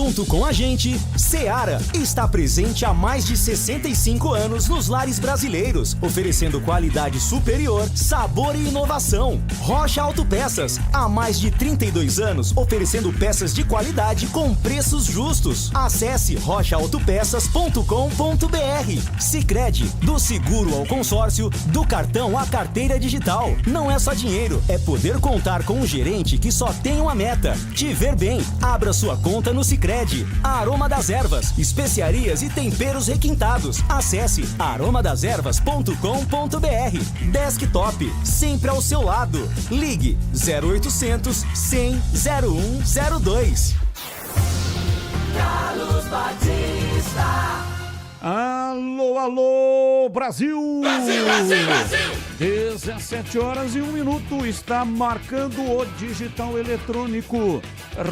Junto com a gente, Seara está presente há mais de 65 anos nos lares brasileiros, oferecendo qualidade superior, sabor e inovação. Rocha Autopeças, há mais de 32 anos, oferecendo peças de qualidade com preços justos. Acesse rochaautopeças.com.br. Sicredi, do seguro ao consórcio, do cartão à carteira digital. Não é só dinheiro, é poder contar com um gerente que só tem uma meta: te ver bem. Abra sua conta no Sicredi. Aroma das Ervas, especiarias e temperos requintados. Acesse aromadaservas.com.br. Desktop, sempre ao seu lado. Ligue 0800 100 0102. Carlos Batista. Alô, alô, Brasil! Brasil, Brasil, Brasil! 17 horas e 1 minuto, está marcando o digital eletrônico,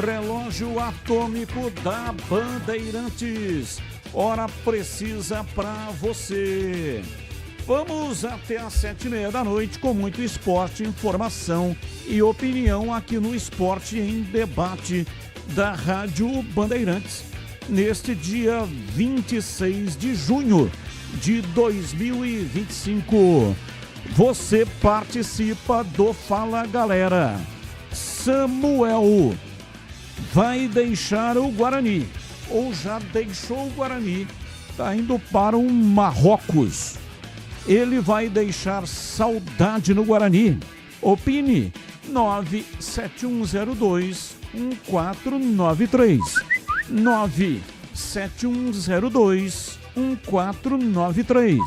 relógio atômico da Bandeirantes. Hora precisa pra você. Vamos até às 7h30 da noite com muito esporte, informação e opinião aqui no Esporte em Debate da Rádio Bandeirantes. Neste dia 26 de junho de 2025. Você participa do Fala Galera. Samuel vai deixar o Guarani, ou já deixou o Guarani, está indo para o Marrocos. Ele vai deixar saudade no Guarani. Opine 97102-1493. 97102-1493.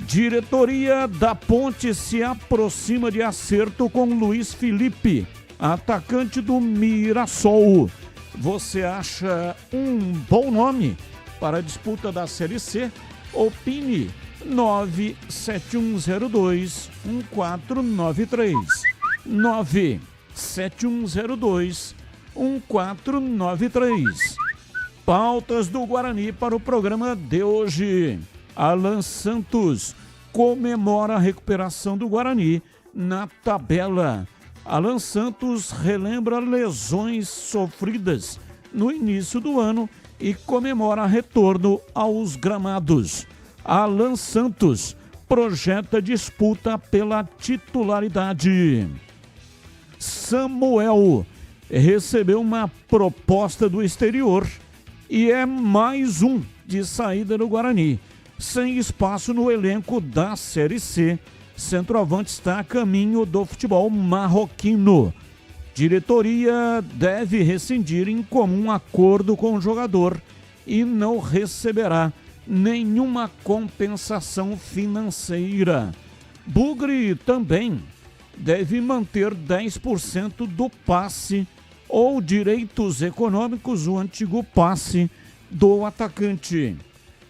Diretoria da Ponte se aproxima de acerto com Luiz Felipe, atacante do Mirassol. Você acha um bom nome para a disputa da Série C? Opine 97102-1493. 97102-1493. Pautas do Guarani para o programa de hoje. Alan Santos comemora a recuperação do Guarani na tabela. Alan Santos relembra lesões sofridas no início do ano e comemora retorno aos gramados. Alan Santos projeta disputa pela titularidade. Samuel recebeu uma proposta do exterior e é mais um de saída do Guarani. Sem espaço no elenco da Série C, centroavante está a caminho do futebol marroquino. Diretoria deve rescindir em comum acordo com o jogador e não receberá nenhuma compensação financeira. Bugre também deve manter 10% do passe ou direitos econômicos, o antigo passe do atacante.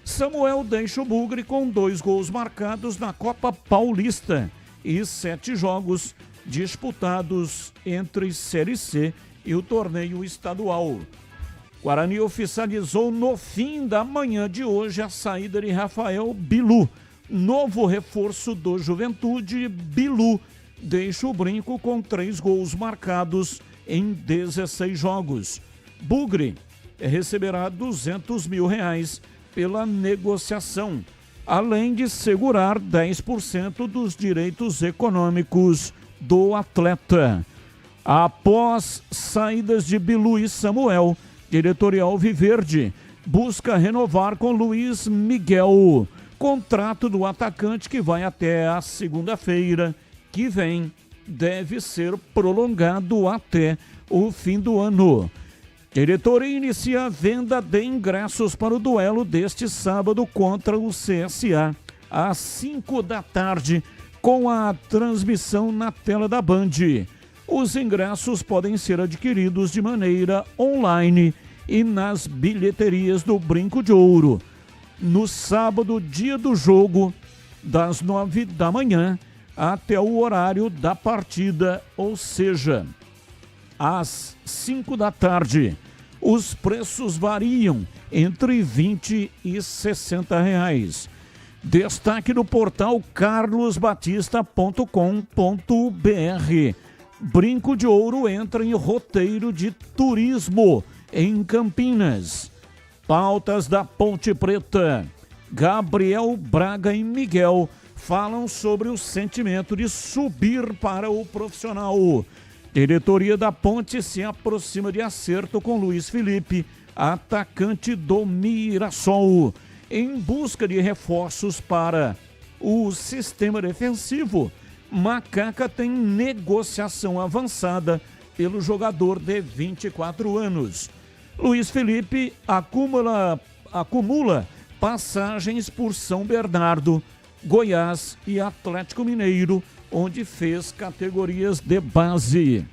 Samuel deixa o Bugre com 2 gols marcados na Copa Paulista e 7 jogos disputados entre Série C e o torneio estadual. Guarani oficializou no fim da manhã de hoje a saída de Rafael Bilu. Novo reforço do Juventude, Bilu deixa o Brinco com 3 gols marcados em 16 jogos. Bugre receberá R$200 mil pela negociação, além de segurar 10% dos direitos econômicos do atleta. Após saídas de Bilu e Samuel, diretoria Alviverde busca renovar com Luiz Miguel. Contrato do atacante, que vai até a segunda-feira que vem, deve ser prolongado até o fim do ano. Diretoria inicia a venda de ingressos para o duelo deste sábado contra o CSA, às 5 da tarde, com a transmissão na tela da Band. Os ingressos podem ser adquiridos de maneira online e nas bilheterias do Brinco de Ouro. No sábado, dia do jogo, das 9 da manhã até o horário da partida, ou seja, às 5 da tarde. Os preços variam entre R$20 e R$60. Destaque no portal carlosbatista.com.br. Brinco de Ouro entra em roteiro de turismo em Campinas. Pautas da Ponte Preta. Gabriel Braga e Miguel falam sobre o sentimento de subir para o profissional. Diretoria da Ponte se aproxima de acerto com Luiz Felipe, atacante do Mirassol, em busca de reforços para o sistema defensivo. Macaca tem negociação avançada pelo jogador de 24 anos. Luiz Felipe acumula passagens por São Bernardo, Goiás e Atlético Mineiro, onde fez categorias de base.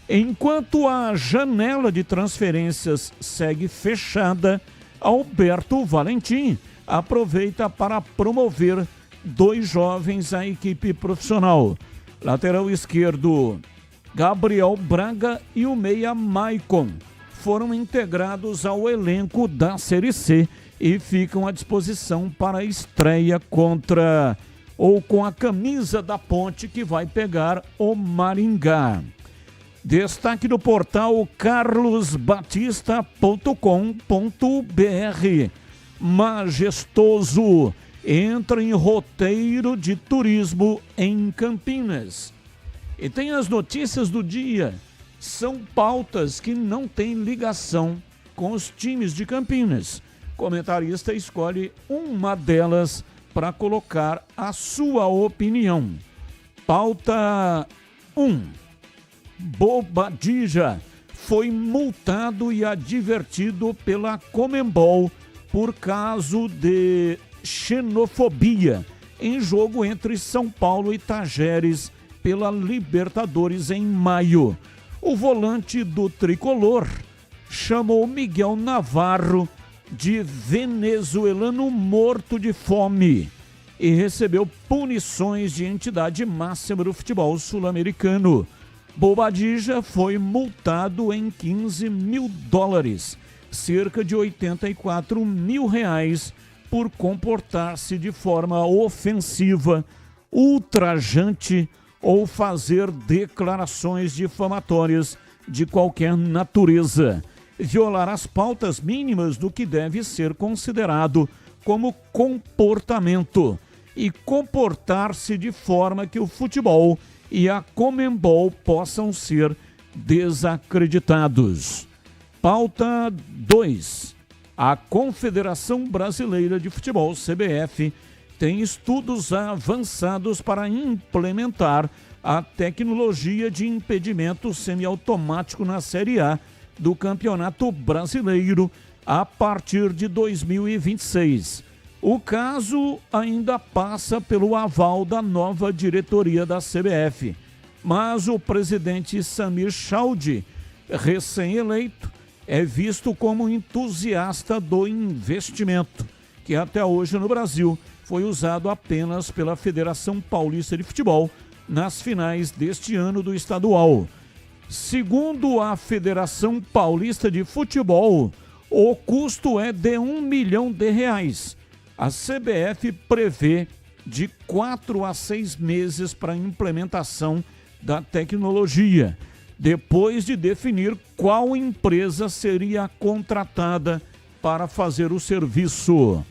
Enquanto a janela de transferências segue fechada, Alberto Valentim aproveita para promover 2 jovens à equipe profissional. Lateral esquerdo, Gabriel Braga e o meia Maicon foram integrados ao elenco da Série C e ficam à disposição para a estreia com a camisa da Ponte, que vai pegar o Maringá. Destaque do portal carlosbatista.com.br. Majestoso entra em roteiro de turismo em Campinas. E tem as notícias do dia. São pautas que não têm ligação com os times de Campinas. O comentarista escolhe uma delas para colocar a sua opinião. Pauta 1. Bobadilla foi multado e advertido pela Conmebol por caso de xenofobia em jogo entre São Paulo e Tajeres pela Libertadores em maio. O volante do tricolor chamou Miguel Navarro de venezuelano morto de fome e recebeu punições de entidade máxima do futebol sul-americano. Bobadilla foi multado em $15 mil, cerca de R$84 mil, por comportar-se de forma ofensiva, ultrajante ou fazer declarações difamatórias de qualquer natureza. Violar as pautas mínimas do que deve ser considerado como comportamento e comportar-se de forma que o futebol e a Conmebol possam ser desacreditados. Pauta 2. A Confederação Brasileira de Futebol, CBF, tem estudos avançados para implementar a tecnologia de impedimento semiautomático na Série A do Campeonato Brasileiro a partir de 2026. O caso ainda passa pelo aval da nova diretoria da CBF, mas o presidente Samir Chaudhry, recém-eleito, é visto como entusiasta do investimento, que até hoje no Brasil foi usado apenas pela Federação Paulista de Futebol nas finais deste ano do estadual. Segundo a Federação Paulista de Futebol, o custo é de R$1 milhão. A CBF prevê de 4 a 6 meses para a implementação da tecnologia, depois de definir qual empresa seria contratada para fazer o serviço.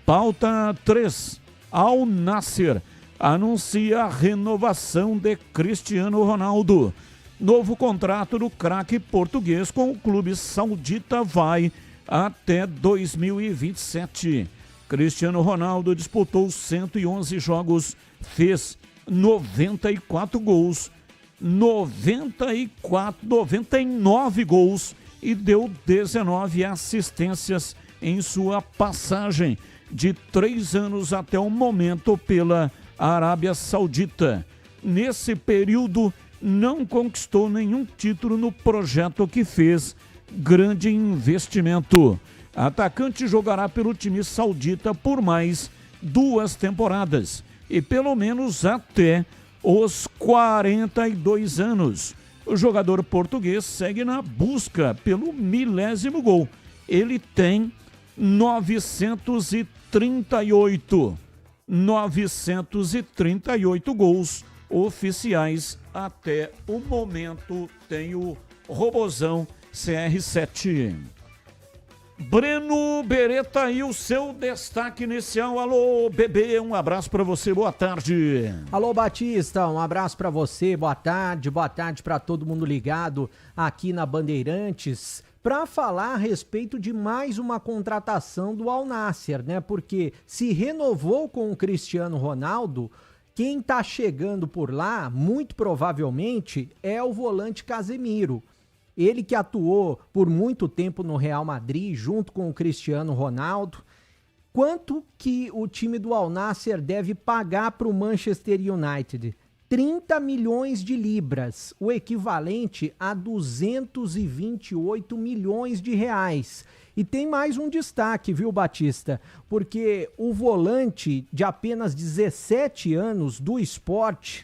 Pauta 3. Al Nassr anuncia a renovação de Cristiano Ronaldo. Novo contrato do craque português com o clube saudita vai até 2027. Cristiano Ronaldo disputou 111 jogos, fez 94 gols, 99 gols e deu 19 assistências em sua passagem de 3 anos até o momento pela Arábia Saudita. Nesse período, não conquistou nenhum título no projeto que fez grande investimento. Atacante jogará pelo time saudita por mais 2 temporadas e pelo menos até os 42 anos. O jogador português segue na busca pelo 1000º gol. Ele tem 938 gols oficiais até o momento. Tem o Robozão CR7. Breno Beretta e o seu destaque inicial. Alô, bebê, um abraço para você, boa tarde. Alô, Batista, um abraço para você, boa tarde para todo mundo ligado aqui na Bandeirantes, para falar a respeito de mais uma contratação do Al Nassr, né? Porque se renovou com o Cristiano Ronaldo, quem tá chegando por lá, muito provavelmente, é o volante Casemiro. Ele que atuou por muito tempo no Real Madrid, junto com o Cristiano Ronaldo. Quanto que o time do Al Nassr deve pagar para o Manchester United? 30 milhões de libras, o equivalente a 228 milhões de reais. E tem mais um destaque, viu, Batista? Porque o volante de apenas 17 anos do Sport,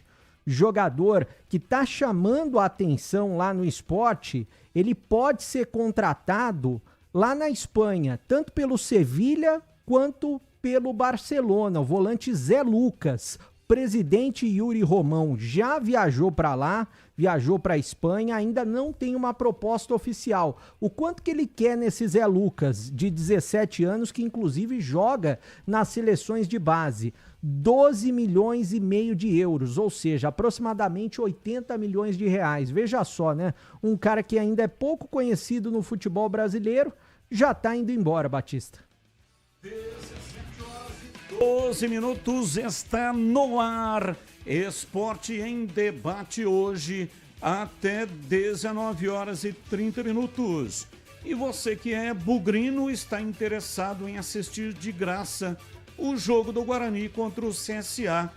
jogador que está chamando a atenção lá no Sport, ele pode ser contratado lá na Espanha, tanto pelo Sevilha quanto pelo Barcelona. O volante Zé Lucas, presidente Yuri Romão, já viajou para lá, viajou para a Espanha, ainda não tem uma proposta oficial. O quanto que ele quer nesse Zé Lucas, de 17 anos, que inclusive joga nas seleções de base? 12 milhões e meio de euros, ou seja, aproximadamente 80 milhões de reais. Veja só, né? Um cara que ainda é pouco conhecido no futebol brasileiro, já tá indo embora, Batista. 12 minutos, está no ar. Esporte em Debate hoje até 19 horas e 30 minutos. E você que é bugrino está interessado em assistir de graça o jogo do Guarani contra o CSA,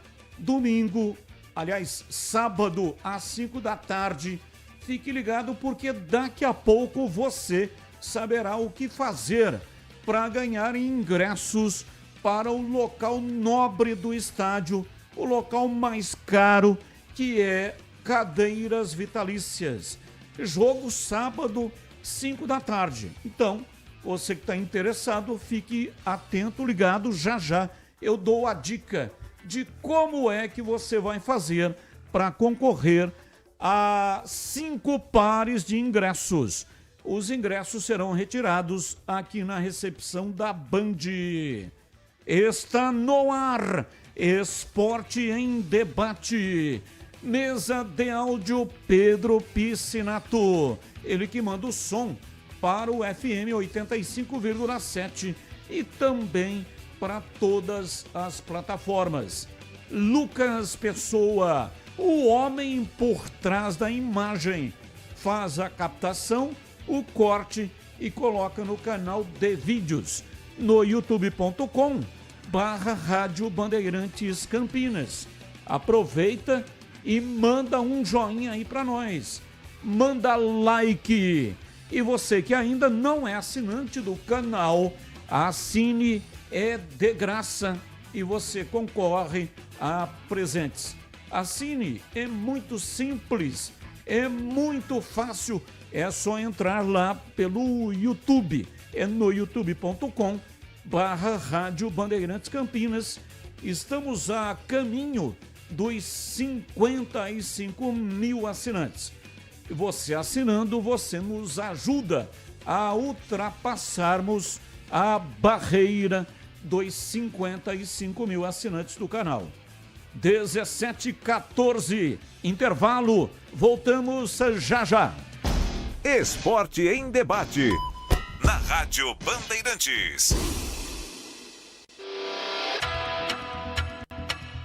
sábado às 5 da tarde. Fique ligado porque daqui a pouco você saberá o que fazer para ganhar ingressos para o local nobre do estádio, o local mais caro, que é cadeiras vitalícias. Jogo sábado, 5 da tarde. Então, você que está interessado, fique atento, ligado, já eu dou a dica de como é que você vai fazer para concorrer a 5 pares de ingressos. Os ingressos serão retirados aqui na recepção da Band. Está no ar, Esporte em Debate. Mesa de áudio Pedro Piscinato. Ele que manda o som para o FM 85,7 e também para todas as plataformas. Lucas Pessoa, o homem por trás da imagem, faz a captação, o corte e coloca no canal de vídeos no youtube.com/Rádio Bandeirantes Campinas. Aproveita e manda um joinha aí para nós. Manda like. E você que ainda não é assinante do canal, assine, é de graça e você concorre a presentes. Assine, é muito simples, é muito fácil, é só entrar lá pelo YouTube, é no youtube.com/Rádio Bandeirantes Campinas. Estamos a caminho dos 55 mil assinantes. E você assinando, você nos ajuda a ultrapassarmos a barreira dos 55 mil assinantes do canal. 17h14, intervalo, voltamos já. Esporte em Debate, na Rádio Bandeirantes.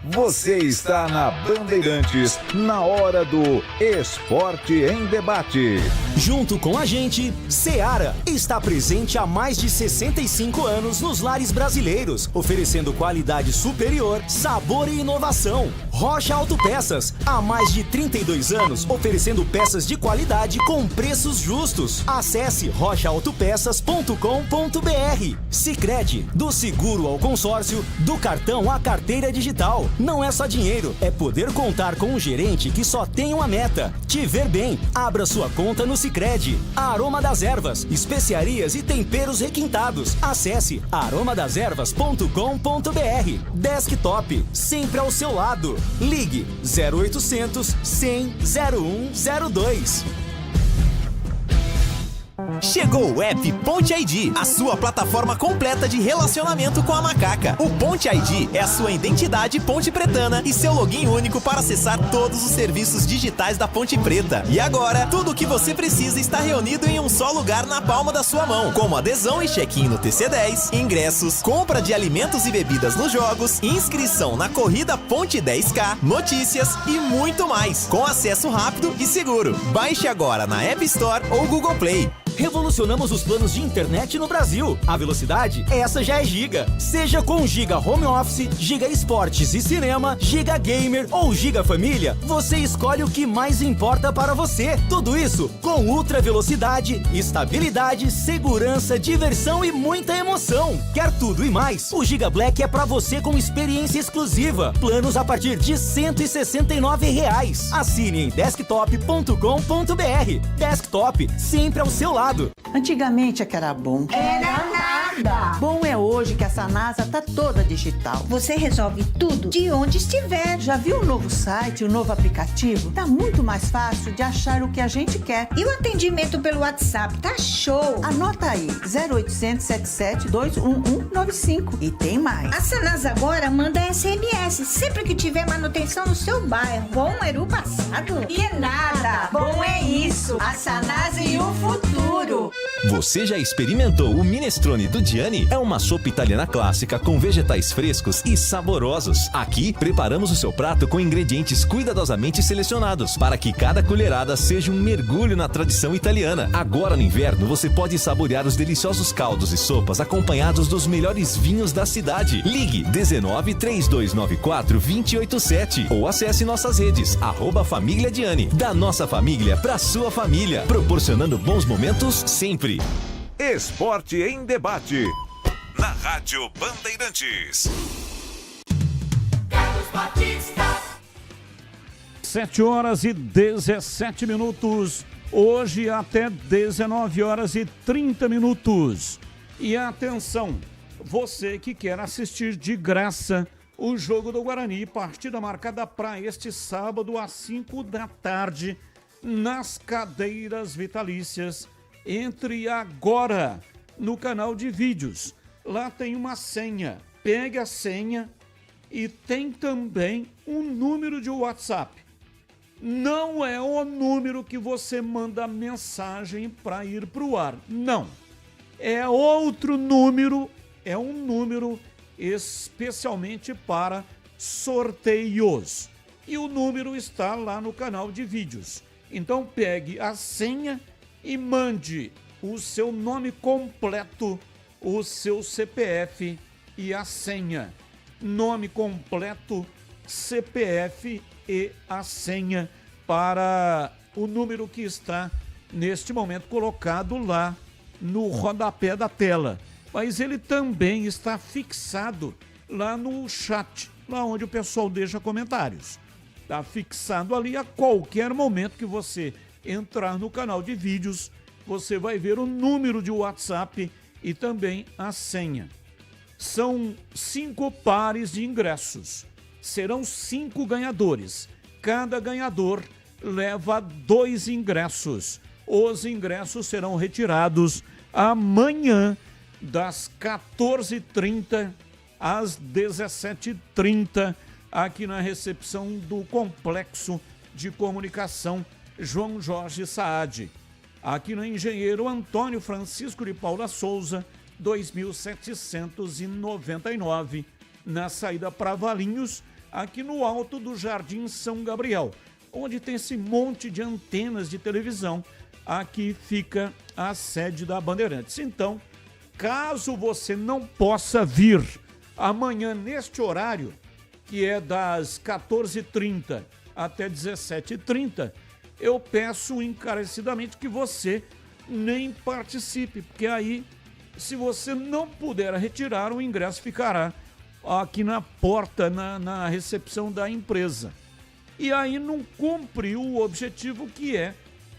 Você está na Bandeirantes, na hora do Esporte em Debate. Junto com a gente, Seara está presente há mais de 65 anos nos lares brasileiros, oferecendo qualidade superior, sabor e inovação. Rocha Autopeças, há mais de 32 anos, oferecendo peças de qualidade com preços justos. Acesse rochaautopeças.com.br. Sicredi, do seguro ao consórcio, do cartão à carteira digital. Não é só dinheiro, é poder contar com um gerente que só tem uma meta: te ver bem. Abra sua conta no Sicredi. Aroma das Ervas, especiarias e temperos requintados. Acesse aromadeservas.com.br. Desktop, sempre ao seu lado. Ligue 0800 100 0102. Chegou o app Ponte ID, a sua plataforma completa de relacionamento com a macaca. O Ponte ID é a sua identidade ponte pretana e seu login único para acessar todos os serviços digitais da Ponte Preta. E agora, tudo o que você precisa está reunido em um só lugar na palma da sua mão, como adesão e check-in no TC10, ingressos, compra de alimentos e bebidas nos jogos, inscrição na corrida Ponte 10K, notícias e muito mais, com acesso rápido e seguro. Baixe agora na App Store ou Google Play. Revolucionamos os planos de internet no Brasil. A velocidade, essa já é Giga. Seja com Giga Home Office, Giga Esportes e Cinema, Giga Gamer ou Giga Família, você escolhe o que mais importa para você. Tudo isso com ultra velocidade, estabilidade, segurança, diversão e muita emoção. Quer tudo e mais? O Giga Black é para você com experiência exclusiva. Planos a partir de R$ 169. Assine em desktop.com.br. Desktop, sempre ao seu lado. Antigamente é que era bom. Era nada. Bom é hoje que a Sanasa tá toda digital. Você resolve tudo de onde estiver. Já viu o novo site, o novo aplicativo? Tá muito mais fácil de achar o que a gente quer. E o atendimento pelo WhatsApp tá show. Anota aí, 0800 77 21195. E tem mais. A Sanasa agora manda SMS sempre que tiver manutenção no seu bairro. Bom era o passado. E nada. Bom é isso. A Sanasa e o futuro. Você já experimentou o minestrone do Gianni? É uma sopa italiana clássica com vegetais frescos e saborosos. Aqui, preparamos o seu prato com ingredientes cuidadosamente selecionados para que cada colherada seja um mergulho na tradição italiana. Agora no inverno, você pode saborear os deliciosos caldos e sopas acompanhados dos melhores vinhos da cidade. Ligue 19 3294 287 ou acesse nossas redes @Família Gianni. Da nossa família para sua família, proporcionando bons momentos sempre. Esporte em debate. Na Rádio Bandeirantes. Carlos Batista. 7h17. Hoje até 19h30. E atenção, você que quer assistir de graça o jogo do Guarani, partida marcada para este sábado às 5 da tarde, nas cadeiras vitalícias. Entre agora no canal de vídeos. Lá tem uma senha. Pegue a senha e tem também um número de WhatsApp. Não é o número que você manda mensagem para ir para o ar. Não. É outro número. É um número especialmente para sorteios. E o número está lá no canal de vídeos. Então pegue a senha e mande o seu nome completo, o seu CPF e a senha. Nome completo, CPF e a senha para o número que está neste momento colocado lá no rodapé da tela. Mas ele também está fixado lá no chat, lá onde o pessoal deixa comentários. Está fixado ali. A qualquer momento que você entrar no canal de vídeos, você vai ver o número de WhatsApp e também a senha. São 5 pares de ingressos. Serão 5 ganhadores. Cada ganhador leva 2 ingressos. Os ingressos serão retirados amanhã, das 14h30 às 17h30, aqui na recepção do Complexo de Comunicação João Jorge Saad, aqui no Engenheiro Antônio Francisco de Paula Souza, 2799, na saída para Valinhos, aqui no alto do Jardim São Gabriel, onde tem esse monte de antenas de televisão. Aqui fica a sede da Bandeirantes. Então, caso você não possa vir amanhã neste horário, que é das 14h30 até 17h30, eu peço encarecidamente que você nem participe, porque aí, se você não puder retirar, o ingresso ficará aqui na porta, na recepção da empresa. E aí não cumpre o objetivo, que é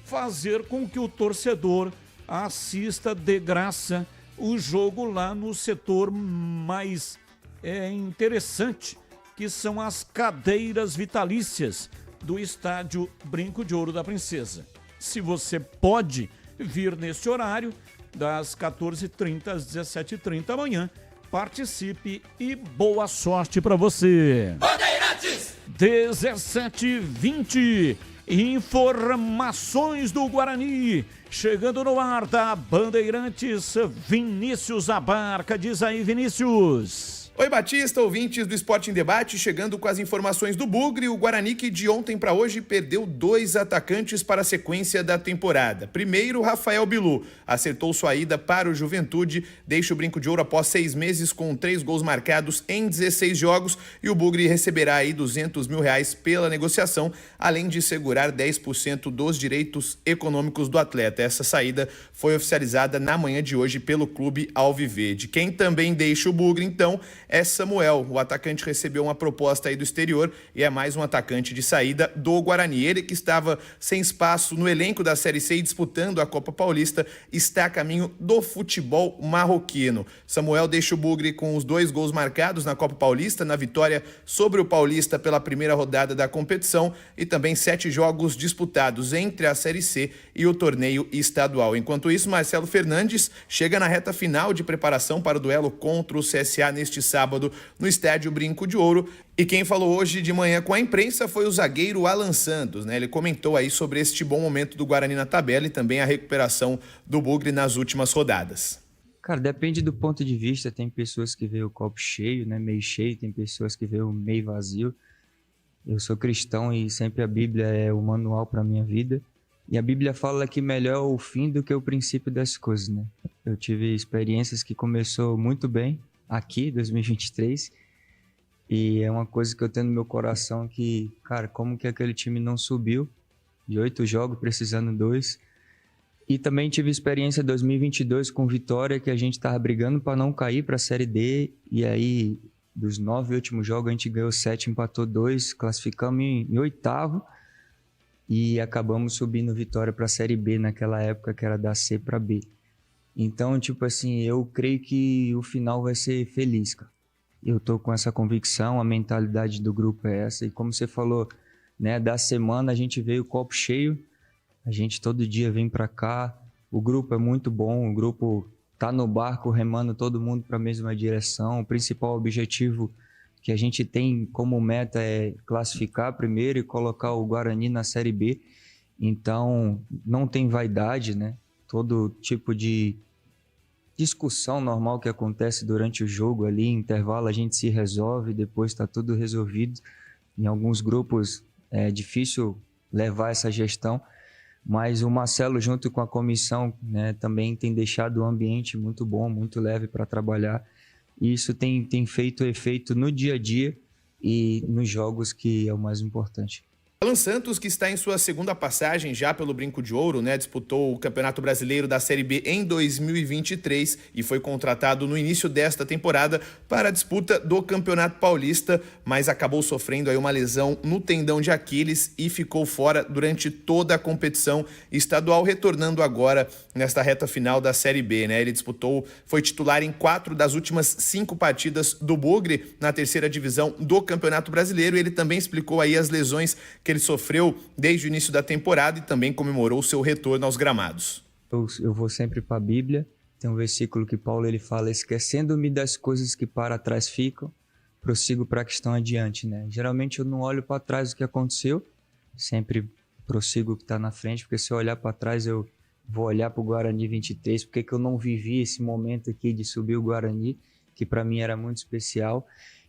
fazer com que o torcedor assista de graça o jogo lá no setor mais interessante, que são as cadeiras vitalícias do estádio Brinco de Ouro da Princesa. Se você pode vir neste horário, das 14h30 às 17h30 amanhã. Participe e boa sorte para você. Bandeirantes! 17h20. Informações do Guarani. Chegando no ar da Bandeirantes, Vinícius Abarca. Diz aí, Vinícius. Oi, Batista, ouvintes do Esporte em Debate, chegando com as informações do Bugre. O Guarani, que de ontem para hoje perdeu 2 atacantes para a sequência da temporada. Primeiro, Rafael Bilu acertou sua ida para o Juventude, deixa o Brinco de Ouro após 6 meses com 3 gols marcados em 16 jogos, e o Bugre receberá aí R$200 mil pela negociação, além de segurar 10% dos direitos econômicos do atleta. Essa saída foi oficializada na manhã de hoje pelo clube alviverde. Quem também deixa o Bugre, então, é Samuel. O atacante recebeu uma proposta aí do exterior e é mais um atacante de saída do Guarani. Ele, que estava sem espaço no elenco da Série C e disputando a Copa Paulista, está a caminho do futebol marroquino. Samuel deixa o Bugre com os 2 gols marcados na Copa Paulista, na vitória sobre o Paulista pela primeira rodada da competição, e também 7 jogos disputados entre a Série C e o torneio estadual. Enquanto isso, Marcelo Fernandes chega na reta final de preparação para o duelo contra o CSA neste sábado no estádio Brinco de Ouro. E quem falou hoje de manhã com a imprensa foi o zagueiro Alan Santos, né? Ele comentou aí sobre este bom momento do Guarani na tabela e também a recuperação do Bugre nas últimas rodadas. Cara, depende do ponto de vista. Tem pessoas que veem o copo cheio, né, meio cheio, tem pessoas que veem o meio vazio. Eu sou cristão e sempre a Bíblia é o manual para minha vida. E a Bíblia fala que melhor é o fim do que o princípio das coisas, né? Eu tive experiências que começou muito bem aqui, 2023, e é uma coisa que eu tenho no meu coração que, cara, como que aquele time não subiu de 8 jogos, precisando 2. E também tive experiência em 2022 com Vitória, que a gente tava brigando para não cair para a Série D, e aí dos 9 últimos jogos a gente ganhou 7, empatou 2, classificamos em 8º e acabamos subindo Vitória para a Série B naquela época, que era da C para B. Então, tipo assim, eu creio que o final vai ser feliz, cara. Eu tô com essa convicção, a mentalidade do grupo é essa. E como você falou, né, da semana a gente veio copo cheio, a gente todo dia vem pra cá, o grupo é muito bom, o grupo tá no barco remando todo mundo para a mesma direção. O principal objetivo que a gente tem como meta é classificar primeiro e colocar o Guarani na Série B. Então, não tem vaidade, né? Todo tipo de discussão normal que acontece durante o jogo ali, intervalo, a gente se resolve, depois está tudo resolvido. Em alguns grupos é difícil levar essa gestão, mas o Marcelo, junto com a comissão, né, também tem deixado o ambiente muito bom, muito leve para trabalhar. E isso tem feito efeito no dia a dia e nos jogos, que é o mais importante. Alan Santos, que está em sua segunda passagem já pelo Brinco de Ouro, né? Disputou o Campeonato Brasileiro da Série B em 2023 e foi contratado no início desta temporada para a disputa do Campeonato Paulista, mas acabou sofrendo aí uma lesão no tendão de Aquiles e ficou fora durante toda a competição estadual, retornando agora nesta reta final da Série B, né? Ele foi titular em 4 das últimas 5 partidas do Bugre na terceira divisão do Campeonato Brasileiro, e ele também explicou aí as lesões que ele sofreu desde o início da temporada e também comemorou o seu retorno aos gramados. Eu vou sempre para a Bíblia. Tem um versículo que Paulo ele fala: esquecendo-me das coisas que para trás ficam, prossigo para a que estão adiante, né? Geralmente eu não olho para trás o que aconteceu, sempre prossigo o que está na frente, porque se eu olhar para trás eu vou olhar para o Guarani 23, porque que eu não vivi esse momento aqui de subir o Guarani, que para mim era muito especial.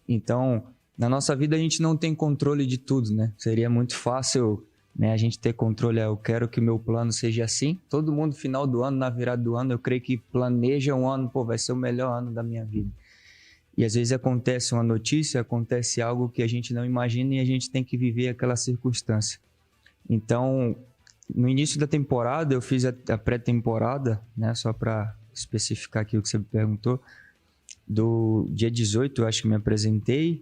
Então, na nossa vida a gente não tem controle de tudo, né? Seria muito fácil, né, a gente ter controle. Eu quero que o meu plano seja assim. Todo mundo, final do ano, na virada do ano, eu creio que planeja um ano, vai ser o melhor ano da minha vida. E às vezes acontece uma notícia, acontece algo que a gente não imagina e a gente tem que viver aquela circunstância. Então, no início da temporada, eu fiz a pré-temporada, né, só para especificar aqui o que você me perguntou. Do dia 18, eu acho que me apresentei.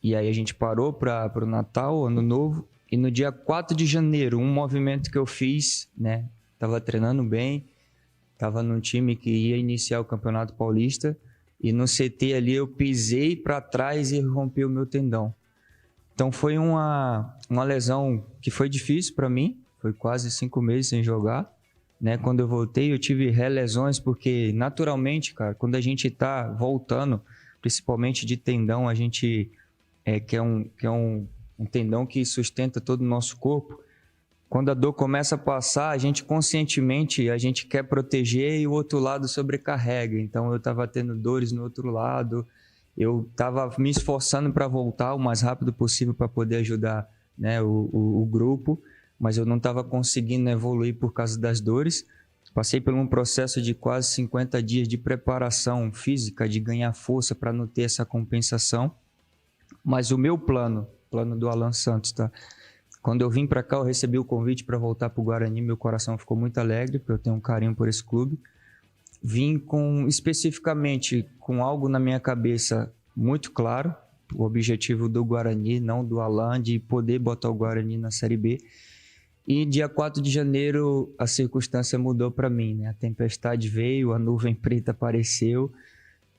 E aí a gente parou para o Natal, Ano Novo. E no dia 4 de janeiro, um movimento que eu fiz, né? Tava treinando bem, tava num time que ia iniciar o Campeonato Paulista. E no CT ali eu pisei para trás e rompi o meu tendão. Então foi uma lesão que foi difícil para mim. Foi quase 5 meses sem jogar. né? Quando eu voltei, eu tive relesões, porque naturalmente, cara, quando a gente tá voltando, principalmente de tendão, a gente que é um tendão que sustenta todo o nosso corpo. Quando a dor começa a passar, a gente conscientemente, a gente quer proteger e o outro lado sobrecarrega. Então eu estava tendo dores no outro lado, eu estava me esforçando para voltar o mais rápido possível para poder ajudar, né, o grupo, mas eu não estava conseguindo evoluir por causa das dores. Passei por um processo de quase 50 dias de preparação física, de ganhar força para não ter essa compensação. Mas o meu plano do Alan Santos, tá? Quando eu vim para cá, eu recebi o convite para voltar para o Guarani, meu coração ficou muito alegre, porque eu tenho um carinho por esse clube. Vim especificamente com algo na minha cabeça muito claro, o objetivo do Guarani, não do Alan, de poder botar o Guarani na Série B. E dia 4 de janeiro a circunstância mudou para mim, né? A tempestade veio, a nuvem preta apareceu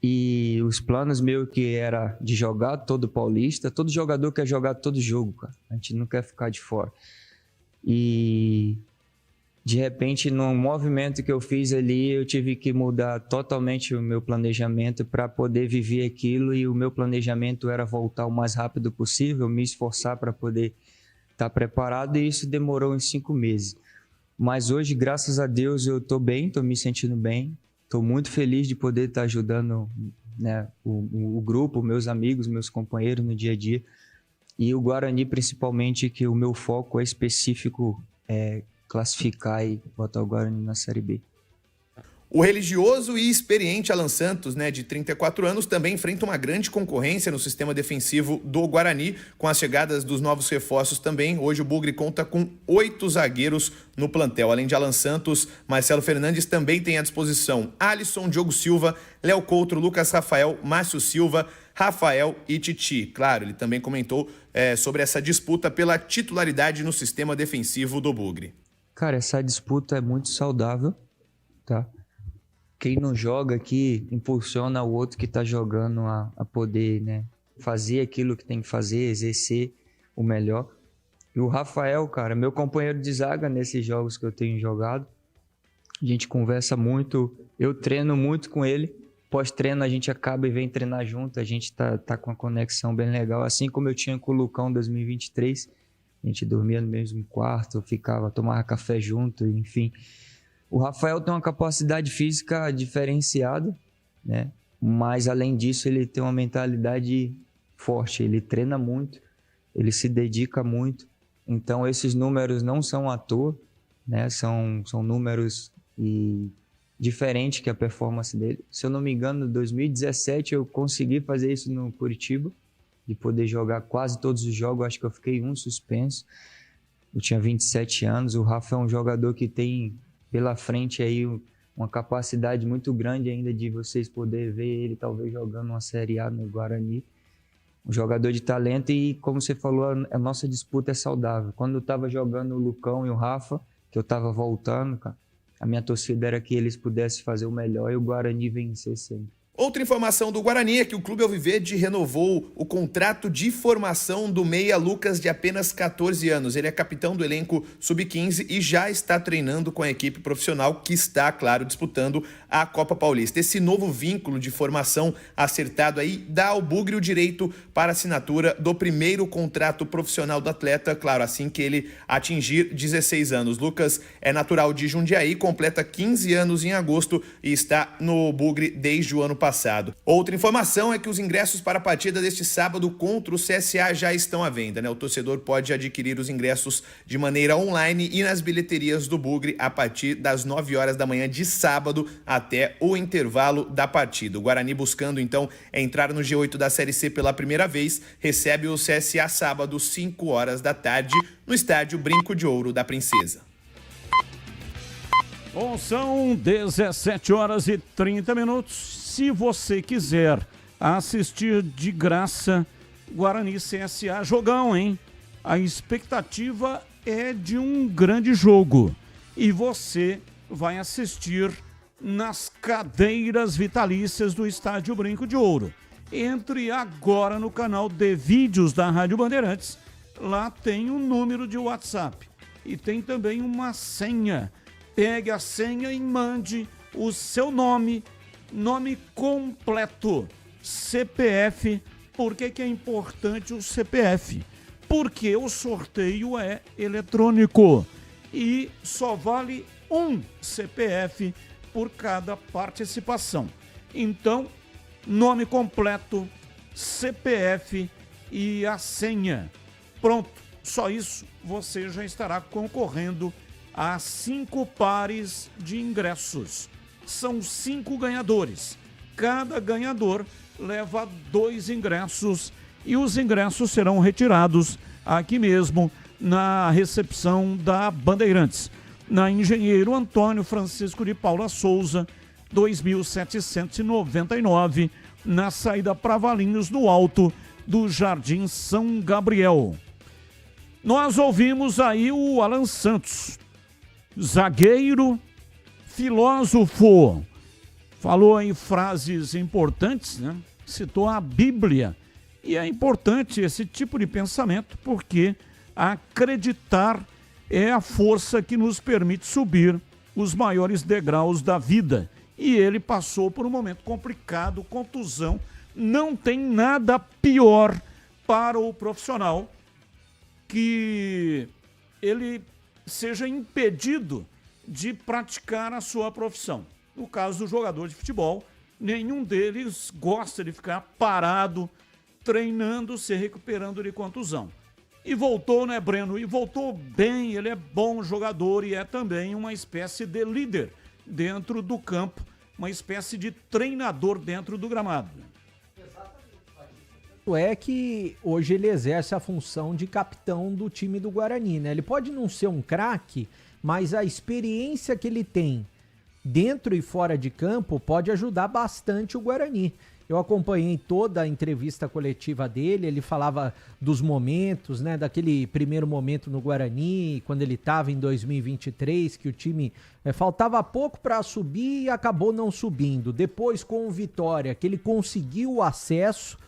e os planos meus que era de jogar todo paulista, todo jogador quer jogar todo jogo, cara. A gente não quer ficar de fora. E de repente, num movimento que eu fiz ali, eu tive que mudar totalmente o meu planejamento para poder viver aquilo, e o meu planejamento era voltar o mais rápido possível, me esforçar para poder estar preparado, e isso demorou uns 5 meses. Mas hoje, graças a Deus, eu estou bem, estou me sentindo bem, estou muito feliz de poder estar ajudando, né, o grupo, meus amigos, meus companheiros no dia a dia, e o Guarani principalmente, que o meu foco é específico, classificar e botar o Guarani na Série B. O religioso e experiente Alan Santos, né, de 34 anos, também enfrenta uma grande concorrência no sistema defensivo do Guarani, com as chegadas dos novos reforços também. Hoje o Bugre conta com 8 zagueiros no plantel. Além de Alan Santos, Marcelo Fernandes também tem à disposição Alisson, Diogo Silva, Léo Coutro, Lucas Rafael, Márcio Silva, Rafael e Titi. Claro, ele também comentou sobre essa disputa pela titularidade no sistema defensivo do Bugre. Cara, essa disputa é muito saudável, tá? Quem não joga aqui impulsiona o outro que está jogando a poder, né, fazer aquilo que tem que fazer, exercer o melhor. E o Rafael, cara, meu companheiro de zaga nesses jogos que eu tenho jogado, a gente conversa muito, eu treino muito com ele, pós-treino a gente acaba e vem treinar junto, a gente tá com uma conexão bem legal, assim como eu tinha com o Lucão em 2023, a gente dormia no mesmo quarto, tomava café junto, enfim. O Rafael tem uma capacidade física diferenciada, né? Mas além disso ele tem uma mentalidade forte, ele treina muito, ele se dedica muito, então esses números não são à toa, né? São números diferentes que a performance dele. Se eu não me engano, em 2017 eu consegui fazer isso no Curitiba, de poder jogar quase todos os jogos, acho que eu fiquei um suspenso, eu tinha 27 anos, o Rafa é um jogador que tem pela frente aí uma capacidade muito grande ainda de vocês poderem ver ele talvez jogando uma Série A no Guarani, um jogador de talento, e como você falou, a nossa disputa é saudável. Quando eu estava jogando o Lucão e o Rafa, que eu estava voltando, cara, a minha torcida era que eles pudessem fazer o melhor e o Guarani vencer sempre. Outra informação do Guarani é que o Clube Alviverde renovou o contrato de formação do meia Lucas, de apenas 14 anos. Ele é capitão do elenco Sub-15 e já está treinando com a equipe profissional, que está, claro, disputando a Copa Paulista. Esse novo vínculo de formação acertado aí dá ao Bugre o direito para a assinatura do primeiro contrato profissional do atleta, claro, assim que ele atingir 16 anos. Lucas é natural de Jundiaí, completa 15 anos em agosto e está no Bugre desde o ano passado. Outra informação é que os ingressos para a partida deste sábado contra o CSA já estão à venda, né? O torcedor pode adquirir os ingressos de maneira online e nas bilheterias do Bugre a partir das 9 horas da manhã de sábado até o intervalo da partida. O Guarani, buscando então entrar no G8 da Série C pela primeira vez, recebe o CSA sábado, 5 horas da tarde, no estádio Brinco de Ouro da Princesa. Bom, são 17 horas e 30 minutos. Se você quiser assistir de graça, Guarani CSA, jogão, hein? A expectativa é de um grande jogo. E você vai assistir nas cadeiras vitalícias do Estádio Brinco de Ouro. Entre agora no canal de vídeos da Rádio Bandeirantes. Lá tem um número de WhatsApp. E tem também uma senha pegue a senha e mande o seu nome completo, CPF. Por que é importante o CPF? Porque o sorteio é eletrônico e só vale um CPF por cada participação. Então, nome completo, CPF e a senha. Pronto, só isso você já estará concorrendo a 5 pares de ingressos. São 5 ganhadores. Cada ganhador leva 2 ingressos e os ingressos serão retirados aqui mesmo na recepção da Bandeirantes, na Engenheiro Antônio Francisco de Paula Souza, 2799, na saída para Valinhos, no alto do Jardim São Gabriel. Nós ouvimos aí o Alan Santos, zagueiro, filósofo, falou em frases importantes, né? Citou a Bíblia. E é importante esse tipo de pensamento porque acreditar é a força que nos permite subir os maiores degraus da vida. E ele passou por um momento complicado, contusão. Não tem nada pior para o profissional que ele seja impedido de praticar a sua profissão. No caso do jogador de futebol, nenhum deles gosta de ficar parado, treinando, se recuperando de contusão. E voltou, né, Breno? E voltou bem, ele é bom jogador e é também uma espécie de líder dentro do campo, uma espécie de treinador dentro do gramado. É que hoje ele exerce a função de capitão do time do Guarani, né? Ele pode não ser um craque, mas a experiência que ele tem dentro e fora de campo pode ajudar bastante o Guarani. Eu acompanhei toda a entrevista coletiva dele, ele falava dos momentos, né, daquele primeiro momento no Guarani, quando ele estava em 2023, que o time faltava pouco para subir e acabou não subindo. Depois, com o Vitória, que ele conseguiu o acesso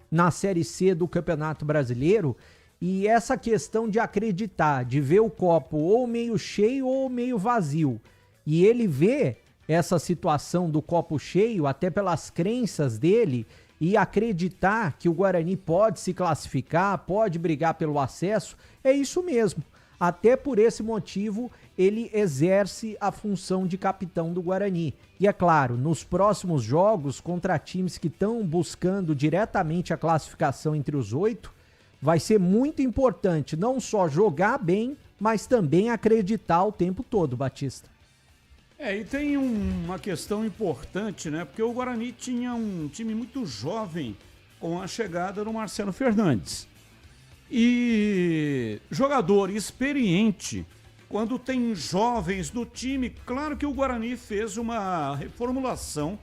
na Série C do Campeonato Brasileiro, e essa questão de acreditar, de ver o copo ou meio cheio ou meio vazio, e ele vê essa situação do copo cheio, até pelas crenças dele, e acreditar que o Guarani pode se classificar, pode brigar pelo acesso, é isso mesmo. Até por esse motivo, ele exerce a função de capitão do Guarani. E é claro, nos próximos jogos, contra times que estão buscando diretamente a classificação entre os 8, vai ser muito importante não só jogar bem, mas também acreditar o tempo todo, Batista. E tem uma questão importante, né? Porque o Guarani tinha um time muito jovem com a chegada do Marcelo Fernandes. E jogador experiente, quando tem jovens no time, claro que o Guarani fez uma reformulação,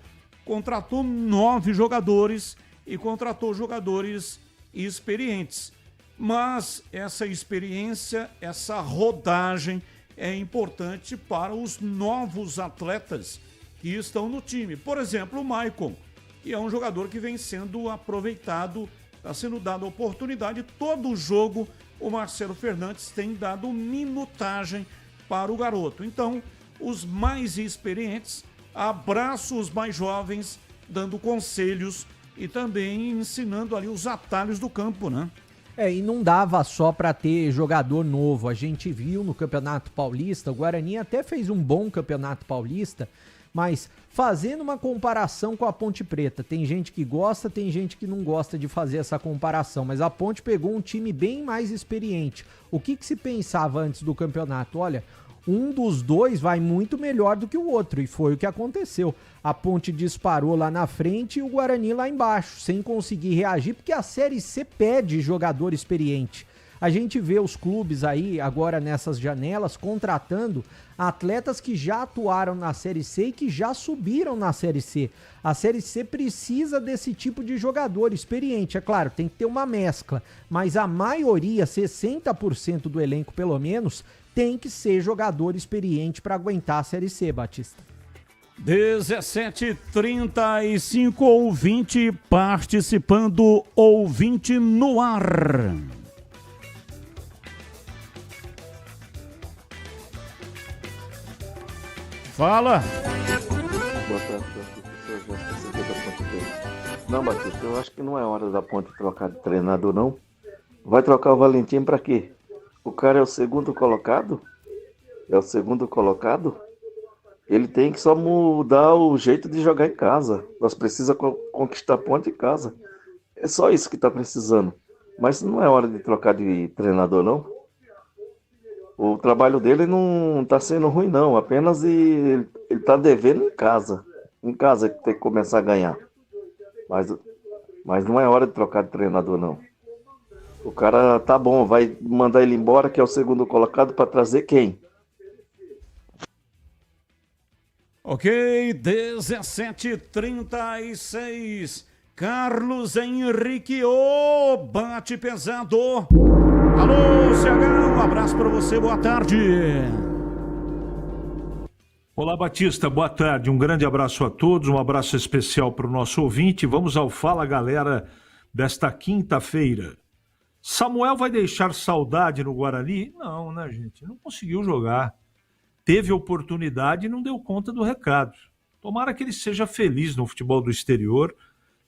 contratou 9 jogadores e contratou jogadores experientes. Mas essa experiência, essa rodagem é importante para os novos atletas que estão no time. Por exemplo, o Maicon, que é um jogador que vem sendo aproveitado, está sendo dada oportunidade. Todo jogo o Marcelo Fernandes tem dado minutagem para o garoto. Então, os mais experientes abraçam os mais jovens, dando conselhos e também ensinando ali os atalhos do campo, né? E não dava só para ter jogador novo. A gente viu no Campeonato Paulista, o Guarani até fez um bom Campeonato Paulista, mas fazendo uma comparação com a Ponte Preta, tem gente que gosta, tem gente que não gosta de fazer essa comparação, mas a Ponte pegou um time bem mais experiente. O que se pensava antes do campeonato? Olha, um dos dois vai muito melhor do que o outro, e foi o que aconteceu. A Ponte disparou lá na frente e o Guarani lá embaixo, sem conseguir reagir, porque a Série C pede jogador experiente. A gente vê os clubes aí, agora nessas janelas, contratando atletas que já atuaram na Série C e que já subiram na Série C. A Série C precisa desse tipo de jogador experiente. É claro, tem que ter uma mescla, mas a maioria, 60% do elenco pelo menos, tem que ser jogador experiente para aguentar a Série C, Batista. 17h35, ouvinte participando, ouvinte no ar. Fala. Boa tarde, professor Jéssica da Ponte Verde. Não, Batista, eu acho que não é hora da Ponte trocar de treinador, não. Vai trocar o Valentim pra quê? O cara é o segundo colocado? É o segundo colocado? Ele tem que só mudar o jeito de jogar em casa. Nós precisamos conquistar a Ponte em casa. É só isso que está precisando. Mas não é hora de trocar de treinador, não. O trabalho dele não está sendo ruim, não. Apenas ele está devendo em casa. Em casa que tem que começar a ganhar. Mas não é hora de trocar de treinador, não. O cara tá bom, vai mandar ele embora, que é o segundo colocado, para trazer quem? Ok, 17h36. Carlos Henrique, bate pesado. Alô, CH, um abraço para você, boa tarde. Olá, Batista, boa tarde. Um grande abraço a todos, um abraço especial para o nosso ouvinte. Vamos ao Fala Galera desta quinta-feira. Samuel vai deixar saudade no Guarani? Não, né, gente? Não conseguiu jogar. Teve oportunidade e não deu conta do recado. Tomara que ele seja feliz no futebol do exterior.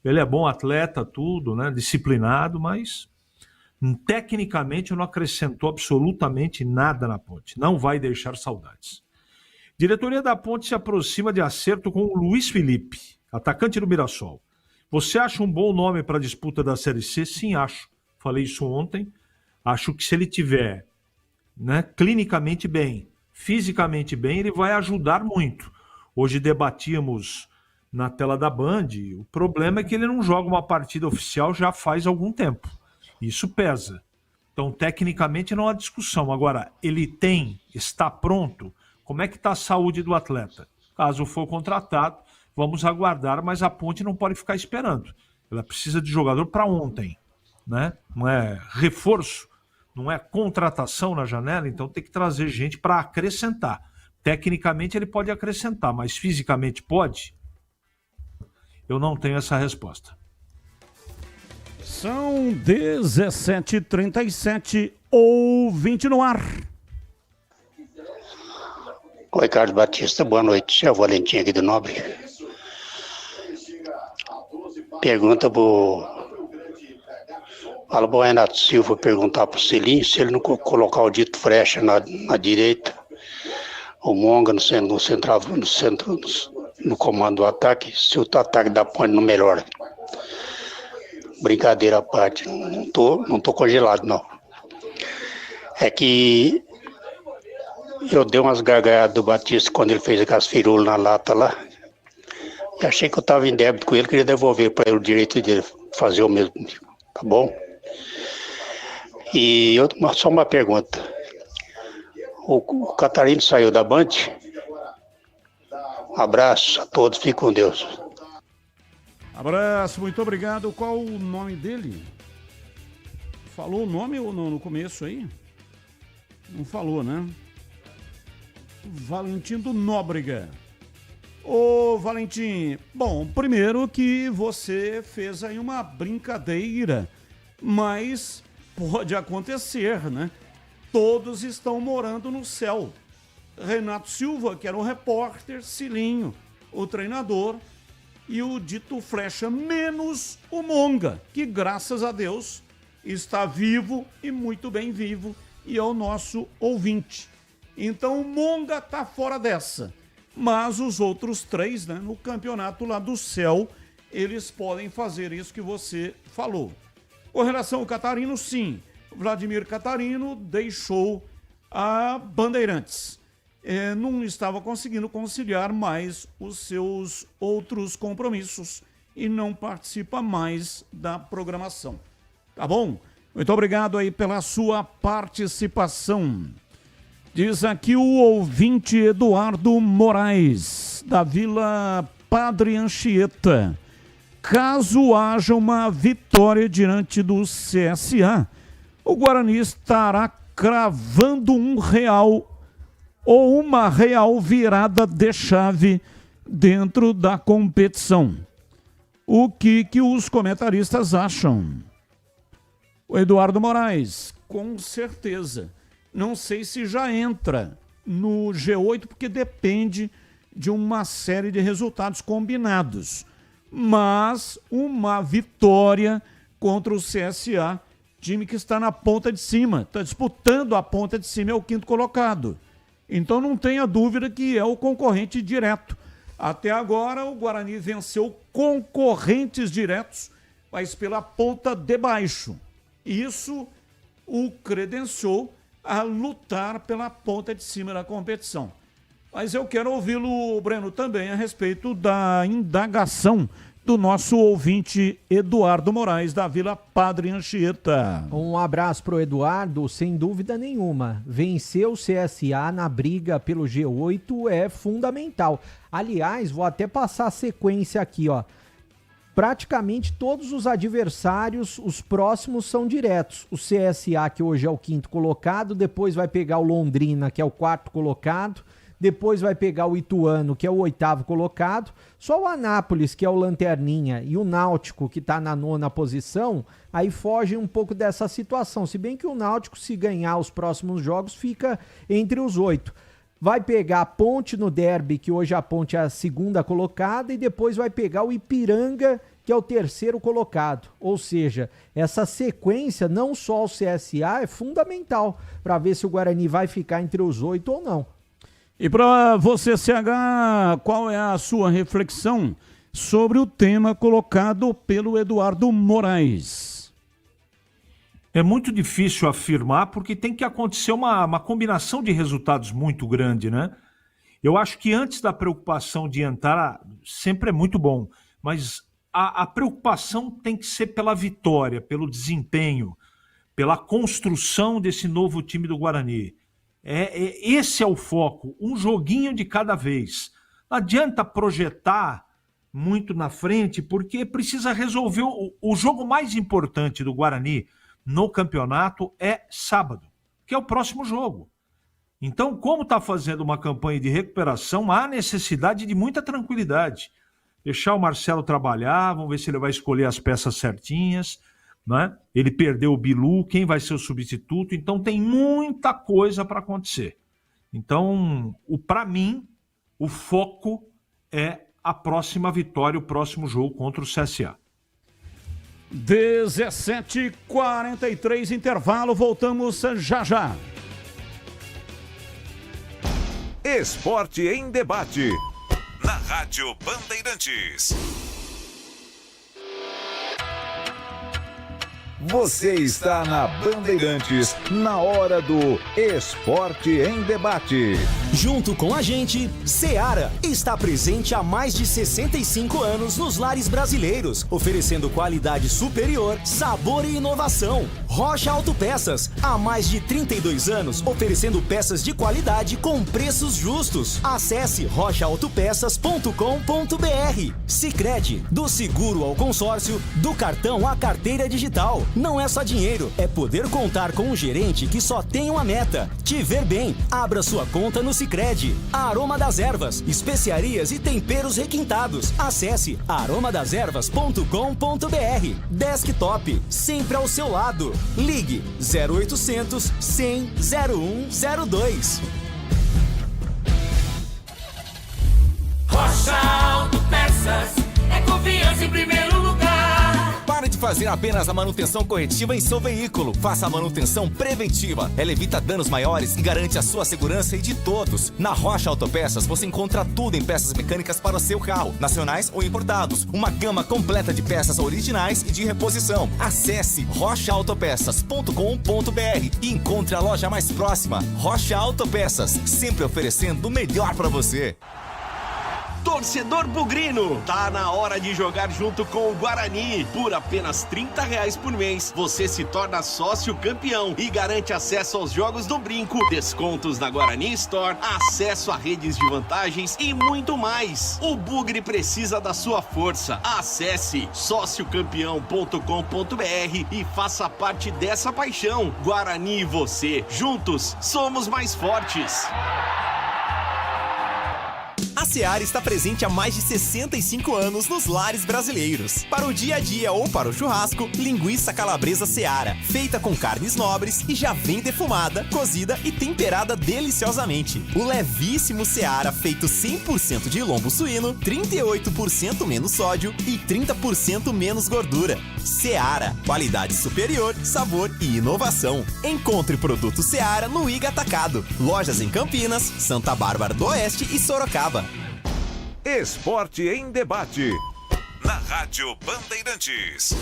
Ele é bom atleta, tudo, né? Disciplinado, mas tecnicamente não acrescentou absolutamente nada na Ponte. Não vai deixar saudades. Diretoria da Ponte se aproxima de acerto com o Luiz Felipe, atacante do Mirassol. Você acha um bom nome para a disputa da Série C? Sim, acho. Falei isso ontem. Acho que se ele tiver, né, clinicamente bem, fisicamente bem, ele vai ajudar muito. Hoje debatíamos na tela da Band, o problema é que ele não joga uma partida oficial já faz algum tempo. Isso pesa. Então, tecnicamente, não há discussão. Agora, ele está pronto? Como é que está a saúde do atleta? Caso for contratado, vamos aguardar, mas a Ponte não pode ficar esperando. Ela precisa de jogador para ontem, né? Não é reforço, não é contratação na janela, então tem que trazer gente para acrescentar. Tecnicamente ele pode acrescentar, mas fisicamente pode? Eu não tenho essa resposta. São 17h37, ouvinte no ar. Oi, Carlos Batista, boa noite. É o Valentim aqui do Nobre. Pergunta pro Renato Silva, perguntar pro Celinho se ele não colocar o Dito Frecha na direita, o Monga no comando do ataque, se o ataque da Ponte não melhora. Brincadeira à parte, não tô congelado, não. É que eu dei umas gargalhadas do Batista quando ele fez aquelas firulas na lata lá. E achei que eu estava em débito com ele, queria devolver para ele o direito dele fazer o mesmo, tá bom? E só uma pergunta. O Catarino saiu da Band? Abraço a todos, fiquem com Deus. Abraço, muito obrigado. Qual o nome dele? Falou o nome ou não no começo aí? Não falou, né? Valentim do Nóbrega. Ô, Valentim, bom, primeiro que você fez aí uma brincadeira, mas pode acontecer, né? Todos estão morando no céu. Renato Silva, que era o repórter, Cilinho, o treinador, e o Dito Flecha, menos o Monga, que graças a Deus está vivo e muito bem vivo, e é o nosso ouvinte. Então o Monga tá fora dessa. Mas os outros três, né, no campeonato lá do céu, eles podem fazer isso que você falou. Com relação ao Catarino, sim. Vladimir Catarino deixou a Bandeirantes. Não estava conseguindo conciliar mais os seus outros compromissos e não participa mais da programação. Tá bom? Muito obrigado aí pela sua participação. Diz aqui o ouvinte Eduardo Moraes, da Vila Padre Anchieta. Caso haja uma vitória diante do CSA, o Guarani estará cravando R$1 ou uma real virada de chave dentro da competição. O que os comentaristas acham? O Eduardo Moraes, com certeza. Não sei se já entra no G8, porque depende de uma série de resultados combinados. Mas uma vitória contra o CSA, time que está na ponta de cima, está disputando a ponta de cima, é o 5º colocado. Então não tenha dúvida que é o concorrente direto. Até agora o Guarani venceu concorrentes diretos, mas pela ponta de baixo. Isso o credenciou a lutar pela ponta de cima da competição. Mas eu quero ouvi-lo, Breno, também a respeito da indagação do nosso ouvinte Eduardo Moraes, da Vila Padre Anchieta. Um abraço pro Eduardo, sem dúvida nenhuma. Vencer o CSA na briga pelo G8 é fundamental. Aliás, vou até passar a sequência aqui, ó. Praticamente todos os adversários, os próximos são diretos. O CSA, que hoje é o 5º colocado, depois vai pegar o Londrina, que é o 4º colocado, depois vai pegar o Ituano, que é o 8º colocado. Só o Anápolis, que é o lanterninha, e o Náutico, que está na 9ª posição, aí foge um pouco dessa situação. Se bem que o Náutico, se ganhar os próximos jogos, fica entre os 8. Vai pegar a Ponte no derby, que hoje a Ponte é a 2ª colocada, e depois vai pegar o Ipiranga, que é o 3º colocado. Ou seja, essa sequência, não só o CSA, é fundamental para ver se o Guarani vai ficar entre os 8 ou não. E para você, CH, qual é a sua reflexão sobre o tema colocado pelo Eduardo Moraes? É muito difícil afirmar porque tem que acontecer uma combinação de resultados muito grande, né? Eu acho que antes da preocupação de entrar, sempre é muito bom, mas a preocupação tem que ser pela vitória, pelo desempenho, pela construção desse novo time do Guarani. Esse é o foco, um joguinho de cada vez. Não adianta projetar muito na frente, porque precisa resolver o jogo mais importante do Guarani no campeonato é sábado, que é o próximo jogo. Então, como está fazendo uma campanha de recuperação, há necessidade de muita tranquilidade. Deixar o Marcelo trabalhar, vamos ver se ele vai escolher as peças certinhas, né? Ele perdeu o Bilu, quem vai ser o substituto, então tem muita coisa para acontecer. Então, para mim, o foco é a próxima vitória, o próximo jogo contra o CSA. 17h43, intervalo, voltamos já já. Esporte em debate, na Rádio Bandeirantes. Você está na Bandeirantes, na hora do Esporte em Debate. Junto com a gente, Seara está presente há mais de 65 anos nos lares brasileiros, oferecendo qualidade superior, sabor e inovação. Rocha Autopeças, há mais de 32 anos, oferecendo peças de qualidade com preços justos. Acesse rochaautopeças.com.br. Sicredi, do seguro ao consórcio, do cartão à carteira digital. Não é só dinheiro, é poder contar com um gerente que só tem uma meta: te ver bem. Abra sua conta no Sicredi. Aroma das Ervas, especiarias e temperos requintados. Acesse aromadeservas.com.br. Desktop, sempre ao seu lado. Ligue 0800 100 0102. Rocha Autopeças é confiança em primeiro lugar. Pare de fazer apenas a manutenção corretiva em seu veículo. Faça a manutenção preventiva. Ela evita danos maiores e garante a sua segurança e de todos. Na Rocha Autopeças você encontra tudo em peças mecânicas para o seu carro, nacionais ou importados. Uma gama completa de peças originais e de reposição. Acesse rochaautopeças.com.br e encontre a loja mais próxima. Rocha Autopeças, sempre oferecendo o melhor para você. Torcedor bugrino, tá na hora de jogar junto com o Guarani. Por apenas R$30 por mês, você se torna sócio campeão e garante acesso aos jogos do Brinco, descontos na Guarani Store, acesso a redes de vantagens e muito mais. O Bugre precisa da sua força. Acesse sociocampeão.com.br e faça parte dessa paixão. Guarani e você, juntos, somos mais fortes. A Seara está presente há mais de 65 anos nos lares brasileiros. Para o dia a dia ou para o churrasco, linguiça calabresa Seara, feita com carnes nobres e já vem defumada, cozida e temperada deliciosamente. O levíssimo Seara, feito 100% de lombo suíno, 38% menos sódio e 30% menos gordura. Seara, qualidade superior, sabor e inovação. Encontre produto Seara no Iga Atacado. Lojas em Campinas, Santa Bárbara do Oeste e Sorocaba. Esporte em debate. Na Rádio Bandeirantes.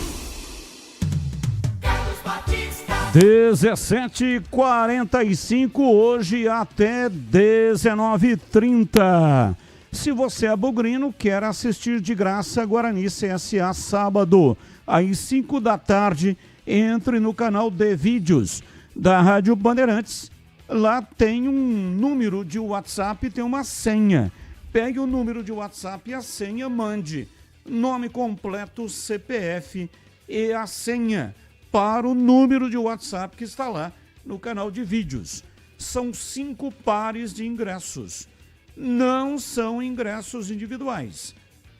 17h45, hoje até 19h30. Se você é bugrino, quer assistir de graça Guarani CSA sábado, às 5 da tarde, entre no canal de vídeos da Rádio Bandeirantes. Lá tem um número de WhatsApp e tem uma senha. Pegue o número de WhatsApp e a senha, mande nome completo, CPF e a senha para o número de WhatsApp que está lá no canal de vídeos. São 5 pares de ingressos. Não são ingressos individuais.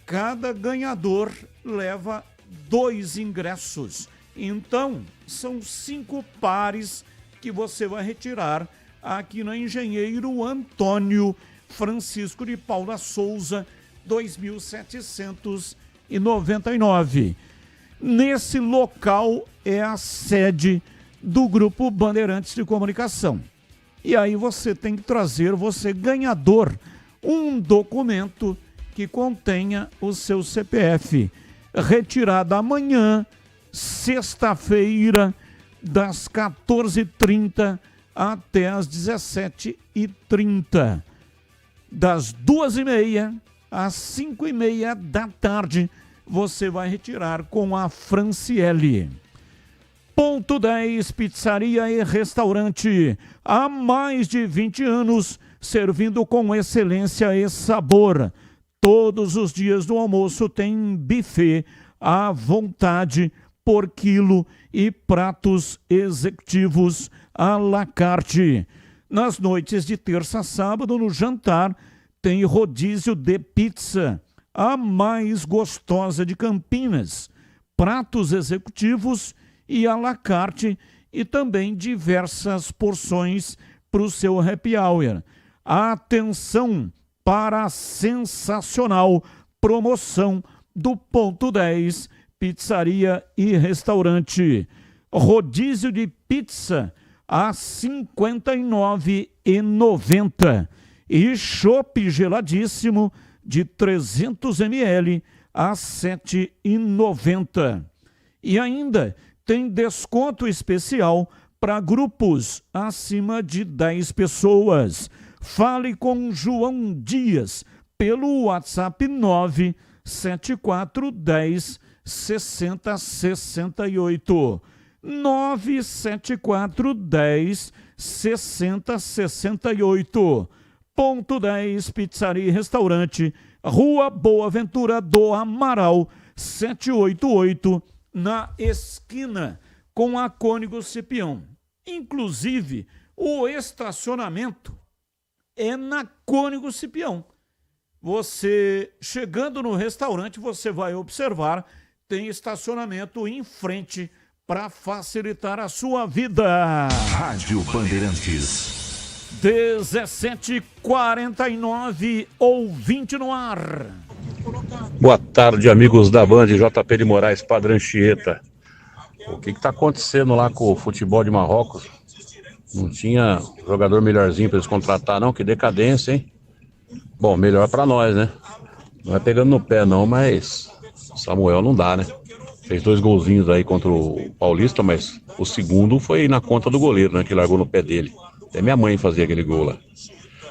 Cada ganhador leva 2 ingressos. Então, são 5 pares que você vai retirar aqui na Engenheiro Antônio Francisco de Paula Souza, 2799. Nesse local é a sede do Grupo Bandeirantes de Comunicação. E aí você tem que trazer, você ganhador, um documento que contenha o seu CPF. Retirada amanhã, sexta-feira, das 14h30 até as 17h30. Das 2h30 às 5h30 da tarde, você vai retirar com a Franciele. Ponto 10, pizzaria e restaurante. Há mais de 20 anos, servindo com excelência e sabor. Todos os dias do almoço tem buffet à vontade por quilo e pratos executivos à la carte. Nas noites de terça a sábado, no jantar, tem rodízio de pizza, a mais gostosa de Campinas, pratos executivos e à la carte e também diversas porções para o seu happy hour. Atenção para a sensacional promoção do Ponto 10, pizzaria e restaurante. Rodízio de pizza a R$ 59,90 e chopp geladíssimo de 300 ml a R$ 7,90. E ainda tem desconto especial para grupos acima de 10 pessoas. Fale com João Dias pelo WhatsApp 97410 6068. 97410 6068. Ponto 10, pizzaria e restaurante, Rua Boa Ventura do Amaral, 788, na esquina com a Cônigo Cipião. Inclusive, o estacionamento é na Cônigo Cipião. Você, chegando no restaurante, você vai observar, tem estacionamento em frente para facilitar a sua vida. Rádio Bandeirantes. 17h49, ouvinte no ar. Boa tarde, amigos da Band, JP de Moraes, Padre Anchieta. O que está acontecendo lá com o futebol de Marrocos? Não tinha jogador melhorzinho para eles contratar, não? Que decadência, hein? Bom, melhor para nós, né? Não é pegando no pé, não, mas Samuel não dá, né? Fez 2 golzinhos aí contra o Paulista, mas o segundo foi na conta do goleiro, né? Que largou no pé dele. Até minha mãe fazia aquele gol lá.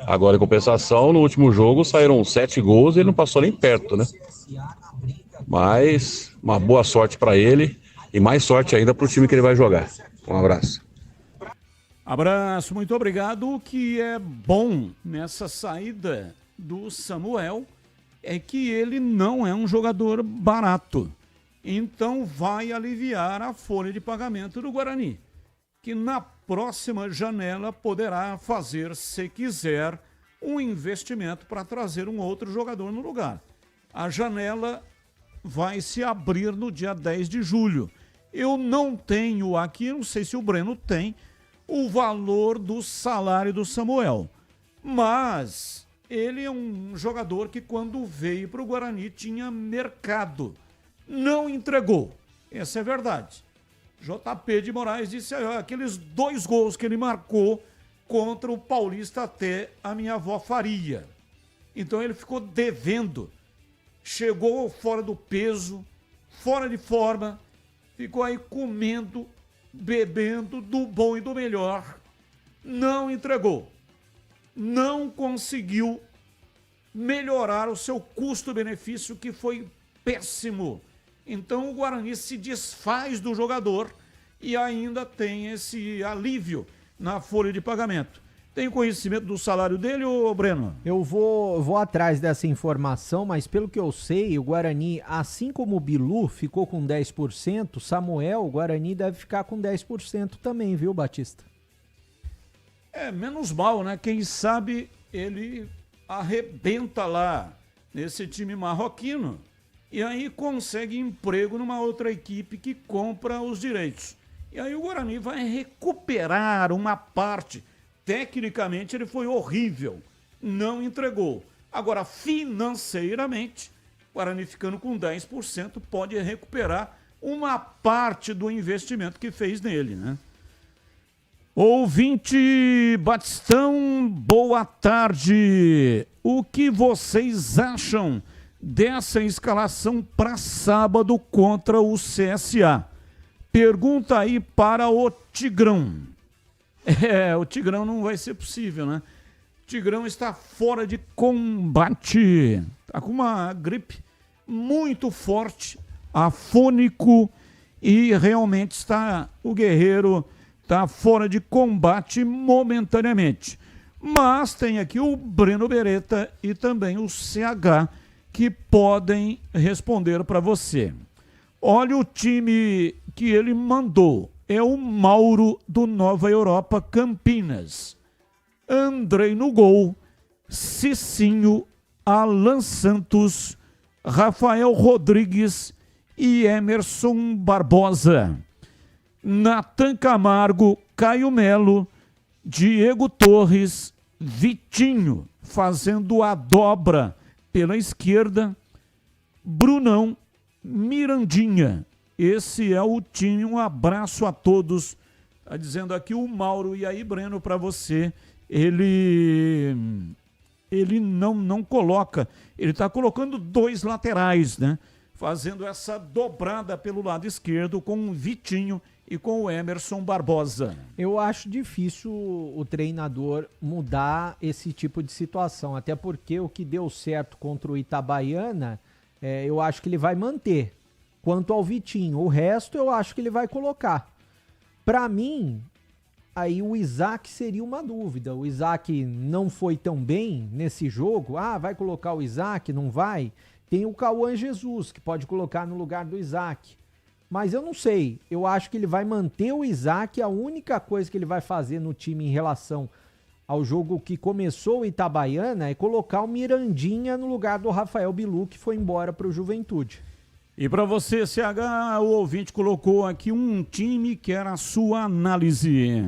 Agora, em compensação, no último jogo saíram 7 gols e ele não passou nem perto, né? Mas uma boa sorte para ele e mais sorte ainda para o time que ele vai jogar. Um abraço. Abraço, muito obrigado. O que é bom nessa saída do Samuel é que ele não é um jogador barato. Então vai aliviar a folha de pagamento do Guarani, que na próxima janela poderá fazer, se quiser, um investimento para trazer um outro jogador no lugar. A janela vai se abrir no dia 10 de julho. Eu não tenho aqui, não sei se o Breno tem, o valor do salário do Samuel. Mas ele é um jogador que quando veio para o Guarani tinha mercado. Não entregou. Essa é verdade. JP de Moraes disse aí, aqueles 2 gols que ele marcou contra o Paulista até a minha avó faria. Então ele ficou devendo. Chegou fora do peso, fora de forma, ficou aí comendo, bebendo do bom e do melhor. Não entregou. Não conseguiu melhorar o seu custo-benefício, que foi péssimo. Então o Guarani se desfaz do jogador e ainda tem esse alívio na folha de pagamento. Tem conhecimento do salário dele, ô Breno? Eu vou atrás dessa informação, mas pelo que eu sei, o Guarani, assim como o Bilu ficou com 10%, Samuel, o Guarani deve ficar com 10% também, viu, Batista? Menos mal, né? Quem sabe ele arrebenta lá nesse time marroquino e aí consegue emprego numa outra equipe que compra os direitos. E aí o Guarani vai recuperar uma parte. Tecnicamente ele foi horrível, não entregou. Agora, financeiramente, o Guarani ficando com 10% pode recuperar uma parte do investimento que fez nele, né? Ouvinte Batistão, boa tarde. O que vocês acham dessa escalação para sábado contra o CSA? Pergunta aí para o Tigrão. O Tigrão não vai ser possível, né? O Tigrão está fora de combate. Está com uma gripe muito forte, afônico, e realmente o guerreiro está fora de combate momentaneamente. Mas tem aqui o Breno Beretta e também o CH que podem responder para você. Olha o time que ele mandou. É o Mauro do Nova Europa Campinas. Andrei no gol, Cicinho, Alan Santos, Rafael Rodrigues e Emerson Barbosa. Natan Camargo, Caio Melo, Diego Torres, Vitinho, fazendo a dobra pela esquerda, Brunão, Mirandinha. Esse é o time, um abraço a todos. Está dizendo aqui o Mauro, e aí, Breno, para você, ele não coloca, ele está colocando 2 laterais, né? Fazendo essa dobrada pelo lado esquerdo com o Vitinho e com o Emerson Barbosa. Eu acho difícil o treinador mudar esse tipo de situação, até porque o que deu certo contra o Itabaiana, eu acho que ele vai manter. Quanto ao Vitinho, o resto eu acho que ele vai colocar. Para mim, aí o Isaac seria uma dúvida. O Isaac não foi tão bem nesse jogo. Vai colocar o Isaac? Não vai? Tem o Cauã Jesus, que pode colocar no lugar do Isaac. Mas eu não sei. Eu acho que ele vai manter o Isaac. A única coisa que ele vai fazer no time em relação ao jogo que começou o Itabaiana é colocar o Mirandinha no lugar do Rafael Bilu, que foi embora para o Juventude. E para você, CH, o ouvinte colocou aqui um time que era a sua análise.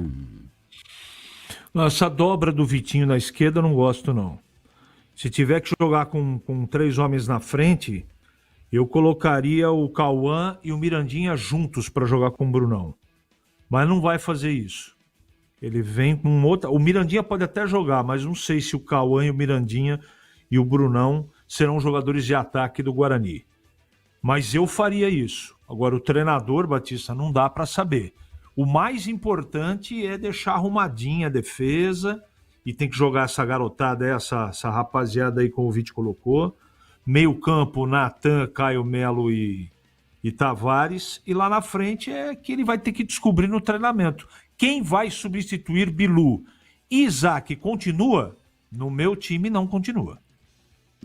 Essa dobra do Vitinho na esquerda eu não gosto, não. Se tiver que jogar com 3 homens na frente, eu colocaria o Cauã e o Mirandinha juntos para jogar com o Brunão. Mas não vai fazer isso. Ele vem com outra... O Mirandinha pode até jogar, mas não sei se o Cauã e o Mirandinha e o Brunão serão jogadores de ataque do Guarani. Mas eu faria isso. Agora, o treinador, Batista, não dá para saber. O mais importante é deixar arrumadinha a defesa, e tem que jogar essa garotada, essa rapaziada aí, como o Vite colocou. Meio campo, Natan, Caio Melo e Tavares. E lá na frente é que ele vai ter que descobrir no treinamento. Quem vai substituir Bilu? Isaac continua? No meu time não continua.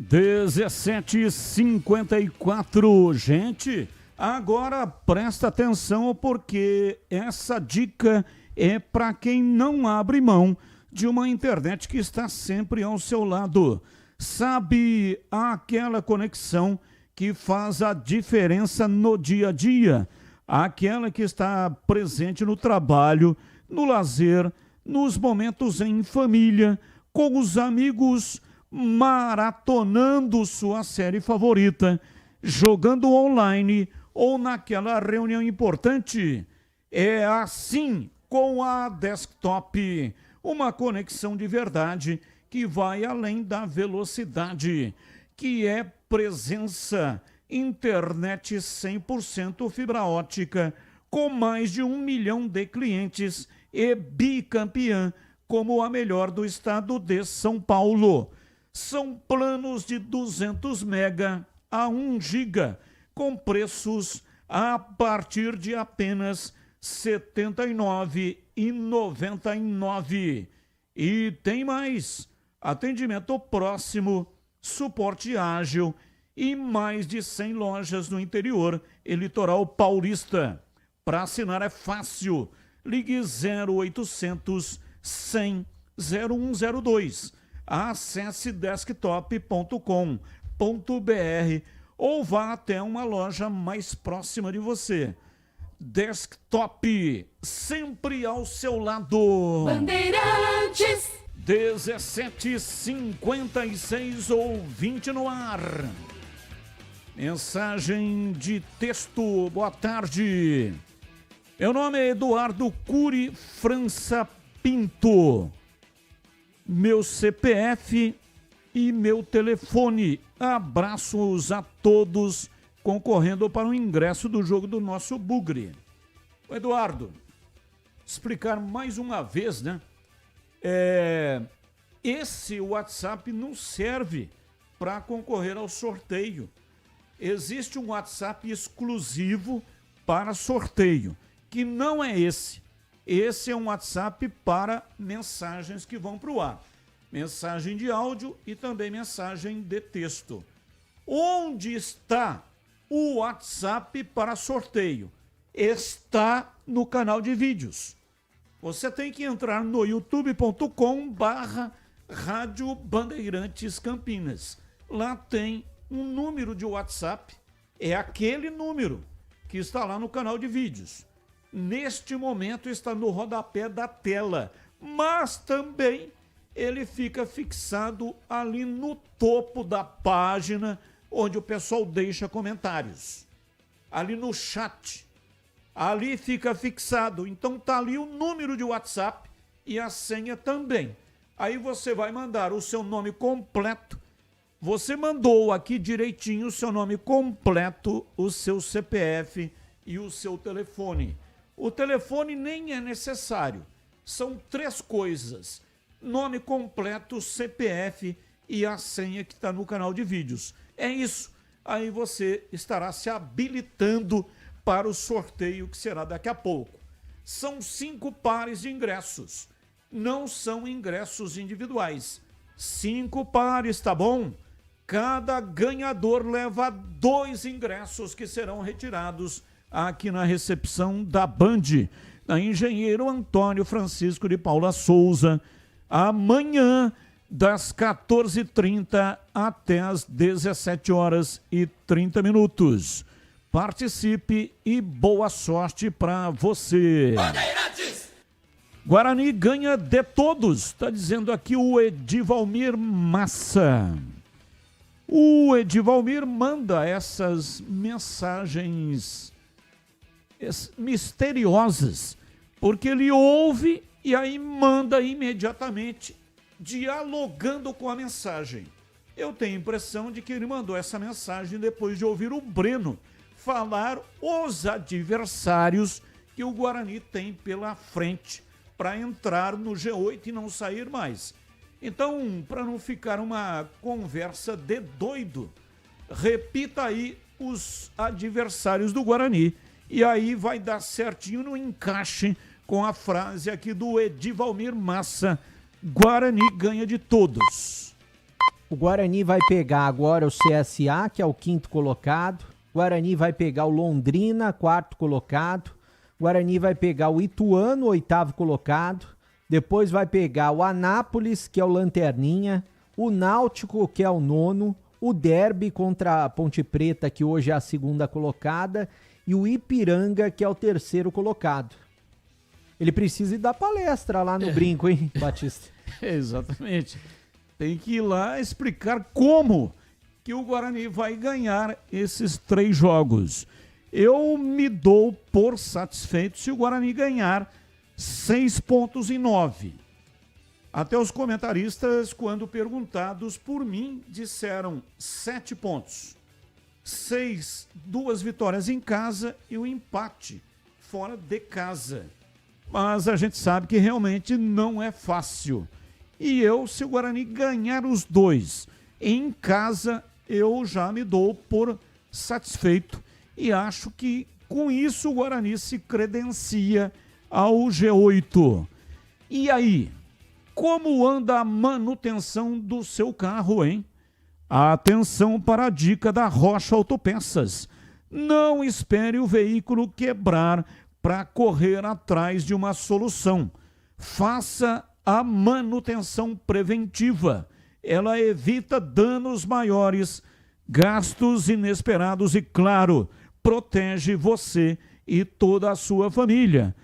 17h54, gente, agora presta atenção porque essa dica é para quem não abre mão de uma internet que está sempre ao seu lado. Sabe, aquela conexão que faz a diferença no dia a dia, aquela que está presente no trabalho, no lazer, nos momentos em família, com os amigos, maratonando sua série favorita, jogando online ou naquela reunião importante. É assim com a Desktop, uma conexão de verdade que vai além da velocidade, que é presença, internet 100% fibra ótica, com mais de 1 milhão de clientes e bicampeã como a melhor do estado de São Paulo. São planos de 200 mega a 1 giga, com preços a partir de apenas R$ 79,99. E tem mais, atendimento próximo, suporte ágil e mais de 100 lojas no interior e litoral paulista. Para assinar é fácil, ligue 0800 100 0102. Acesse desktop.com.br ou vá até uma loja mais próxima de você. Desktop, sempre ao seu lado. Bandeirantes. 17h56, ouvinte no ar. Mensagem de texto, boa tarde. Meu nome é Eduardo Cury França Pinto. Meu CPF e meu telefone. Abraços a todos concorrendo para o ingresso do jogo do nosso Bugre. Eduardo, explicar mais uma vez, né? Esse WhatsApp não serve para concorrer ao sorteio. Existe um WhatsApp exclusivo para sorteio, que não é esse. Esse é um WhatsApp para mensagens que vão para o ar. Mensagem de áudio e também mensagem de texto. Onde está o WhatsApp para sorteio? Está no canal de vídeos. Você tem que entrar no youtube.com/Rádio Bandeirantes Campinas. Lá tem um número de WhatsApp. É aquele número que está lá no canal de vídeos. Neste momento está no rodapé da tela, mas também ele fica fixado ali no topo da página, onde o pessoal deixa comentários. Ali no chat, ali fica fixado. Então tá ali o número de WhatsApp e a senha também. Aí você vai mandar o seu nome completo. Você mandou aqui direitinho o seu nome completo, o seu CPF e o seu telefone. O telefone nem é necessário. São 3 coisas: nome completo, CPF e a senha que está no canal de vídeos. É isso. Aí você estará se habilitando para o sorteio que será daqui a pouco. São 5 pares de ingressos. Não são ingressos individuais. 5 pares, tá bom? Cada ganhador leva 2 ingressos que serão retirados aqui na recepção da Band, da Engenheiro Antônio Francisco de Paula Souza, amanhã, das 14h30 até as 17h30. Participe e boa sorte para você. Guarani ganha de todos, está dizendo aqui o Edivalmir Massa. O Edivalmir manda essas mensagens misteriosas, porque ele ouve e aí manda imediatamente, dialogando com a mensagem. Eu tenho a impressão de que ele mandou essa mensagem depois de ouvir o Breno falar os adversários que o Guarani tem pela frente para entrar no G8 e não sair mais. Então, para não ficar uma conversa de doido, repita aí os adversários do Guarani e aí vai dar certinho no encaixe com a frase aqui do Edivalmir Massa: Guarani ganha de todos. O Guarani vai pegar agora o CSA, que é o 5º colocado. O Guarani vai pegar o Londrina, 4º colocado. O Guarani vai pegar o Ituano, 8º colocado. Depois vai pegar o Anápolis, que é o lanterninha, o Náutico, que é o 9º, o Derby contra a Ponte Preta, que hoje é a 2ª colocada, e o Ipiranga, que é o 3º colocado. Ele precisa ir dar palestra lá no Brinco, hein, Batista? Exatamente. Tem que ir lá explicar como que o Guarani vai ganhar esses 3 jogos. Eu me dou por satisfeito se o Guarani ganhar 6 pontos em 9. Até os comentaristas, quando perguntados por mim, disseram 7 pontos. 6, 2 vitórias em casa e um empate fora de casa. Mas a gente sabe que realmente não é fácil. E eu, se o Guarani ganhar os 2 em casa, eu já me dou por satisfeito. E acho que com isso o Guarani se credencia ao G8. E aí, como anda a manutenção do seu carro, hein? Atenção para a dica da Rocha Autopeças. Não espere o veículo quebrar para correr atrás de uma solução. Faça a manutenção preventiva. Ela evita danos maiores, gastos inesperados e, claro, protege você e toda a sua família.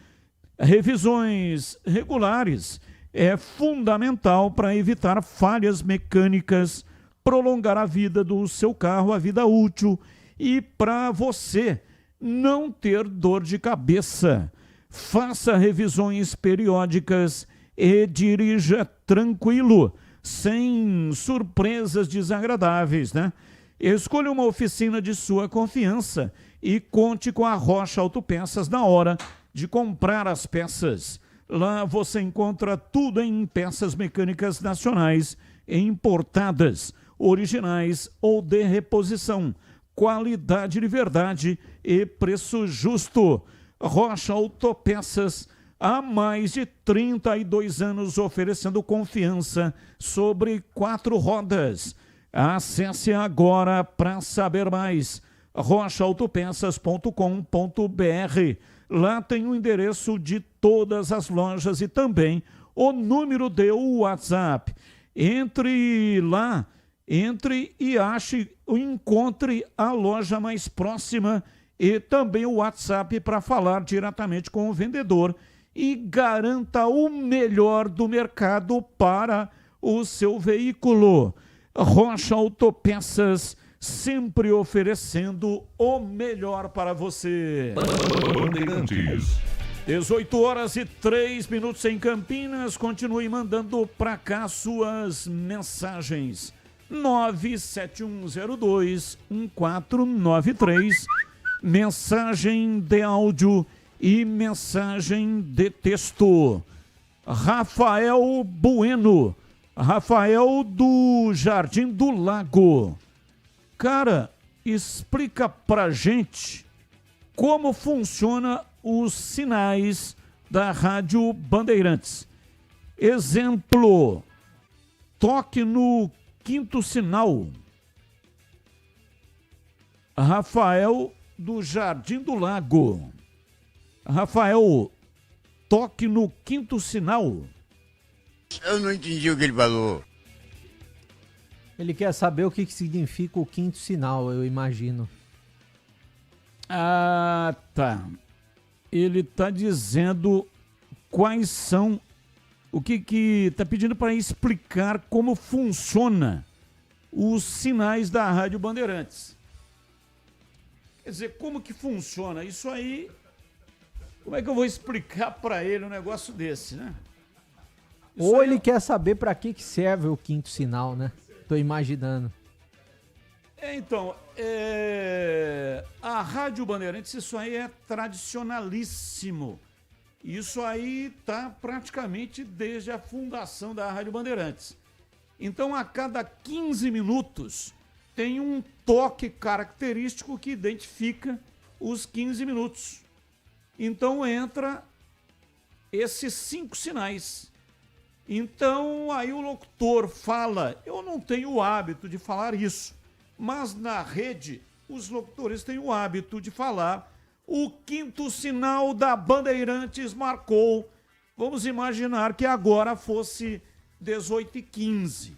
Revisões regulares é fundamental para evitar falhas mecânicas, prolongar a vida do seu carro, a vida útil, e para você não ter dor de cabeça. Faça revisões periódicas e dirija tranquilo, sem surpresas desagradáveis, né? Escolha uma oficina de sua confiança e conte com a Rocha Autopeças na hora de comprar as peças. Lá você encontra tudo em peças mecânicas nacionais e importadas, originais ou de reposição. Qualidade de verdade e preço justo. Rocha Autopeças, há mais de 32 anos oferecendo confiança sobre 4 rodas. Acesse agora para saber mais. rochaautopeças.com.br. Lá tem o endereço de todas as lojas e também o número de WhatsApp. Entre lá, e encontre a loja mais próxima e também o WhatsApp para falar diretamente com o vendedor e garanta o melhor do mercado para o seu veículo. Rocha Autopeças, sempre oferecendo o melhor para você. Bandeirantes. 18h03 em Campinas. Continue mandando para cá suas mensagens. 971021493. Mensagem de áudio e mensagem de texto. Rafael Bueno. Rafael do Jardim do Lago. Cara, explica pra gente como funciona os sinais da Rádio Bandeirantes. Exemplo, toque no 5º sinal. Rafael do Jardim do Lago. Rafael, toque no 5º sinal. Eu não entendi o que ele falou. Ele quer saber o que significa o 5º sinal, eu imagino. Ah, tá. Ele tá dizendo quais são, o que tá pedindo para explicar como funciona os sinais da Rádio Bandeirantes. Quer dizer, como que funciona? Isso aí, como é que eu vou explicar para ele um negócio desse, né? Ou ele quer saber para que serve o 5º sinal, né? Tô imaginando. Então, a Rádio Bandeirantes, isso aí é tradicionalíssimo. Isso aí tá praticamente desde a fundação da Rádio Bandeirantes. Então, a cada 15 minutos, tem um toque característico que identifica os 15 minutos. Então, entra esses 5 sinais. Então, aí o locutor fala, eu não tenho o hábito de falar isso, mas na rede, os locutores têm o hábito de falar, o 5º sinal da Bandeirantes marcou Vamos imaginar que agora fosse 18h15.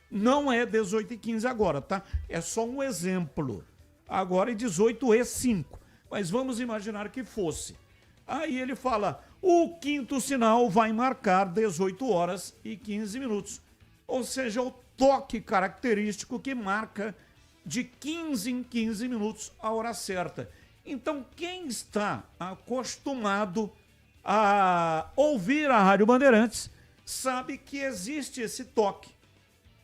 Não é 18h15 agora, tá? É só um exemplo. Agora é 18h05. Mas vamos imaginar que fosse. Aí ele fala, o quinto sinal vai marcar 18h15. Ou seja, o toque característico que marca de 15 em 15 minutos a hora certa. Então, quem está acostumado a ouvir a Rádio Bandeirantes sabe que existe esse toque.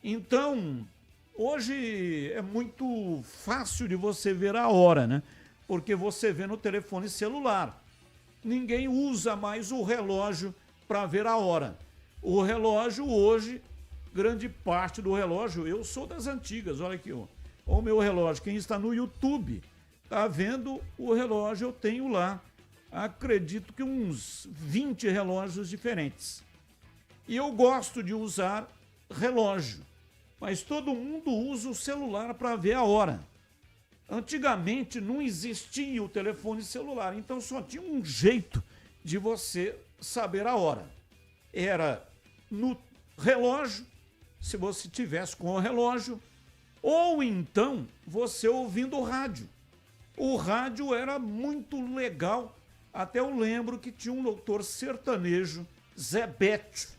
Então, hoje é muito fácil de você ver a hora, né? Porque você vê no telefone celular. Ninguém usa mais o relógio para ver a hora. O relógio hoje, grande parte do relógio, eu sou das antigas, olha aqui, ó. O meu relógio, quem está no YouTube, tá vendo o relógio, eu tenho lá, acredito que uns 20 relógios diferentes. E eu gosto de usar relógio, mas todo mundo usa o celular para ver a hora. Antigamente não existia o telefone celular, então só tinha um jeito de você saber a hora. Era no relógio, se você tivesse com o relógio, ou então você ouvindo o rádio. O rádio era muito legal, até eu lembro que tinha um locutor sertanejo, Zé Bétio,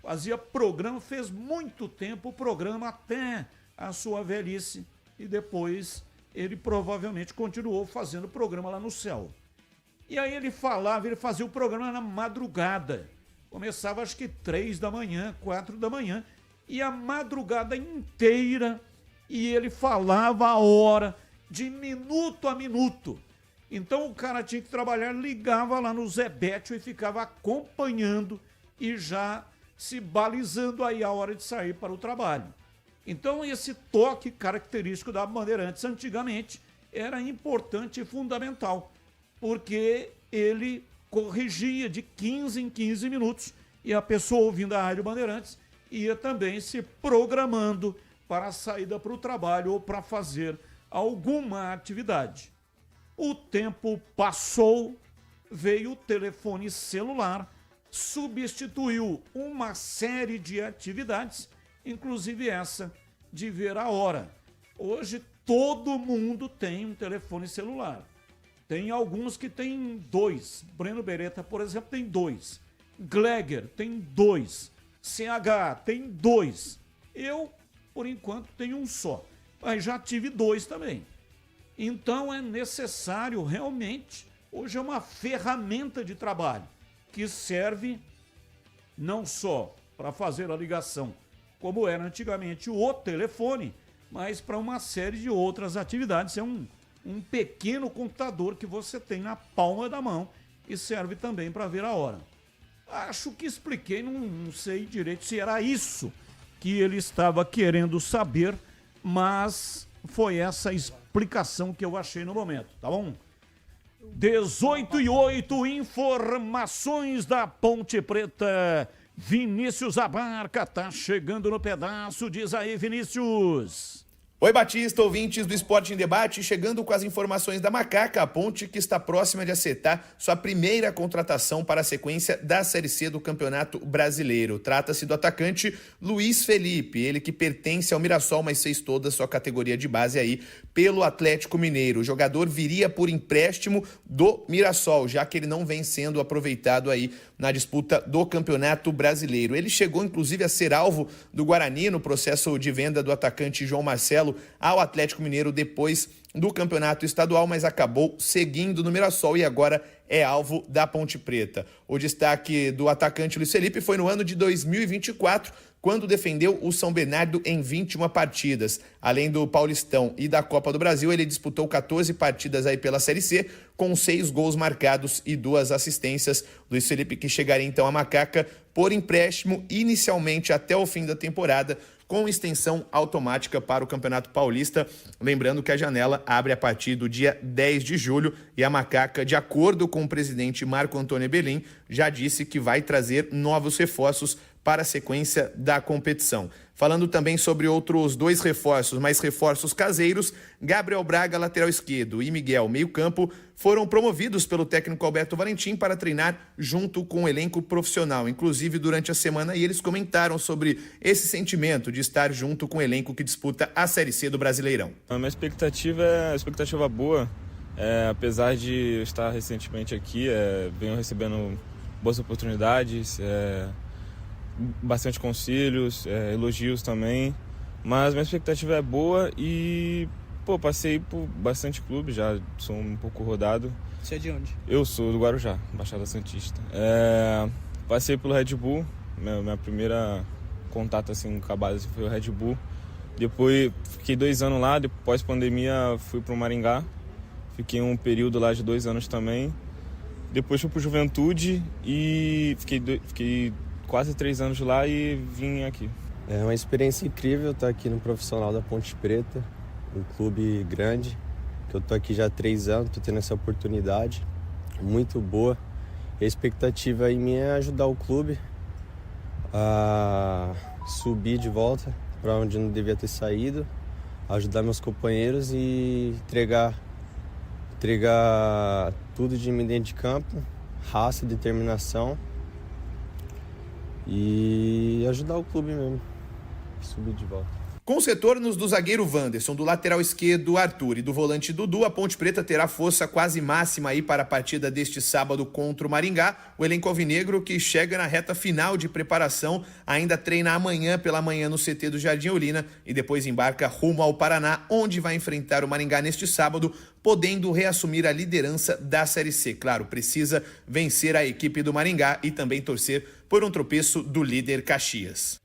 fazia programa, fez muito tempo o programa até a sua velhice e depois ele provavelmente continuou fazendo o programa lá no céu. E aí ele fazia o programa na madrugada. Começava acho que 3 da manhã, 4 da manhã, e a madrugada inteira, e ele falava a hora, de minuto a minuto. Então o cara tinha que trabalhar, ligava lá no Zé Bétio e ficava acompanhando e já se balizando aí a hora de sair para o trabalho. Então esse toque característico da Bandeirantes antigamente era importante e fundamental, porque ele corrigia de 15 em 15 minutos e a pessoa ouvindo a Rádio Bandeirantes ia também se programando para a saída para o trabalho ou para fazer alguma atividade. O tempo passou, veio o telefone celular, substituiu uma série de atividades, inclusive essa de ver a hora. Hoje todo mundo tem um telefone celular. Tem alguns que tem 2. Breno Beretta, por exemplo, tem 2. Gleger tem 2. CH tem 2. Eu, por enquanto, tenho um só. Mas já tive 2 também. Então é necessário realmente, hoje é uma ferramenta de trabalho que serve não só para fazer a ligação, como era antigamente o telefone, mas para uma série de outras atividades. É um pequeno computador que você tem na palma da mão e serve também para ver a hora. Acho que expliquei, não sei direito se era isso que ele estava querendo saber, mas foi essa explicação que eu achei no momento, tá bom? 18h08, informações da Ponte Preta. Vinícius Abarca tá chegando no pedaço, diz aí, Vinícius. Oi, Batista, ouvintes do Esporte em Debate, chegando com as informações da Macaca, a Ponte que está próxima de acertar sua primeira contratação para a sequência da Série C do Campeonato Brasileiro. Trata-se do atacante Luiz Felipe, ele que pertence ao Mirassol, mas fez toda a sua categoria de base aí pelo Atlético Mineiro. O jogador viria por empréstimo do Mirassol, já que ele não vem sendo aproveitado aí na disputa do Campeonato Brasileiro. Ele chegou inclusive a ser alvo do Guarani no processo de venda do atacante João Marcelo ao Atlético Mineiro depois do campeonato estadual, mas acabou seguindo no Mirassol e agora é alvo da Ponte Preta. O destaque do atacante Luiz Felipe foi no ano de 2024, quando defendeu o São Bernardo em 21 partidas. Além do Paulistão e da Copa do Brasil, ele disputou 14 partidas aí pela Série C, com 6 gols marcados e 2 assistências. Luiz Felipe que chegaria então à Macaca por empréstimo inicialmente até o fim da temporada, com extensão automática para o Campeonato Paulista. Lembrando que a janela abre a partir do dia 10 de julho e a Macaca, de acordo com o presidente Marco Antônio Belin, já disse que vai trazer novos reforços para a sequência da competição. Falando também sobre outros 2 reforços, mais reforços caseiros, Gabriel Braga, lateral esquerdo, e Miguel, meio campo, foram promovidos pelo técnico Alberto Valentim para treinar junto com o elenco profissional, inclusive durante a semana, e eles comentaram sobre esse sentimento de estar junto com o elenco que disputa a Série C do Brasileirão. A minha expectativa é uma expectativa boa, apesar de estar recentemente aqui, venho recebendo boas oportunidades, bastante conselhos, elogios também, mas minha expectativa é boa e passei por bastante clube, já sou um pouco rodado. Você é de onde? Eu sou do Guarujá, Baixada Santista. Passei pelo Red Bull, minha primeira contato assim, com a base foi o Red Bull. Depois fiquei 2 anos lá, depois pandemia fui para o Maringá, fiquei um período lá de 2 anos também. Depois fui para o Juventude e fiquei quase 3 anos lá e vim aqui. É uma experiência incrível estar aqui no Profissional da Ponte Preta, um clube grande, que eu estou aqui já há 3 anos, estou tendo essa oportunidade muito boa. E a expectativa em mim é ajudar o clube a subir de volta para onde não devia ter saído, ajudar meus companheiros e entregar tudo de mim dentro de campo, raça, determinação, e ajudar o clube mesmo, subir de volta. Com os retornos do zagueiro Wanderson, do lateral esquerdo Arthur e do volante Dudu, a Ponte Preta terá força quase máxima aí para a partida deste sábado contra o Maringá. O elenco alvinegro, que chega na reta final de preparação, ainda treina amanhã pela manhã no CT do Jardim Olina e depois embarca rumo ao Paraná, onde vai enfrentar o Maringá neste sábado, podendo reassumir a liderança da Série C. Claro, precisa vencer a equipe do Maringá e também torcer por um tropeço do líder Caxias.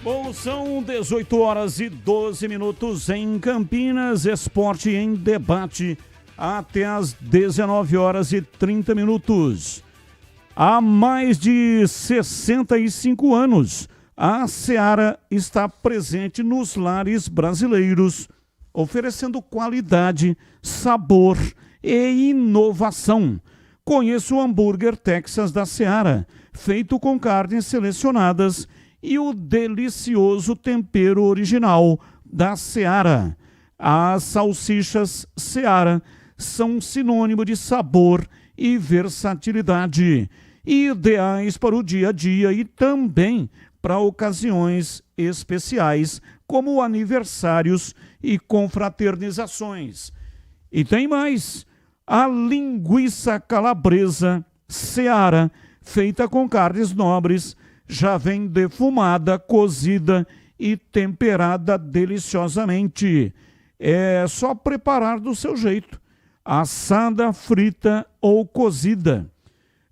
Bom, são 18h12 em Campinas, Esporte em Debate, até às 19h30. Há mais de 65 anos, a Seara está presente nos lares brasileiros, oferecendo qualidade, sabor e inovação. Conheça o hambúrguer Texas da Seara, feito com carnes selecionadas e o delicioso tempero original da Seara. As salsichas Seara são sinônimo de sabor e versatilidade, ideais para o dia a dia e também para ocasiões especiais, como aniversários e confraternizações. E tem mais, a linguiça calabresa Seara, feita com carnes nobres, já vem defumada, cozida e temperada deliciosamente. É só preparar do seu jeito, assada, frita ou cozida.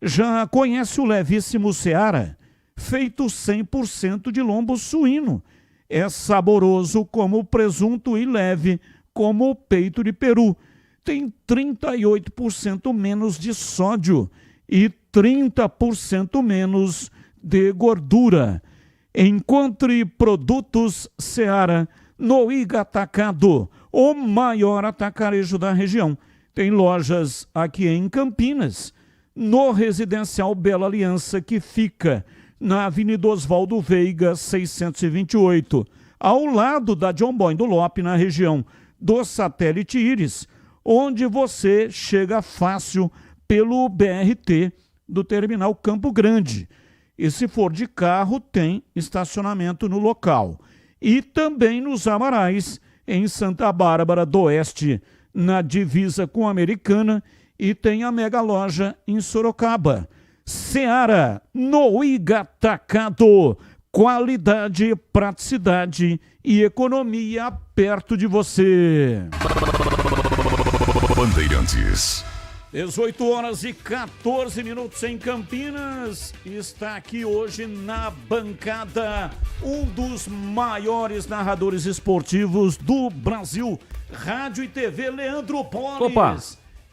Já conhece o levíssimo Seara, feito 100% de lombo suíno. É saboroso como presunto e leve como o peito de peru. Tem 38% menos de sódio e 30% menos de gordura. Encontre produtos Seara no Iga Atacado, o maior atacarejo da região. Tem lojas aqui em Campinas, no Residencial Bela Aliança, que fica na Avenida Oswaldo Veiga, 628, ao lado da John Boy do Lope, na região do Satélite Íris, onde você chega fácil pelo BRT do Terminal Campo Grande. E se for de carro, tem estacionamento no local. E também nos Amarais, em Santa Bárbara do Oeste, na divisa com a Americana, e tem a mega loja em Sorocaba. Seara, no Iga Atacado. Qualidade, praticidade e economia perto de você. Bandeirantes. 18h14 em Campinas. Está aqui hoje na bancada um dos maiores narradores esportivos do Brasil, rádio e TV, Leandro Polis. Opa!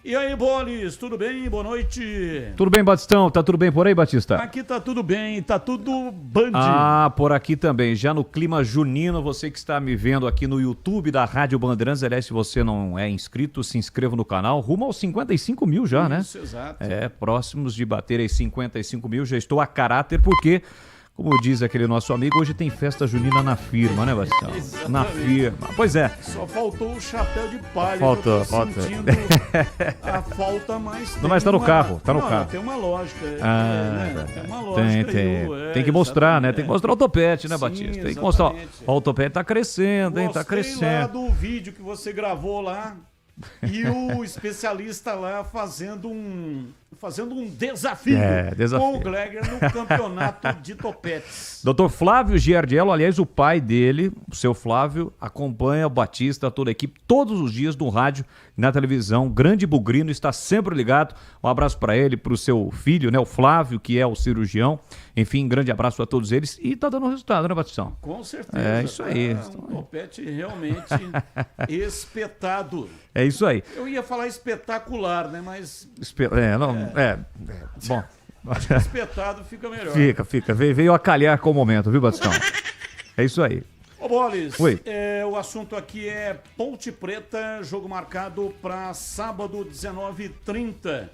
E aí, Bolis, tudo bem? Boa noite. Tudo bem, Batistão? Tá tudo bem por aí, Batista? Aqui tá tudo bem, tá tudo band. Ah, por aqui também, já no clima junino, você que está me vendo aqui no YouTube da Rádio Bandeirantes, aliás, se você não é inscrito, se inscreva no canal, rumo aos 55 mil já, né? Isso, exato. Próximos de bater aí 55 mil, já estou a caráter, porque... Como diz aquele nosso amigo, hoje tem festa junina na firma, né, Bastião? Na firma. Pois é. Só faltou o chapéu de palha. Falta. A falta, mas... Não, mas tá no carro, tá no carro. Tem uma lógica. Tem uma lógica. Tem que mostrar, né? Tem que mostrar o topete, né, Batista? Tem que mostrar. Ó, o topete tá crescendo, hein? Tá crescendo. Gostei lá do vídeo que você gravou lá e o especialista lá fazendo um desafio, com o Gleger no campeonato de topetes. Dr. Flávio Giardiello, aliás, o pai dele, o seu Flávio, acompanha o Batista, toda a equipe, todos os dias no rádio e na televisão. Grande bugrino, está sempre ligado. Um abraço para ele, para o seu filho, né, o Flávio, que é o cirurgião. Enfim, grande abraço a todos eles. E tá dando resultado, né, Batistão? Com certeza. É isso aí. Um topete realmente espetado. É isso aí. Eu ia falar espetacular, né, mas... Bom. Acho que espetado fica melhor. Fica. Veio a calhar com o momento, viu, Batistão? É isso aí. Ô, Bolis, Oi. O assunto aqui é Ponte Preta, jogo marcado para sábado, 19h30.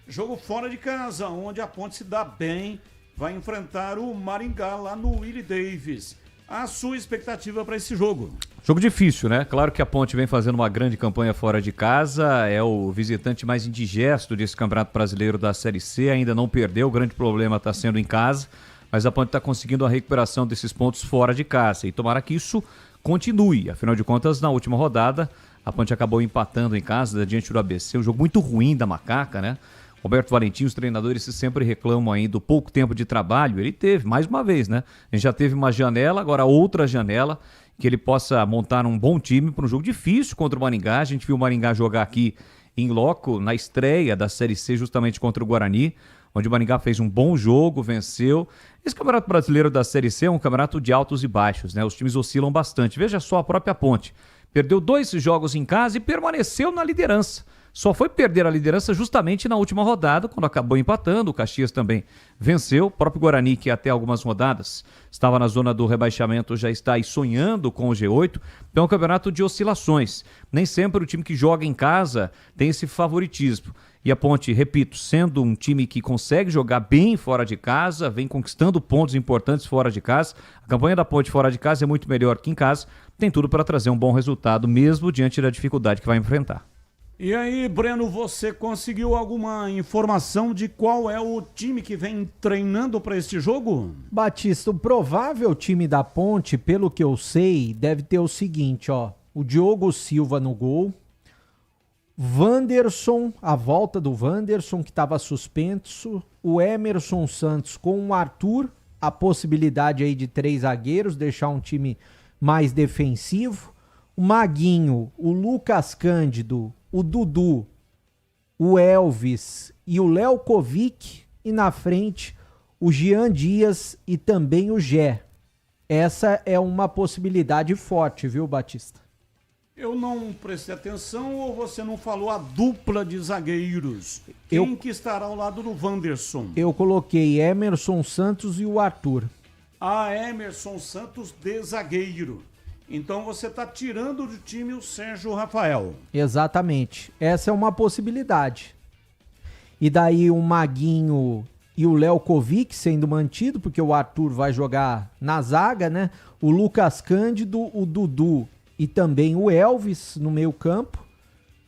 Jogo fora de casa, onde a Ponte se dá bem, vai enfrentar o Maringá lá no Willie Davis. A sua expectativa para esse jogo? Jogo difícil, né? Claro que a Ponte vem fazendo uma grande campanha fora de casa, é o visitante mais indigesto desse Campeonato Brasileiro da Série C, ainda não perdeu, o grande problema está sendo em casa, mas a Ponte está conseguindo a recuperação desses pontos fora de casa e tomara que isso continue. Afinal de contas, na última rodada, a Ponte acabou empatando em casa diante do ABC, um jogo muito ruim da Macaca, né? Roberto Valentim, os treinadores sempre reclamam aí do pouco tempo de trabalho. Ele teve, mais uma vez, né? A gente já teve uma janela, agora outra janela, que ele possa montar um bom time para um jogo difícil contra o Maringá. A gente viu o Maringá jogar aqui em loco, na estreia da Série C, justamente contra o Guarani, onde o Maringá fez um bom jogo, venceu. Esse Campeonato Brasileiro da Série C é um campeonato de altos e baixos, né? Os times oscilam bastante. Veja só a própria Ponte. Perdeu 2 jogos em casa e permaneceu na liderança. Só foi perder a liderança justamente na última rodada, quando acabou empatando. O Caxias também venceu. O próprio Guarani, que até algumas rodadas estava na zona do rebaixamento, já está aí sonhando com o G8. Então é um campeonato de oscilações. Nem sempre o time que joga em casa tem esse favoritismo. E a Ponte, repito, sendo um time que consegue jogar bem fora de casa, vem conquistando pontos importantes fora de casa. A campanha da Ponte fora de casa é muito melhor que em casa. Tem tudo para trazer um bom resultado, mesmo diante da dificuldade que vai enfrentar. E aí, Breno, você conseguiu alguma informação de qual é o time que vem treinando para este jogo? Batista, o provável time da Ponte, pelo que eu sei, deve ter o seguinte, ó. O Diogo Silva no gol, Wanderson, a volta do Wanderson, que estava suspenso, o Emerson Santos com o Arthur, a possibilidade aí de 3 zagueiros, deixar um time mais defensivo, o Maguinho, o Lucas Cândido, o Dudu, o Elvis e o Léo Kovic, e na frente o Jean Dias e também o Gé. Essa é uma possibilidade forte, viu, Batista? Eu não prestei atenção ou você não falou a dupla de zagueiros? Quem que estará ao lado do Wanderson? Eu coloquei Emerson Santos e o Arthur. Emerson Santos de zagueiro. Então você está tirando do time o Sérgio Rafael. Exatamente. Essa é uma possibilidade. E daí o Maguinho e o Léo Kovic sendo mantido, porque o Arthur vai jogar na zaga, né? O Lucas Cândido, o Dudu e também o Elvis no meio campo.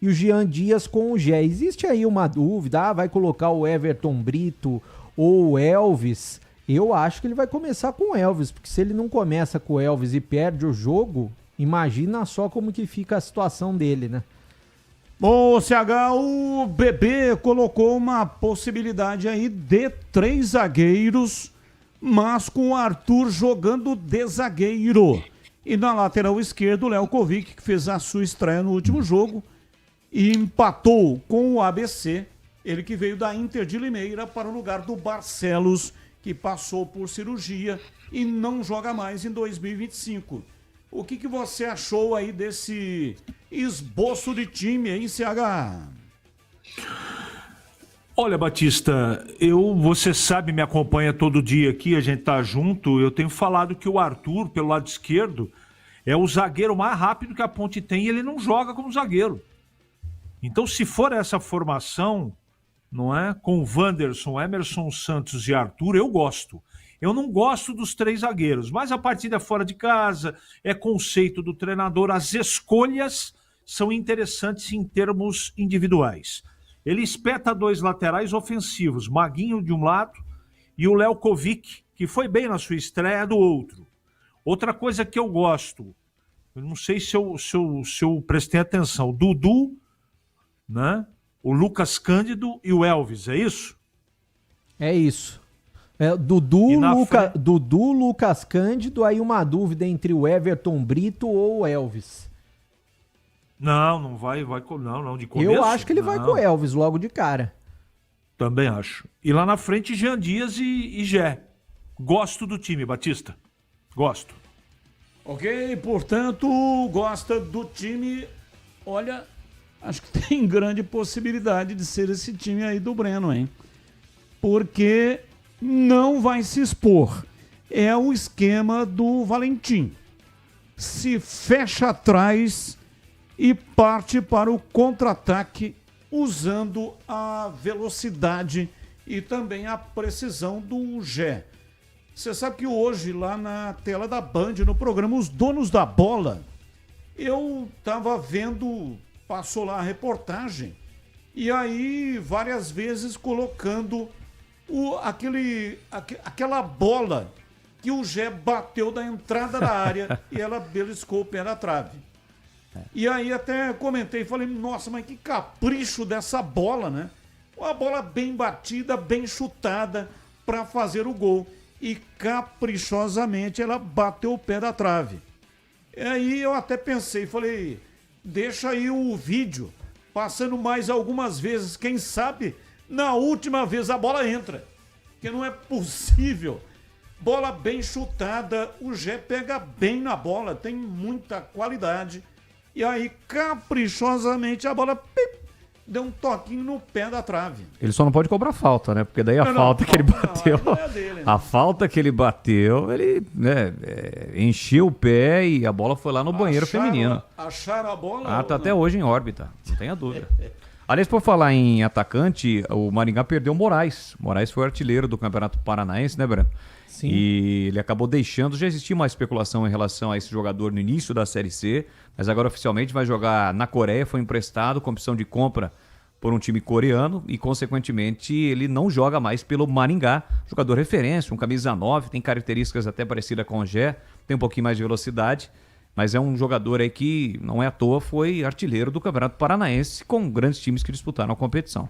E o Jean Dias com o Gé. Existe aí uma dúvida, vai colocar o Everton Brito ou o Elvis? Eu acho que ele vai começar com o Elvis, porque se ele não começa com o Elvis e perde o jogo, imagina só como que fica a situação dele, né? Bom, CH, o BB colocou uma possibilidade aí de 3 zagueiros, mas com o Arthur jogando de zagueiro. E na lateral esquerda, o Léo Kovic, que fez a sua estreia no último jogo e empatou com o ABC, ele que veio da Inter de Limeira para o lugar do Barcelos, que passou por cirurgia e não joga mais em 2025. O que você achou aí desse esboço de time, hein, CH? Olha, Batista, você sabe, me acompanha todo dia aqui, a gente tá junto. Eu tenho falado que o Arthur, pelo lado esquerdo, é o zagueiro mais rápido que a Ponte tem e ele não joga como zagueiro. Então, se for essa formação, não é? Com Wanderson, Emerson Santos e Arthur, eu gosto. Eu não gosto dos 3 zagueiros, mas a partida é fora de casa, é conceito do treinador, as escolhas são interessantes em termos individuais. Ele espeta 2 laterais ofensivos, Maguinho de um lado e o Léo Kovic, que foi bem na sua estreia, do outro. Outra coisa que eu gosto, eu não sei se eu prestei atenção, o Dudu, né? O Lucas Cândido e o Elvis, é isso? É isso. Dudu, Lucas Cândido, aí uma dúvida entre o Everton Brito ou o Elvis. Não vai não, de começo. Eu acho que ele vai com o Elvis logo de cara. Também acho. E lá na frente, Jean Dias e Gé. Gosto do time, Batista. Gosto. Ok, portanto, gosta do time. Olha, acho que tem grande possibilidade de ser esse time aí do Breno, hein? Porque não vai se expor. É o esquema do Valentim. Se fecha atrás e parte para o contra-ataque usando a velocidade e também a precisão do Gé. Você sabe que hoje, lá na tela da Band, no programa Os Donos da Bola, eu estava vendo, passou lá a reportagem, e aí várias vezes colocando aquela bola que o Gé bateu da entrada da área e ela beliscou o pé da trave. E aí até comentei, falei, nossa, mas que capricho dessa bola, né? Uma bola bem batida, bem chutada para fazer o gol. E caprichosamente ela bateu o pé da trave. E aí eu até pensei, falei, deixa aí o vídeo, passando mais algumas vezes, quem sabe na última vez a bola entra. Porque não é possível. Bola bem chutada, o Gé pega bem na bola, tem muita qualidade. E aí, caprichosamente, a bola deu um toquinho no pé da trave. Ele só não pode cobrar falta, né? Porque daí a falta que ele bateu... Não é dele, né? A falta que ele bateu, ele encheu o pé e a bola foi lá no banheiro feminino. Acharam a bola? Tá até hoje em órbita, não tenha dúvida. Aliás, por falar em atacante, o Maringá perdeu o Moraes. O Moraes foi artilheiro do Campeonato Paranaense, né, Breno? Sim. E ele acabou deixando, já existia uma especulação em relação a esse jogador no início da Série C, mas agora oficialmente vai jogar na Coreia, foi emprestado com opção de compra por um time coreano e, consequentemente, ele não joga mais pelo Maringá. Jogador referência, um camisa 9, tem características até parecidas com o Gé, tem um pouquinho mais de velocidade, mas é um jogador aí que, não é à toa, foi artilheiro do Campeonato Paranaense com grandes times que disputaram a competição.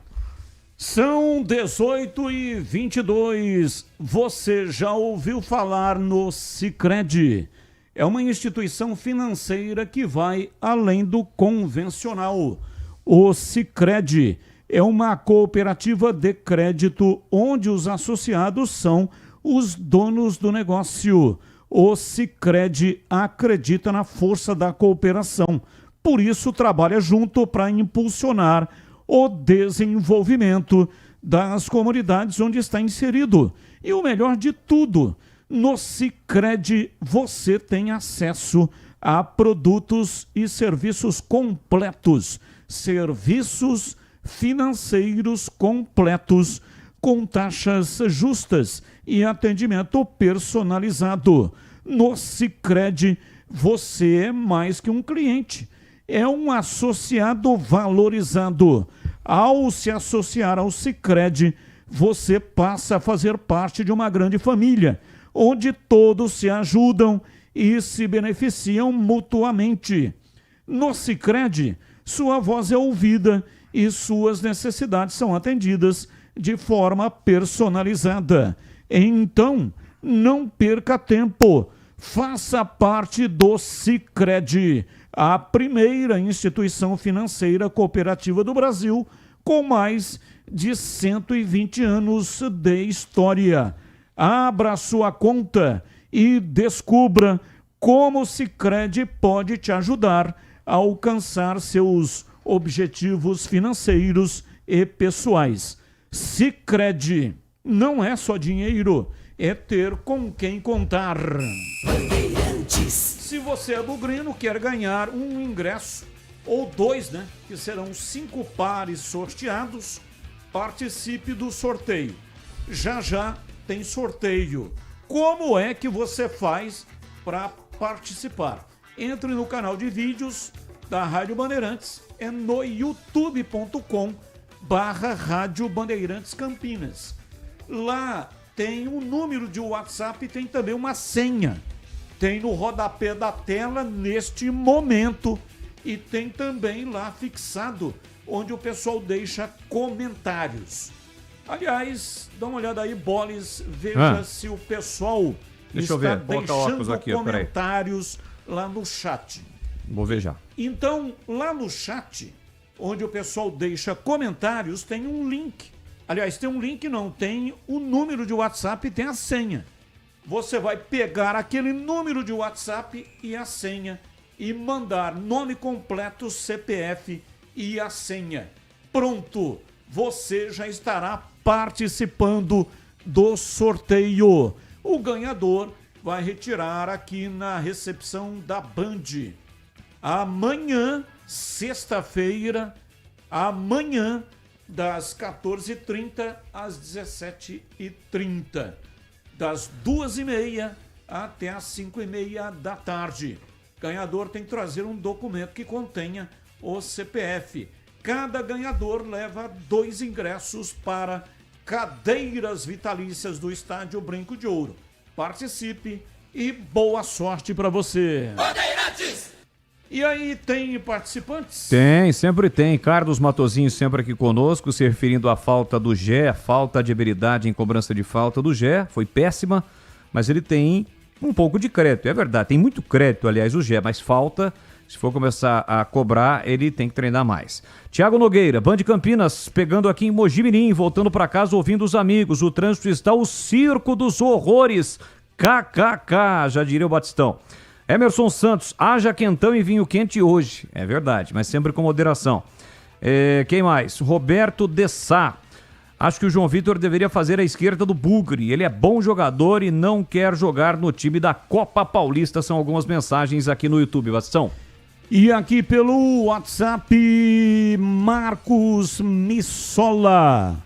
São 18h22. Você já ouviu falar no Sicredi? É uma instituição financeira que vai além do convencional. O Sicredi é uma cooperativa de crédito onde os associados são os donos do negócio. O Sicredi acredita na força da cooperação. Por isso, trabalha junto para impulsionar o desenvolvimento das comunidades onde está inserido. E o melhor de tudo, no Sicredi você tem acesso a produtos e serviços completos, serviços financeiros completos, com taxas justas e atendimento personalizado. No Sicredi você é mais que um cliente, é um associado valorizado. Ao se associar ao Sicredi, você passa a fazer parte de uma grande família, onde todos se ajudam e se beneficiam mutuamente. No Sicredi, sua voz é ouvida e suas necessidades são atendidas de forma personalizada. Então, não perca tempo. Faça parte do Sicredi, a primeira instituição financeira cooperativa do Brasil com mais de 120 anos de história. Abra sua conta e descubra como o Sicredi pode te ajudar a alcançar seus objetivos financeiros e pessoais. Sicredi não é só dinheiro, é ter com quem contar. Se você é bugrino, quer ganhar um ingresso, ou 2, né? Que serão 5 pares sorteados, participe do sorteio. Já tem sorteio. Como é que você faz para participar? Entre no canal de vídeos da Rádio Bandeirantes, é no youtube.com/Rádio Bandeirantes Campinas. Lá tem um número de WhatsApp e tem também uma senha. Tem no rodapé da tela neste momento e tem também lá fixado onde o pessoal deixa comentários. Aliás, dá uma olhada aí, Boles, veja se o pessoal Deixa eu está ver, coloca deixando óculos aqui, comentários lá no chat. Vou ver já. Então, lá no chat, onde o pessoal deixa comentários, tem um link. Aliás, tem um link não, tem o número de WhatsApp e tem a senha. Você vai pegar aquele número de WhatsApp e a senha e mandar nome completo, CPF e a senha. Pronto, você já estará participando do sorteio. O ganhador vai retirar aqui na recepção da Band. Amanhã, sexta-feira, amanhã, das 14h30 às 17h30. Das 2h30 até às 5h30 da tarde. Ganhador tem que trazer um documento que contenha o CPF. Cada ganhador leva 2 ingressos para cadeiras vitalícias do Estádio Brinco de Ouro. Participe e boa sorte para você. Bandeirantes! E aí, tem participantes? Tem, sempre tem. Carlos Matosinho sempre aqui conosco, se referindo à falta do Gé, falta de habilidade em cobrança de falta do Gé. Foi péssima, mas ele tem um pouco de crédito. É verdade, tem muito crédito, aliás, o Gé, mas falta. Se for começar a cobrar, ele tem que treinar mais. Tiago Nogueira, Band Campinas, pegando aqui em Mojimirim, voltando para casa, ouvindo os amigos. O trânsito está o circo dos horrores. KKK, já diria o Batistão. Emerson Santos, haja quentão e vinho quente hoje. É verdade, mas sempre com moderação. Quem mais? Roberto Dessá. Acho que o João Vitor deveria fazer a esquerda do Bugre. Ele é bom jogador e não quer jogar no time da Copa Paulista. São algumas mensagens aqui no YouTube, Bastão. E aqui pelo WhatsApp, Marcos Missola.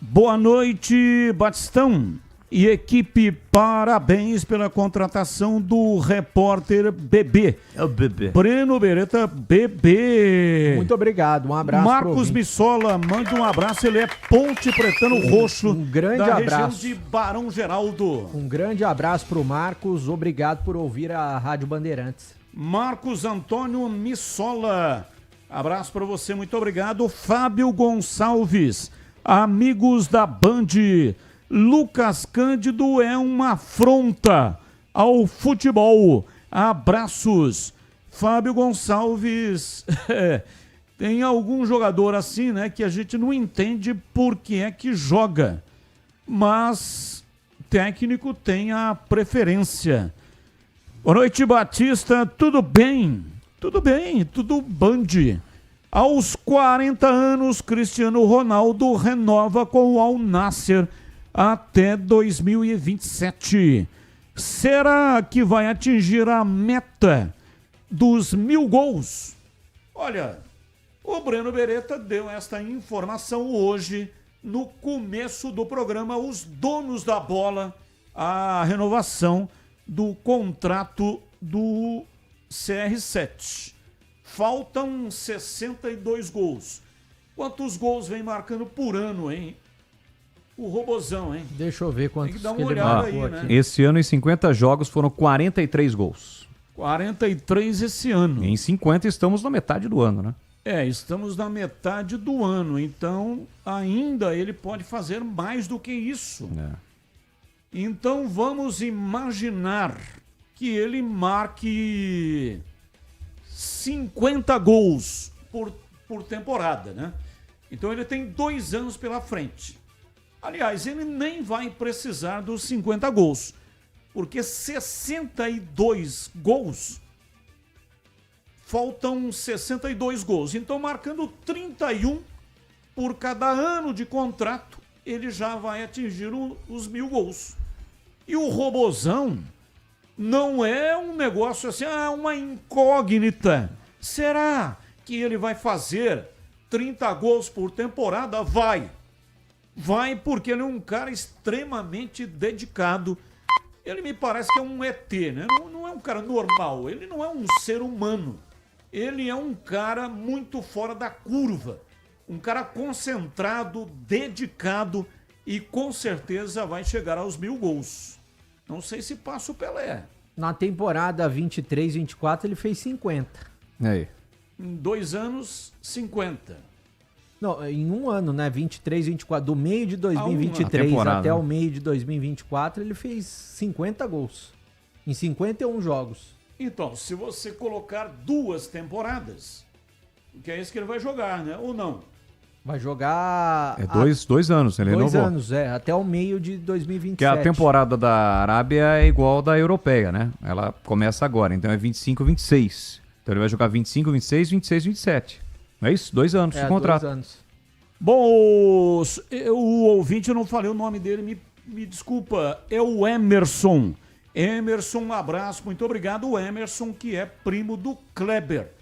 Boa noite, Batistão e equipe, parabéns pela contratação do repórter Bebê. É o Bebê. Breno Beretta, Bebê. Muito obrigado, um abraço. Marcos Missola, mande um abraço, ele é Ponte Pretano Roxo, um grande da abraço. região de Barão Geraldo. Um grande abraço pro Marcos, obrigado por ouvir a Rádio Bandeirantes. Marcos Antônio Missola, abraço para você, muito obrigado. Fábio Gonçalves, amigos da Band, Lucas Cândido é uma afronta ao futebol. Abraços. Fábio Gonçalves, tem algum jogador assim, né, que a gente não entende por que é que joga, mas técnico tem a preferência. Boa noite, Batista, tudo bem? Tudo bem, tudo Band. Aos 40 anos, Cristiano Ronaldo renova com o Al Nassr até 2027. Será que vai atingir a meta dos 1000 gols? Olha, o Breno Beretta deu esta informação hoje no começo do programa Os Donos da Bola, a renovação do contrato do CR7. Faltam 62 gols. Quantos gols vem marcando por ano, hein? O Robozão, hein? Deixa eu ver quantos Tem que dar uma ele olhada marcou aí, né? Esse ano, em 50 jogos, foram 43 gols. 43 esse ano. Em 50 estamos na metade do ano, né? Estamos na metade do ano, então ainda ele pode fazer mais do que isso. Então vamos imaginar que ele marque 50 gols por temporada, né? Então ele tem 2 anos pela frente. Aliás, ele nem vai precisar dos 50 gols, porque 62 gols, faltam 62 gols. Então, marcando 31, por cada ano de contrato, ele já vai atingir os 1.000 gols. E o Robozão não é um negócio assim, uma incógnita. Será que ele vai fazer 30 gols por temporada? Vai. Vai, porque ele é um cara extremamente dedicado. Ele me parece que é um ET, né? Não é um cara normal, ele não é um ser humano. Ele é um cara muito fora da curva. Um cara concentrado, dedicado e com certeza vai chegar aos 1.000 gols. Não sei se passa o Pelé. Na temporada 23-24 ele fez 50. Aí. Em 2 anos, 50. Não, em um ano, né? 23-24. Do meio de 2023 até o meio de 2024 ele fez 50 gols. Em 51 jogos. Então, se você colocar 2 temporadas, que é isso que ele vai jogar, né? Ou não? Vai jogar... É 2 anos, ele renovou. 2 anos, até o meio de 2027. Que a temporada da Arábia é igual da europeia, né? Ela começa agora, então é 25, 26. Então ele vai jogar 25, 26, 26, 27. Não é isso? 2 anos de contrato. 2 anos. Bom, o ouvinte, eu não falei o nome dele, me desculpa, é o Emerson. Emerson, um abraço, muito obrigado. O Emerson, que é primo do Kleber.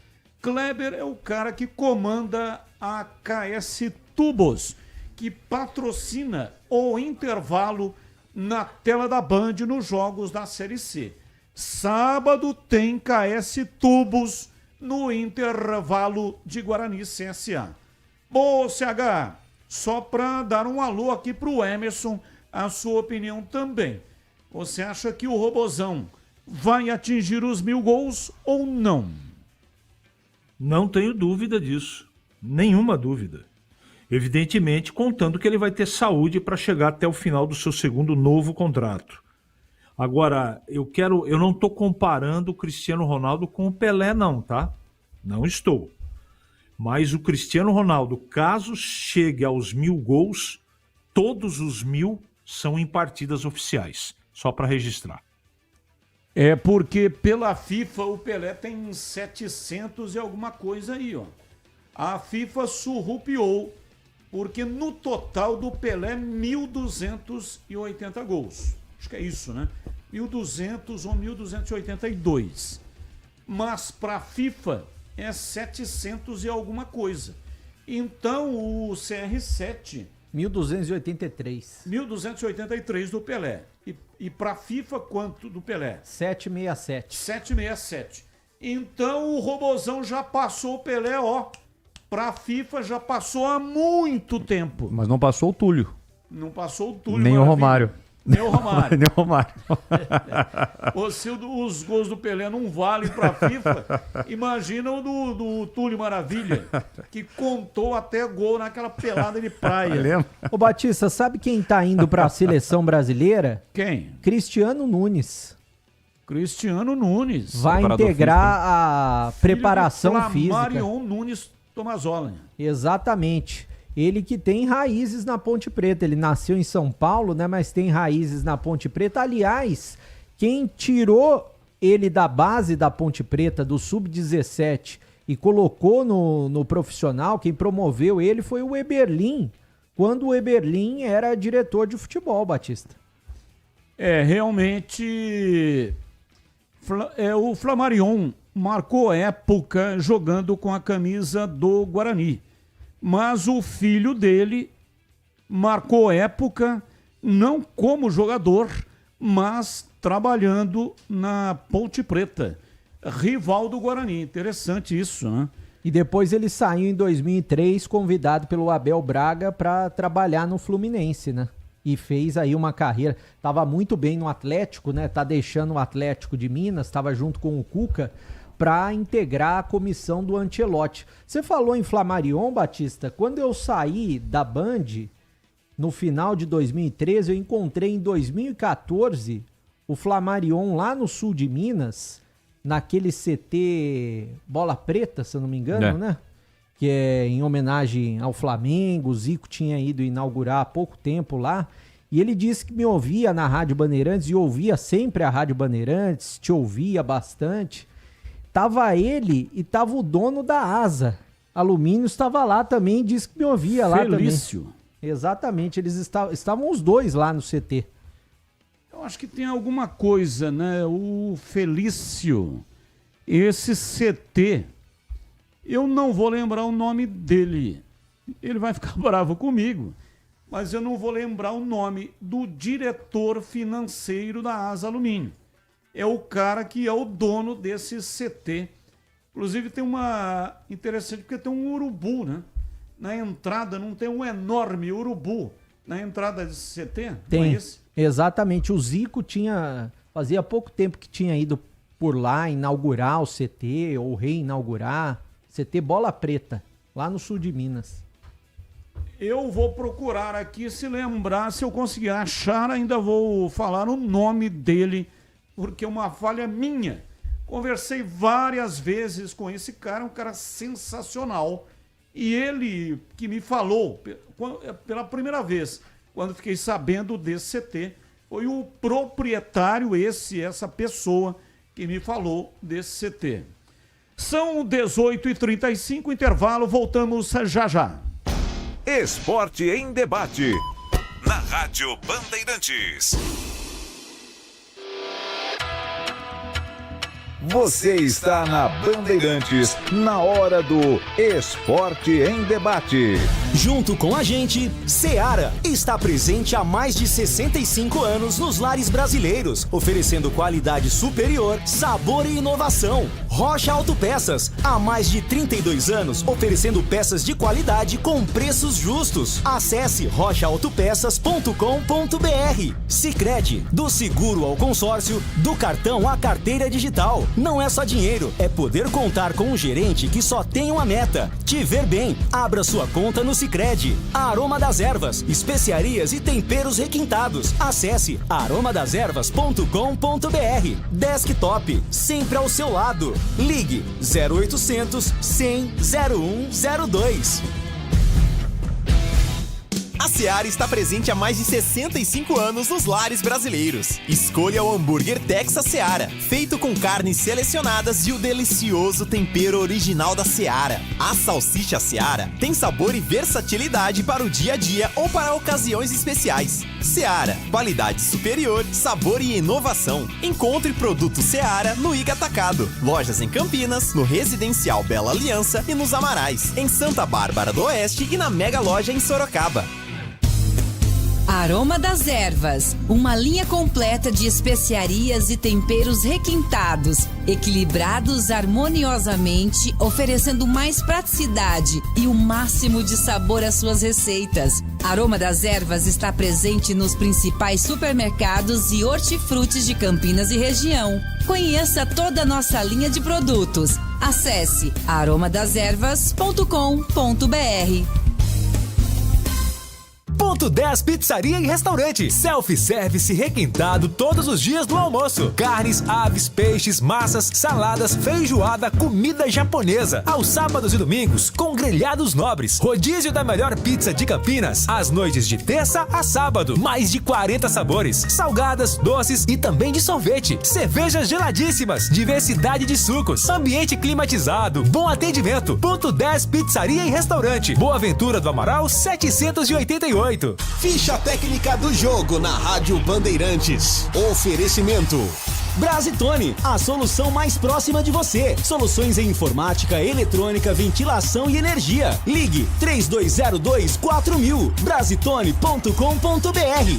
Kleber é o cara que comanda a KS Tubos, que patrocina o intervalo na tela da Band nos jogos da Série C. Sábado tem KS Tubos no intervalo de Guarani CSA. Bom, CH, só para dar um alô aqui pro Emerson, a sua opinião também. Você acha que o Robozão vai atingir os 1.000 gols ou não? Não tenho dúvida disso. Nenhuma dúvida. Evidentemente, contando que ele vai ter saúde para chegar até o final do seu segundo novo contrato. Agora, eu não estou comparando o Cristiano Ronaldo com o Pelé, não, tá? Não estou. Mas o Cristiano Ronaldo, caso chegue aos 1.000 gols, todos os 1.000 são em partidas oficiais. Só para registrar. É porque pela FIFA o Pelé tem 700 e alguma coisa aí, ó. A FIFA surrupiou, porque no total do Pelé 1.280 gols. Acho que é isso, né? 1.200 ou 1.282. Mas para a FIFA é 700 e alguma coisa. Então o CR7... 1.283. 1.283 do Pelé. E para a FIFA, quanto do Pelé? 767. 767. Então o Robozão já passou o Pelé, ó. Para a FIFA já passou há muito tempo. Mas não passou o Túlio. Não passou o Túlio. Nem o Romário. Nem o Romário. Nem o Romário. Se os gols do Pelé não valem para a FIFA, imagina o do Túlio Maravilha, que contou até gol naquela pelada de praia. Ô Batista, sabe quem tá indo para a seleção brasileira? Quem? Cristiano Nunes. Cristiano Nunes. Vai integrar a preparação física. Marion Nunes Tomazola. Exatamente. Ele que tem raízes na Ponte Preta. Ele nasceu em São Paulo, né? Mas tem raízes na Ponte Preta. Aliás, quem tirou ele da base da Ponte Preta, do Sub-17, e colocou no profissional, quem promoveu ele foi o Eberlin, quando o Eberlin era diretor de futebol, Batista. Realmente, o Flamarion marcou época jogando com a camisa do Guarani. Mas o filho dele marcou época não como jogador, mas trabalhando na Ponte Preta, rival do Guarani. Interessante isso, né? E depois ele saiu em 2003, convidado pelo Abel Braga para trabalhar no Fluminense, né? E fez aí uma carreira, tava muito bem no Atlético, né? Tá deixando o Atlético de Minas, tava junto com o Cuca, para integrar a comissão do Ancelotti. Você falou em Flamarion, Batista. Quando eu saí da Band, no final de 2013, eu encontrei em 2014 o Flamarion lá no sul de Minas, naquele CT Bola Preta, se eu não me engano, né? Que é em homenagem ao Flamengo. O Zico tinha ido inaugurar há pouco tempo lá. E ele disse que me ouvia na Rádio Bandeirantes e ouvia sempre a Rádio Bandeirantes, te ouvia bastante. Tava ele e tava o dono da Asa, Alumínio estava lá também, disse que me ouvia lá também. Felício. Exatamente, eles estavam os dois lá no CT. Eu acho que tem alguma coisa, né? O Felício, esse CT, eu não vou lembrar o nome dele. Ele vai ficar bravo comigo, mas eu não vou lembrar o nome do diretor financeiro da Asa Alumínio. É o cara que é o dono desse CT. Inclusive tem uma interessante, porque tem um urubu, né? Na entrada, não tem um enorme urubu na entrada desse CT? Tem, não é esse? Exatamente. O Zico fazia pouco tempo que tinha ido por lá inaugurar o CT, ou reinaugurar, CT Bola Preta, lá no sul de Minas. Eu vou procurar aqui, se lembrar, se eu conseguir achar, ainda vou falar o nome dele, porque é uma falha minha. Conversei várias vezes com esse cara, um cara sensacional. E ele que me falou, pela primeira vez, quando fiquei sabendo desse CT, foi o proprietário, essa pessoa que me falou desse CT. São 18h35, intervalo, voltamos já já. Esporte em debate. Na Rádio Bandeirantes. Você está na Bandeirantes, na hora do Esporte em Debate. Junto com a gente, Seara está presente há mais de 65 anos nos lares brasileiros, oferecendo qualidade superior, sabor e inovação. Rocha Autopeças, há mais de 32 anos, oferecendo peças de qualidade com preços justos. Acesse rochaautopeças.com.br. Sicredi, do seguro ao consórcio, do cartão à carteira digital. Não é só dinheiro, é poder contar com um gerente que só tem uma meta: te ver bem. Abra sua conta no Sicredi. Aroma das Ervas, especiarias e temperos requintados. Acesse aromadaservas.com.br. Desktop, sempre ao seu lado. Ligue 0800 100 0102. A Seara está presente há mais de 65 anos nos lares brasileiros. Escolha o hambúrguer Texas Seara, feito com carnes selecionadas e o delicioso tempero original da Seara. A salsicha Seara tem sabor e versatilidade para o dia a dia ou para ocasiões especiais. Seara, qualidade superior, sabor e inovação. Encontre produto Seara no Iga Atacado. Lojas em Campinas, no Residencial Bela Aliança e nos Amarais, em Santa Bárbara do Oeste e na Mega Loja em Sorocaba. Aroma das Ervas, uma linha completa de especiarias e temperos requintados, equilibrados harmoniosamente, oferecendo mais praticidade e o máximo de sabor às suas receitas. Aroma das Ervas está presente nos principais supermercados e hortifrutis de Campinas e região. Conheça toda a nossa linha de produtos. Acesse aromadeservas.com.br. Ponto 10 Pizzaria e Restaurante. Self-service requintado todos os dias do almoço. Carnes, aves, peixes, massas, saladas, feijoada, comida japonesa. Aos sábados e domingos, com grelhados nobres. Rodízio da melhor pizza de Campinas. Às noites de terça a sábado. Mais de 40 sabores. Salgadas, doces e também de sorvete. Cervejas geladíssimas. Diversidade de sucos. Ambiente climatizado. Bom atendimento. Ponto 10 Pizzaria e Restaurante. Boa Ventura do Amaral 788. Ficha técnica do jogo na Rádio Bandeirantes. Oferecimento Brasitone, a solução mais próxima de você. Soluções em informática, eletrônica, ventilação e energia. Ligue 3202-4000. Brasitone.com.br.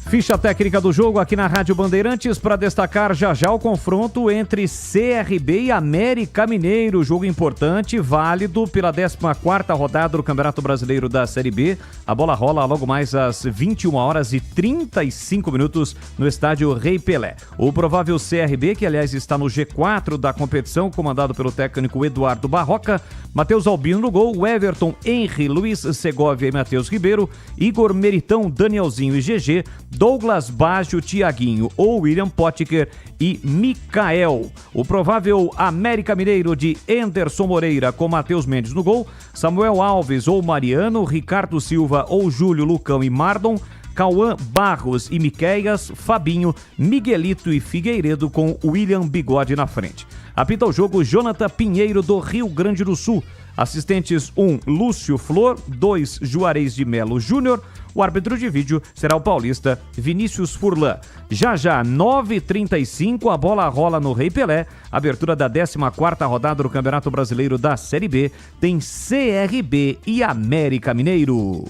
Ficha técnica do jogo aqui na Rádio Bandeirantes para destacar já já o confronto entre CRB e América Mineiro. Jogo importante, válido pela 14ª rodada do Campeonato Brasileiro da Série B. A bola rola logo mais às 21h35 no estádio Rei Pelé. O provável CRB, que aliás está no G4 da competição, comandado pelo técnico Eduardo Barroca, Matheus Albino no gol, Everton, Henry, Luiz Segovia e Matheus Ribeiro, Igor Meritão, Danielzinho e GG, Douglas Baggio, Thiaguinho ou William Potker e Mikael. O provável América Mineiro de Anderson Moreira com Matheus Mendes no gol, Samuel Alves ou Mariano, Ricardo Silva ou Júlio, Lucão e Mardon, Cauã, Barros e Miqueias, Fabinho, Miguelito e Figueiredo com William Bigode na frente. Apita o jogo Jonathan Pinheiro do Rio Grande do Sul. Assistentes 1, Lúcio Flor, 2, Juarez de Melo Júnior. O árbitro de vídeo será o paulista Vinícius Furlan. Já 9h35, a bola rola no Rei Pelé. Abertura da 14ª rodada do Campeonato Brasileiro da Série B. Tem CRB e América Mineiro.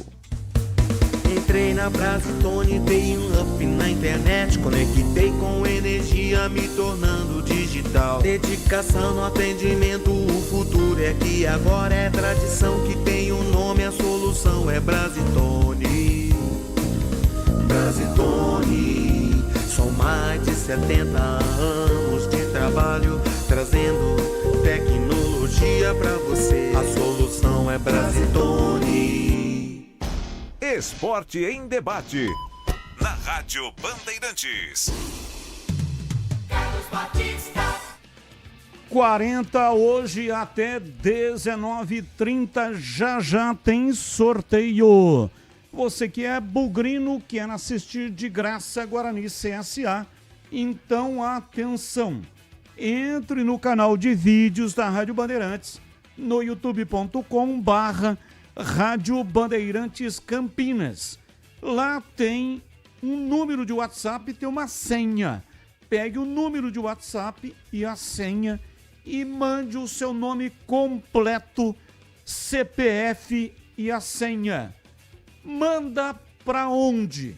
Entrei na Brasitone, dei um up na internet, conectei com energia, me tornando digital. Dedicação no atendimento, o futuro é que agora é tradição, que tem um nome, a solução é Brasitone. Brasitone, são mais de 70 anos de trabalho, trazendo tecnologia pra você. A solução é Brasitone. Esporte em Debate, na Rádio Bandeirantes. Carlos Batista. 40 hoje até 19h30, já tem sorteio. Você que é bugrino, quer assistir de graça Guarani CSA, então atenção. Entre no canal de vídeos da Rádio Bandeirantes, no youtube.com/Rádio Bandeirantes Campinas. Lá tem um número de WhatsApp e tem uma senha. Pegue o número de WhatsApp e a senha e mande o seu nome completo, CPF e a senha. Manda para onde?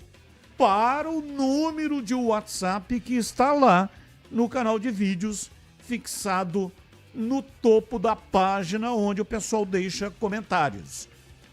Para o número de WhatsApp que está lá no canal de vídeos, fixado no topo da página onde o pessoal deixa comentários.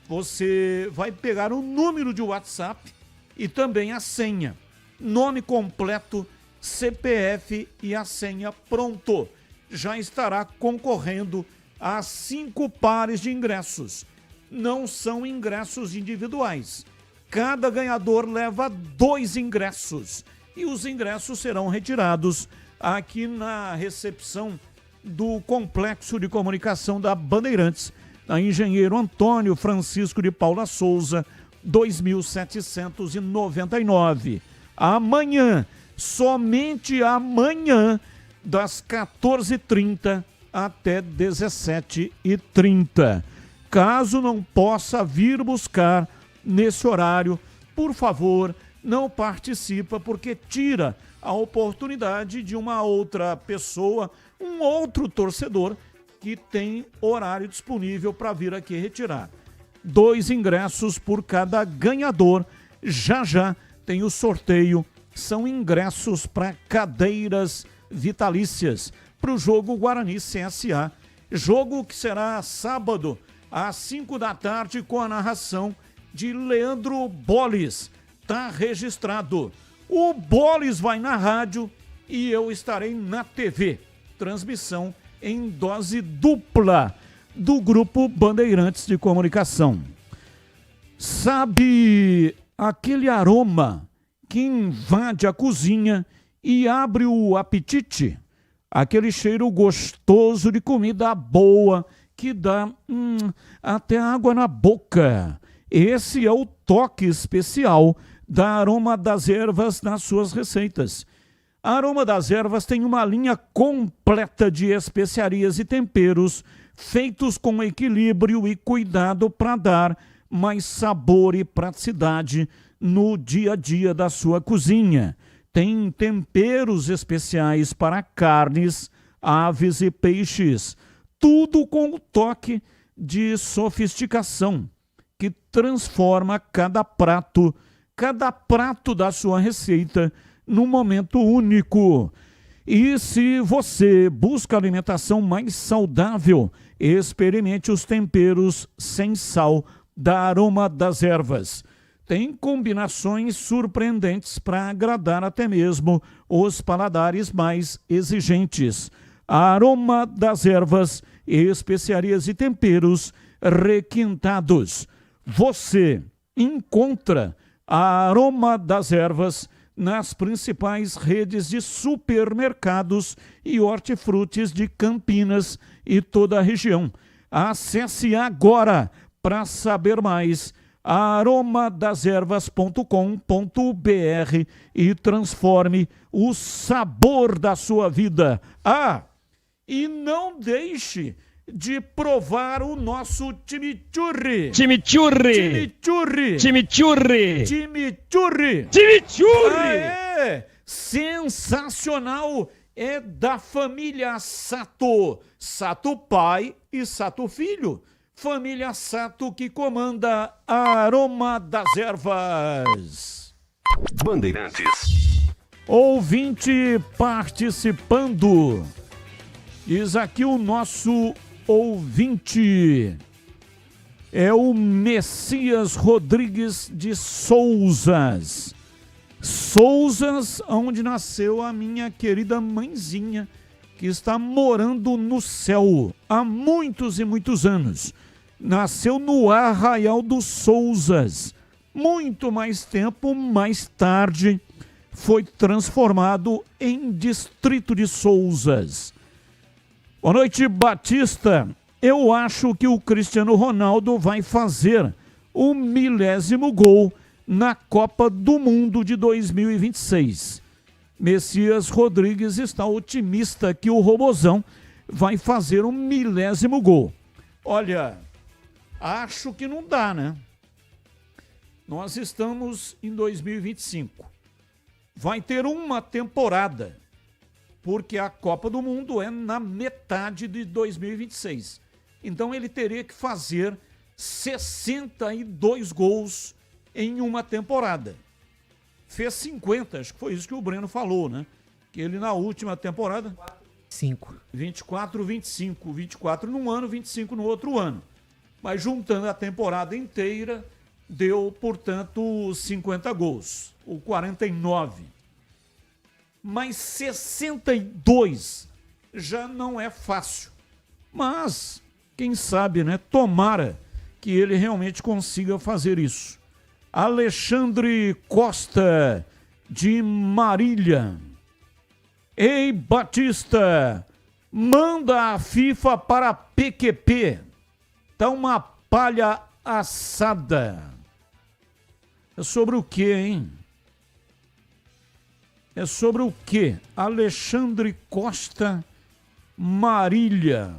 Você vai pegar o número de WhatsApp e também a senha. Nome completo, CPF e a senha, pronto. Já estará concorrendo a 5 pares de ingressos. Não são ingressos individuais. Cada ganhador leva 2 ingressos. E os ingressos serão retirados aqui na recepção do Complexo de Comunicação da Bandeirantes, a Engenheiro Antônio Francisco de Paula Souza, 2799. Amanhã, somente amanhã, das 14h30 até 17h30. Caso não possa vir buscar nesse horário, por favor, não participa, porque tira a oportunidade de uma outra pessoa, um outro torcedor que tem horário disponível para vir aqui retirar. 2 ingressos por cada ganhador. Já tem o sorteio. São ingressos para cadeiras vitalícias para o jogo Guarani CSA. Jogo que será sábado às 5 da tarde com a narração de Leandro Bolis. Tá registrado. O Bolis vai na rádio e eu estarei na TV. Transmissão em dose dupla do Grupo Bandeirantes de Comunicação. Sabe aquele aroma que invade a cozinha e abre o apetite? Aquele cheiro gostoso de comida boa que dá até água na boca. Esse é o toque especial da Aroma das Ervas nas suas receitas. A Aroma das Ervas tem uma linha completa de especiarias e temperos feitos com equilíbrio e cuidado para dar mais sabor e praticidade no dia a dia da sua cozinha. Tem temperos especiais para carnes, aves e peixes. Tudo com o toque de sofisticação que transforma cada prato da sua receita num momento único. E se você busca alimentação mais saudável, experimente os temperos sem sal da Aroma das Ervas. Tem combinações surpreendentes para agradar até mesmo os paladares mais exigentes. A Aroma das Ervas, especiarias e temperos requintados. Você encontra a Aroma das Ervas nas principais redes de supermercados e hortifrutis de Campinas e toda a região. Acesse agora para saber mais aromadas-ervas.com.br e transforme o sabor da sua vida. E não deixe de provar o nosso chimichurri. Chimichurri. Chimichurri. Chimichurri. Chimichurri. Chimichurri. Sensacional. É da família Sato. Sato pai e Sato filho. Família Sato que comanda a Aroma das Ervas. Bandeirantes. Ouvinte participando. Diz aqui o nosso ouvinte. É o Messias Rodrigues de Souzas. Souzas, onde nasceu a minha querida mãezinha, que está morando no céu há muitos e muitos anos. Nasceu no Arraial dos Souzas. Muito mais tempo, mais tarde, foi transformado em Distrito de Souzas. Boa noite, Batista. Eu acho que o Cristiano Ronaldo vai fazer o 1000º gol na Copa do Mundo de 2026. Messias Rodrigues está otimista que o Robozão vai fazer o 1000º gol. Olha, acho que não dá, né? Nós estamos em 2025. Vai ter uma temporada, porque a Copa do Mundo é na metade de 2026. Então ele teria que fazer 62 gols em uma temporada. Fez 50, acho que foi isso que o Breno falou, né? Que ele na última temporada... 24, 25. 24 num ano, 25 no outro ano. Mas juntando a temporada inteira, deu, portanto, 50 gols. Ou 49. Mas 62 já não é fácil. Mas, quem sabe, né? Tomara que ele realmente consiga fazer isso. Alexandre Costa, de Marília. Ei, Batista, manda a FIFA para a PQP. Tá uma palha assada. É sobre o quê, hein? É sobre o quê? Alexandre Costa, Marília.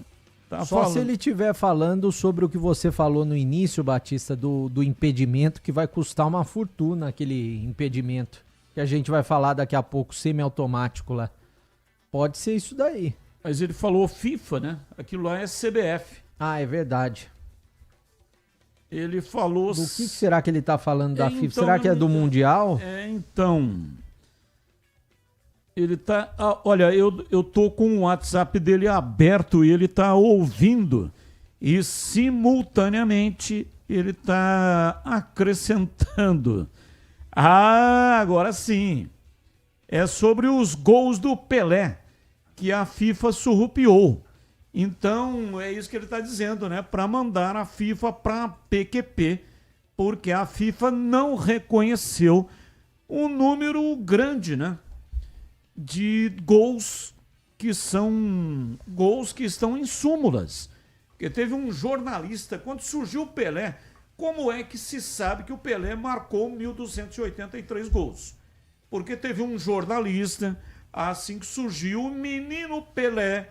Tá Só falando. se ele estiver falando sobre o que você falou no início, Batista, do impedimento, que vai custar uma fortuna, aquele impedimento, que a gente vai falar daqui a pouco, semiautomático lá. Pode ser isso daí. Mas ele falou FIFA, né? Aquilo lá é CBF. Ah, é verdade. Ele falou... Do que será que ele tá falando da FIFA? Então, Será que é do Mundial? Então... Ele tá... olha, eu tô com o WhatsApp dele aberto e ele tá ouvindo. E simultaneamente ele tá acrescentando. Agora sim. É sobre os gols do Pelé, que a FIFA surrupiou. Então, é isso que ele está dizendo, né? Para mandar a FIFA para a PQP, porque a FIFA não reconheceu um número grande, né? De gols que estão em súmulas. Porque teve um jornalista, quando surgiu o Pelé, como é que se sabe que o Pelé marcou 1.283 gols? Porque teve um jornalista, assim que surgiu o menino Pelé,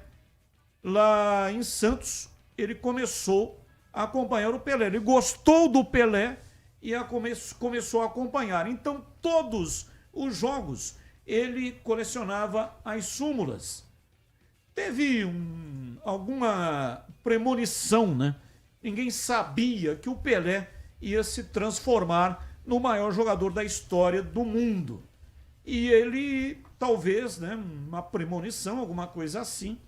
lá em Santos, ele começou a acompanhar o Pelé. Ele gostou do Pelé e começou a acompanhar. Então, todos os jogos, ele colecionava as súmulas. Teve alguma premonição, né? Ninguém sabia que o Pelé ia se transformar no maior jogador da história do mundo. E ele, talvez, né, uma premonição, alguma coisa assim,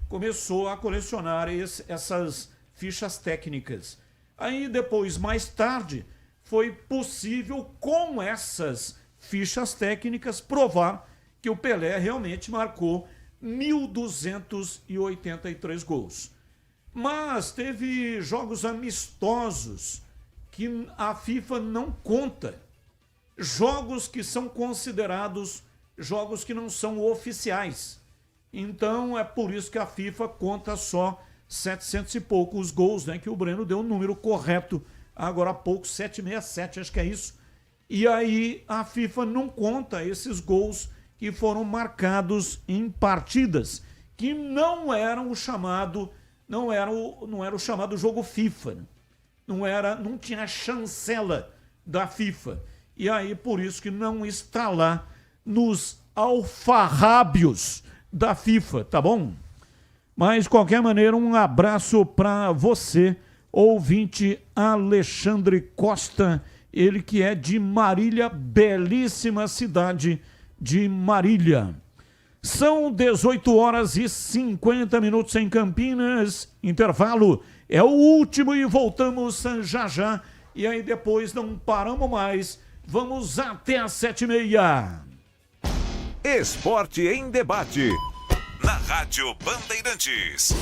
começou a colecionar essas fichas técnicas. Aí depois, mais tarde, foi possível, com essas fichas técnicas, provar que o Pelé realmente marcou 1.283 gols. Mas teve jogos amistosos que a FIFA não conta. Jogos que são considerados jogos que não são oficiais. Então é por isso que a FIFA conta só 700 e poucos gols, né? Que o Breno deu o número correto agora há pouco, 767, acho que é isso. E aí a FIFA não conta esses gols que foram marcados em partidas que não eram o chamado, não era o chamado jogo FIFA. Não tinha chancela da FIFA. E aí por isso que não está lá nos alfarrábios da FIFA, tá bom? Mas de qualquer maneira, um abraço para você, ouvinte Alexandre Costa, ele que é de Marília, belíssima cidade de Marília. São 18 horas e 50 minutos em Campinas, intervalo é o último e voltamos já já, e aí depois não paramos mais, vamos até às 7h30. Esporte em debate, na Rádio Bandeirantes.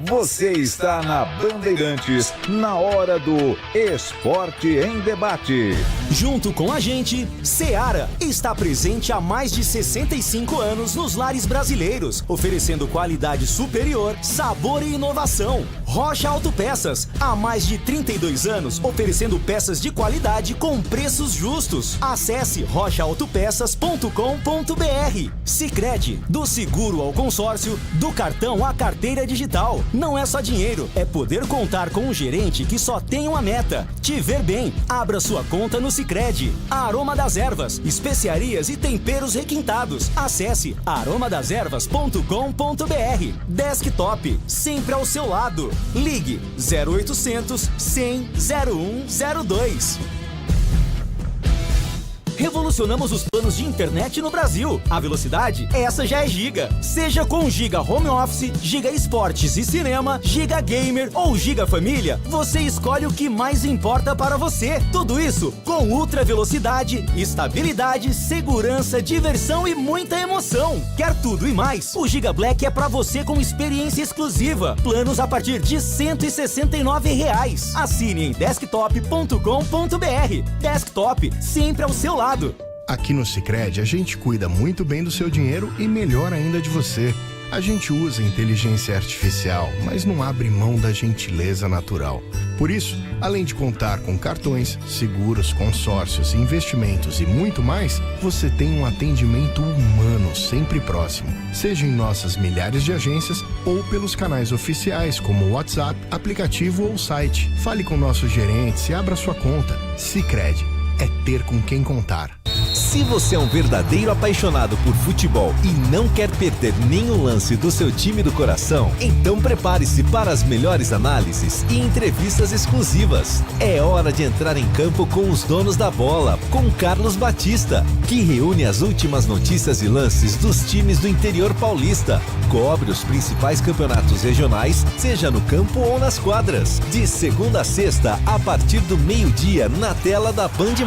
Você está na Bandeirantes, na hora do Esporte em Debate. Junto com a gente, Seara está presente há mais de 65 anos nos lares brasileiros, oferecendo qualidade superior, sabor e inovação. Rocha Autopeças, há mais de 32 anos, oferecendo peças de qualidade com preços justos. Acesse rochaautopeças.com.br. Sicredi, do seguro ao consórcio, do cartão à carteira digital. Não é só dinheiro, é poder contar com um gerente que só tem uma meta: te ver bem. Abra sua conta no Sicredi. Aroma das Ervas, especiarias e temperos requintados. Acesse aromadeservas.com.br. Desktop, sempre ao seu lado. Ligue 0800 100 0102. Revolucionamos os planos de internet no Brasil. A velocidade, essa já é Giga. Seja com Giga Home Office, Giga Esportes e Cinema, Giga Gamer ou Giga Família, você escolhe o que mais importa para você. Tudo isso com ultra velocidade, estabilidade, segurança, diversão e muita emoção. Quer tudo e mais? O Giga Black é para você com experiência exclusiva. Planos a partir de R$ 169. Assine em desktop.com.br. Desktop, sempre ao seu lado. Aqui no Sicredi a gente cuida muito bem do seu dinheiro e melhor ainda de você. A gente usa inteligência artificial, mas não abre mão da gentileza natural. Por isso, além de contar com cartões, seguros, consórcios, investimentos e muito mais, você tem um atendimento humano sempre próximo. Seja em nossas milhares de agências ou pelos canais oficiais como o WhatsApp, aplicativo ou site. Fale com nossos gerentes e abra sua conta. Sicredi. É ter com quem contar. Se você é um verdadeiro apaixonado por futebol e não quer perder nenhum lance do seu time do coração, então prepare-se para as melhores análises e entrevistas exclusivas. É hora de entrar em campo com os donos da bola, com Carlos Batista, que reúne as últimas notícias e lances dos times do interior paulista. Cobre os principais campeonatos regionais, seja no campo ou nas quadras. De segunda a sexta, a partir do meio-dia, na tela da Band+.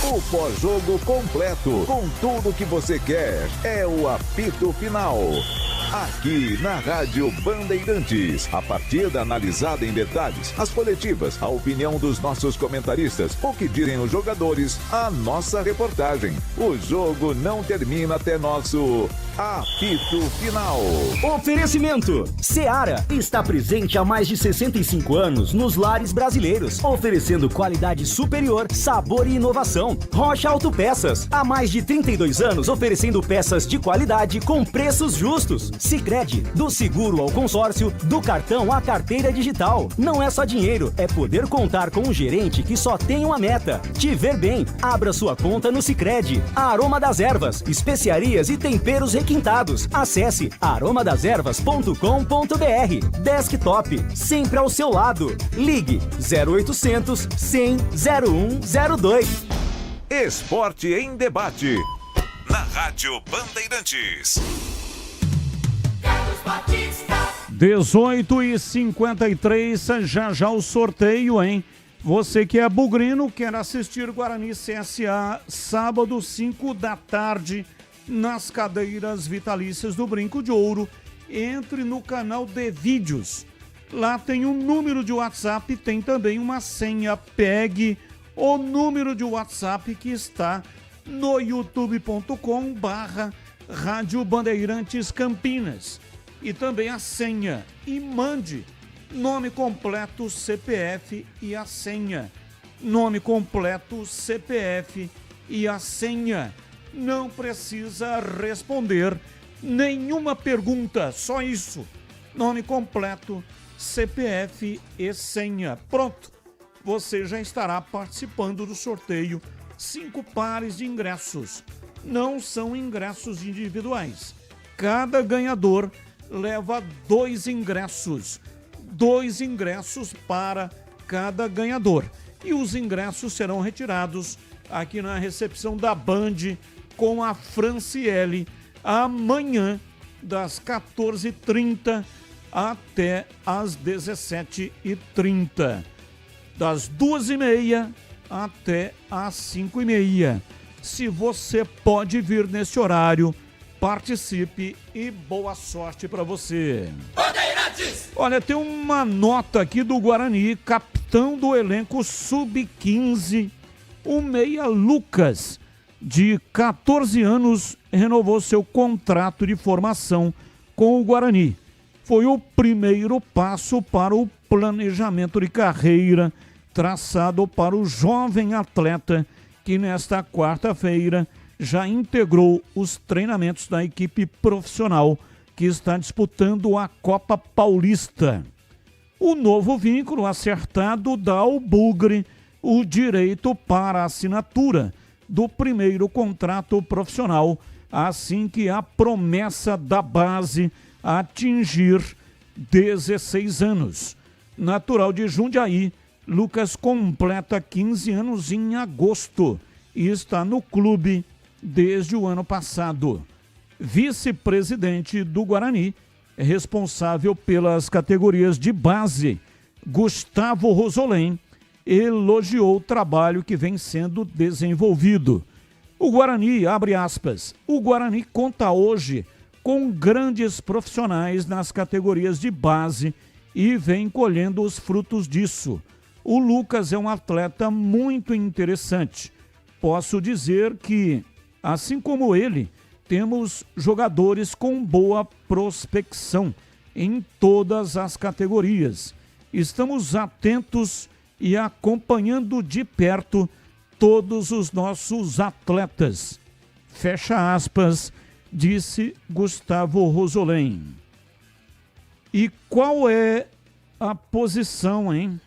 O pós-jogo completo, com tudo que você quer, é o apito final. Aqui na Rádio Bandeirantes, a partida analisada em detalhes, as coletivas, a opinião dos nossos comentaristas, o que dizem os jogadores, a nossa reportagem. O jogo não termina até nosso apito final. Oferecimento: Seara está presente há mais de 65 anos nos lares brasileiros, oferecendo qualidade superior, sabor e inovação. Rocha Autopeças, há mais de 32 anos oferecendo peças de qualidade com preços justos. Sicredi, do seguro ao consórcio, do cartão à carteira digital. Não é só dinheiro, é poder contar com um gerente que só tem uma meta: te ver bem. Abra sua conta no Sicredi. Aroma das Ervas, especiarias e temperos requintados. Acesse aromadeservas.com.br. Desktop, sempre ao seu lado. Ligue 0800 100 0102. Esporte em debate, na Rádio Bandeirantes. 18h53, já o sorteio, hein? Você que é bugrino, quer assistir Guarani CSA, sábado, 5 da tarde, nas cadeiras vitalícias do Brinco de Ouro. Entre no canal de vídeos. Lá tem um número de WhatsApp, tem também uma senha. Pegue o número de WhatsApp que está no youtube.com/Rádio Bandeirantes Campinas. e também a senha. E mande nome completo, CPF e a senha. Nome completo, CPF e a senha. Não precisa responder nenhuma pergunta, só isso. Nome completo, CPF e senha. Pronto, você já estará participando do sorteio. 5 pares de ingressos. Não são ingressos individuais. Cada ganhador leva 2 ingressos. 2 ingressos para cada ganhador. E os ingressos serão retirados aqui na recepção da Band com a Franciele amanhã, das 14h30 até as 17h30. Das 2h30 até as 5h30. Se você pode vir nesse horário, participe e boa sorte para você. Olha, tem uma nota aqui do Guarani, capitão do elenco sub-15, o meia Lucas, de 14 anos, renovou seu contrato de formação com o Guarani. Foi o primeiro passo para o planejamento de carreira traçado para o jovem atleta que nesta quarta-feira já integrou os treinamentos da equipe profissional que está disputando a Copa Paulista. O novo vínculo acertado dá ao Bugre o direito para a assinatura do primeiro contrato profissional, assim que a promessa da base atingir 16 anos. Natural de Jundiaí, Lucas completa 15 anos em agosto e está no clube desde o ano passado. Vice-presidente do Guarani, responsável pelas categorias de base, Gustavo Rosolém, elogiou o trabalho que vem sendo desenvolvido. O Guarani, abre aspas, o Guarani conta hoje com grandes profissionais nas categorias de base e vem colhendo os frutos disso. O Lucas é um atleta muito interessante. Posso dizer que, assim como ele, temos jogadores com boa prospecção em todas as categorias. Estamos atentos e acompanhando de perto todos os nossos atletas. Fecha aspas, disse Gustavo Rosolém. E qual é a posição, hein?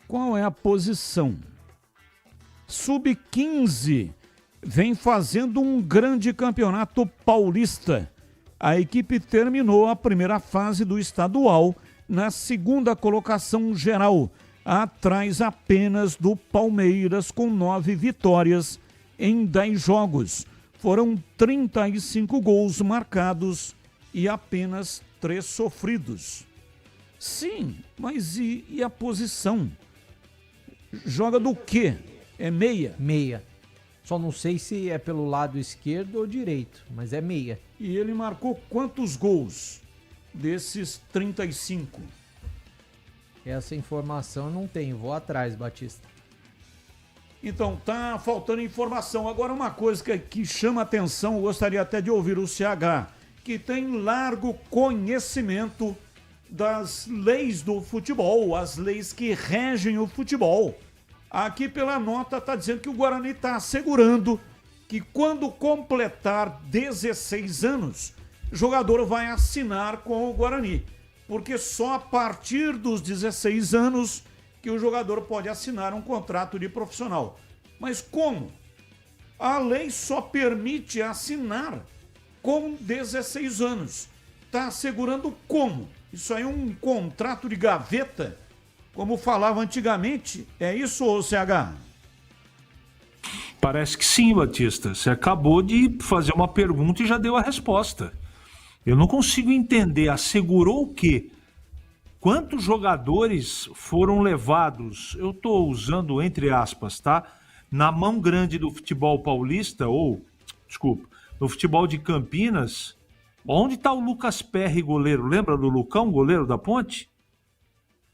Qual é a posição? Sub-15 vem fazendo um grande campeonato paulista. A equipe terminou a primeira fase do estadual na segunda colocação geral, atrás apenas do Palmeiras com 9 vitórias em 10 jogos. Foram 35 gols marcados e apenas 3 sofridos. Sim, mas e a posição? Joga do quê? É meia? Meia. Só não sei se é pelo lado esquerdo ou direito, mas é meia. E ele marcou quantos gols desses 35? Essa informação eu não tenho, vou atrás, Batista. Então, tá faltando informação. Agora, uma coisa que chama atenção, eu gostaria até de ouvir o CH, que tem largo conhecimento das leis do futebol, as leis que regem o futebol. Aqui pela nota está dizendo que o Guarani está assegurando que quando completar 16 anos, o jogador vai assinar com o Guarani. Porque só a partir dos 16 anos que o jogador pode assinar um contrato de profissional. Mas como? A lei só permite assinar com 16 anos. Está assegurando como? Isso aí é um contrato de gaveta? Como falava antigamente, é isso, ou CH? Parece que sim, Batista. Você acabou de fazer uma pergunta e já deu a resposta. Eu não consigo entender. Assegurou o quê? Quantos jogadores foram levados, eu estou usando entre aspas, tá? Na mão grande do futebol paulista, no futebol de Campinas, onde está o Lucas Perry, goleiro? Lembra do Lucão, goleiro da Ponte?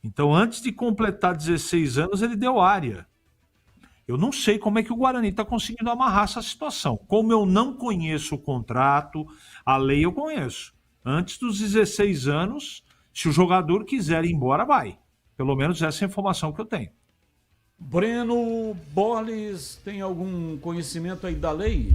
Então, antes de completar 16 anos, ele deu área. Eu não sei como é que o Guarani está conseguindo amarrar essa situação. Como eu não conheço o contrato, a lei eu conheço. Antes dos 16 anos, se o jogador quiser ir embora, vai. Pelo menos essa é a informação que eu tenho. Breno Borges, tem algum conhecimento aí da lei?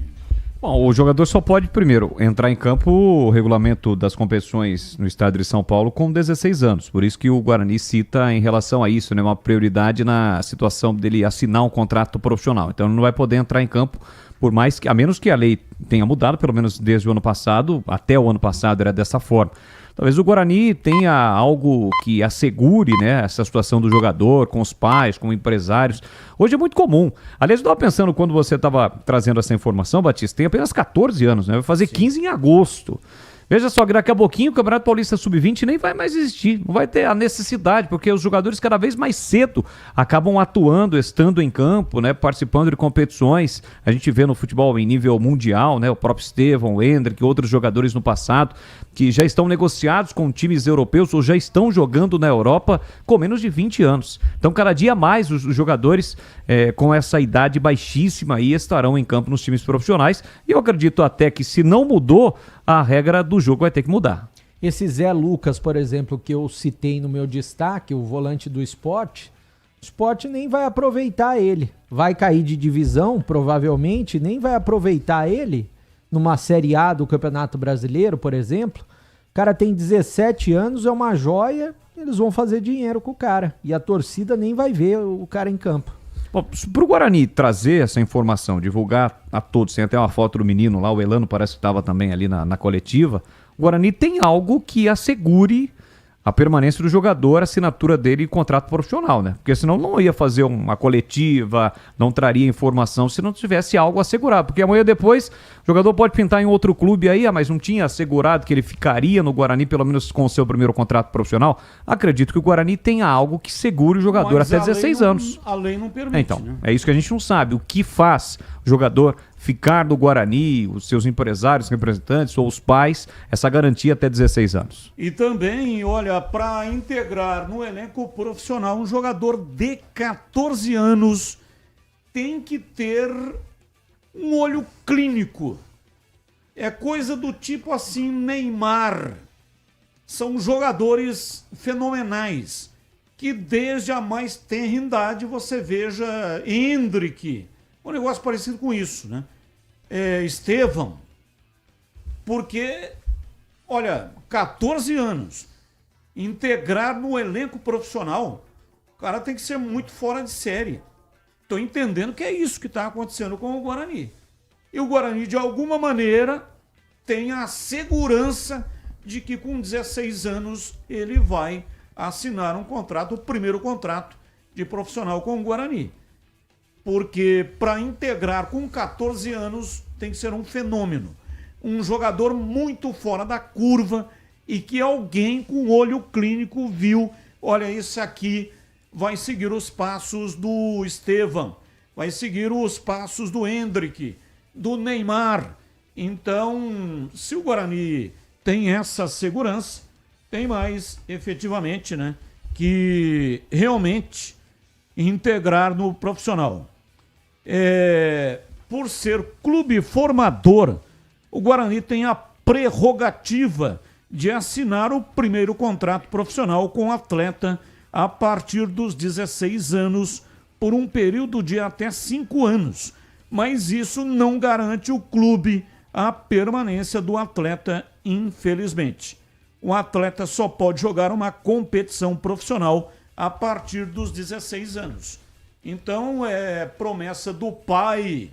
Bom, o jogador só pode, primeiro, entrar em campo o regulamento das competições no estado de São Paulo com 16 anos. Por isso que o Guarani cita em relação a isso, né, uma prioridade na situação dele assinar um contrato profissional. Então ele não vai poder entrar em campo, por mais que, a menos que a lei tenha mudado, pelo menos desde o ano passado, até o ano passado era dessa forma. Talvez o Guarani tenha algo que assegure, né, essa situação do jogador, com os pais, com empresários. Hoje é muito comum. Aliás, eu estava pensando, quando você estava trazendo essa informação, Batista, tem apenas 14 anos, né? Vai fazer 15 em agosto. Veja só, que daqui a pouquinho o Campeonato Paulista Sub-20 nem vai mais existir. Não vai ter a necessidade, porque os jogadores cada vez mais cedo acabam atuando, estando em campo, né, participando de competições. A gente vê no futebol em nível mundial, né, o próprio Estevão, o Hendrick, outros jogadores no passado, que já estão negociados com times europeus ou já estão jogando na Europa com menos de 20 anos. Então, cada dia mais os jogadores com essa idade baixíssima aí estarão em campo nos times profissionais. E eu acredito até que, se não mudou, a regra do jogo vai ter que mudar. Esse Zé Lucas, por exemplo, que eu citei no meu destaque, o volante do Sport, o Sport nem vai aproveitar ele. Vai cair de divisão, provavelmente, nem vai aproveitar ele numa Série A do Campeonato Brasileiro, por exemplo. O cara tem 17 anos, é uma joia, eles vão fazer dinheiro com o cara. E a torcida nem vai ver o cara em campo. Para o Guarani trazer essa informação, divulgar a todos, tem até uma foto do menino lá, o Elano parece que estava também ali na coletiva, o Guarani tem algo que assegure a permanência do jogador, a assinatura dele em contrato profissional, né? Porque senão não ia fazer uma coletiva, não traria informação se não tivesse algo assegurado. Porque amanhã depois o jogador pode pintar em outro clube aí, mas não tinha assegurado que ele ficaria no Guarani, pelo menos com o seu primeiro contrato profissional. Acredito que o Guarani tenha algo que segure o jogador até 16 anos. A lei não permite, então, né? É isso que a gente não sabe. O que faz o jogador ficar no Guarani, os seus empresários, representantes ou os pais, essa garantia até 16 anos. E também, olha, para integrar no elenco profissional um jogador de 14 anos tem que ter um olho clínico. É coisa do tipo assim, Neymar. São jogadores fenomenais que desde a mais tenra idade você veja Hendrick, um negócio parecido com isso, né? Estevão. Porque, olha, 14 anos, integrar no elenco profissional, o cara tem que ser muito fora de série. Estou entendendo que é isso que está acontecendo com o Guarani. E o Guarani, de alguma maneira, tem a segurança de que com 16 anos ele vai assinar um contrato, o primeiro contrato de profissional com o Guarani. Porque para integrar com 14 anos tem que ser um fenômeno. Um jogador muito fora da curva e que alguém com olho clínico viu, olha, esse aqui vai seguir os passos do Estevão, vai seguir os passos do Hendrick, do Neymar. Então, se o Guarani tem essa segurança, tem mais, efetivamente, né, que realmente integrar no profissional. Por ser clube formador, o Guarani tem a prerrogativa de assinar o primeiro contrato profissional com o atleta a partir dos 16 anos, por um período de até 5 anos. Mas isso não garante o clube a permanência do atleta, infelizmente. O atleta só pode jogar uma competição profissional a partir dos 16 anos. Então, é promessa do pai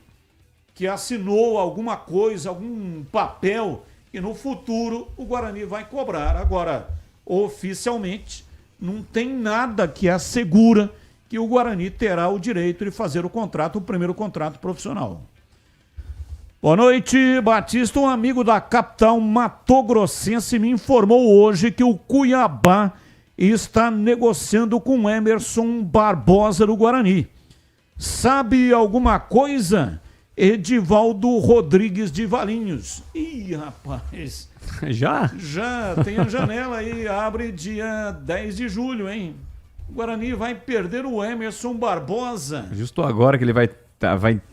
que assinou alguma coisa, algum papel, e no futuro o Guarani vai cobrar. Agora, oficialmente, não tem nada que assegura que o Guarani terá o direito de fazer o contrato, o primeiro contrato profissional. Boa noite, Batista. Um amigo da capital matogrossense me informou hoje que o Cuiabá está negociando com Emerson Barbosa do Guarani. Sabe alguma coisa? Edivaldo Rodrigues de Valinhos. Ih, rapaz. Já? Já, tem a janela aí, abre dia 10 de julho, hein? O Guarani vai perder o Emerson Barbosa. Justo agora que ele vai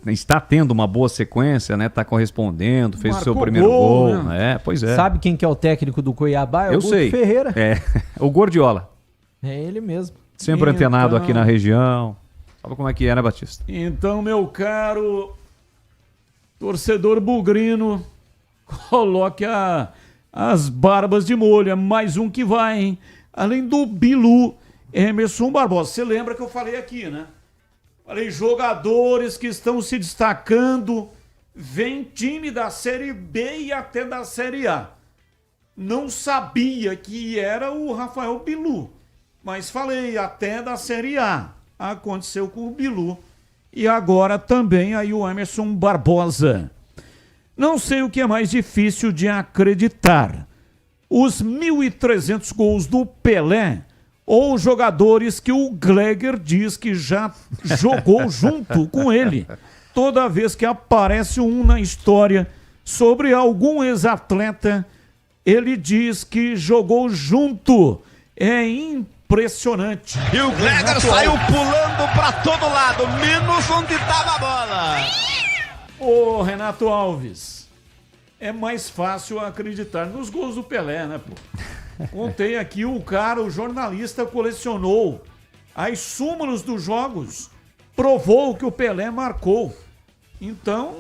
está tendo uma boa sequência, né? Está correspondendo, fez Marcou o seu primeiro gol. né? Pois é. Sabe quem que é o técnico do Cuiabá? É o Eu Guto sei. Ferreira. É, o Gordiola. É ele mesmo. Sempre antenado aqui na região. Sabe como é que é, né, Batista? Então, meu caro torcedor bugrino, coloque as barbas de molho. É mais um que vai, hein? Além do Bilu, Emerson Barbosa. Você lembra que eu falei aqui, né? Falei, jogadores que estão se destacando, vem time da Série B e até da Série A. Não sabia que era o Rafael Bilu, mas falei até da Série A. Aconteceu com o Bilu e agora também aí o Emerson Barbosa. Não sei o que é mais difícil de acreditar. Os 1.300 gols do Pelé ou jogadores que o Gleger diz que já jogou junto com ele. Toda vez que aparece um na história sobre algum ex-atleta, ele diz que jogou junto. É impressionante. E o Gleger saiu pulando pra todo lado, menos onde tava a bola. Ô, Renato Alves, é mais fácil acreditar nos gols do Pelé, né, pô? Contei aqui, o jornalista colecionou as súmulas dos jogos, provou que o Pelé marcou. Então,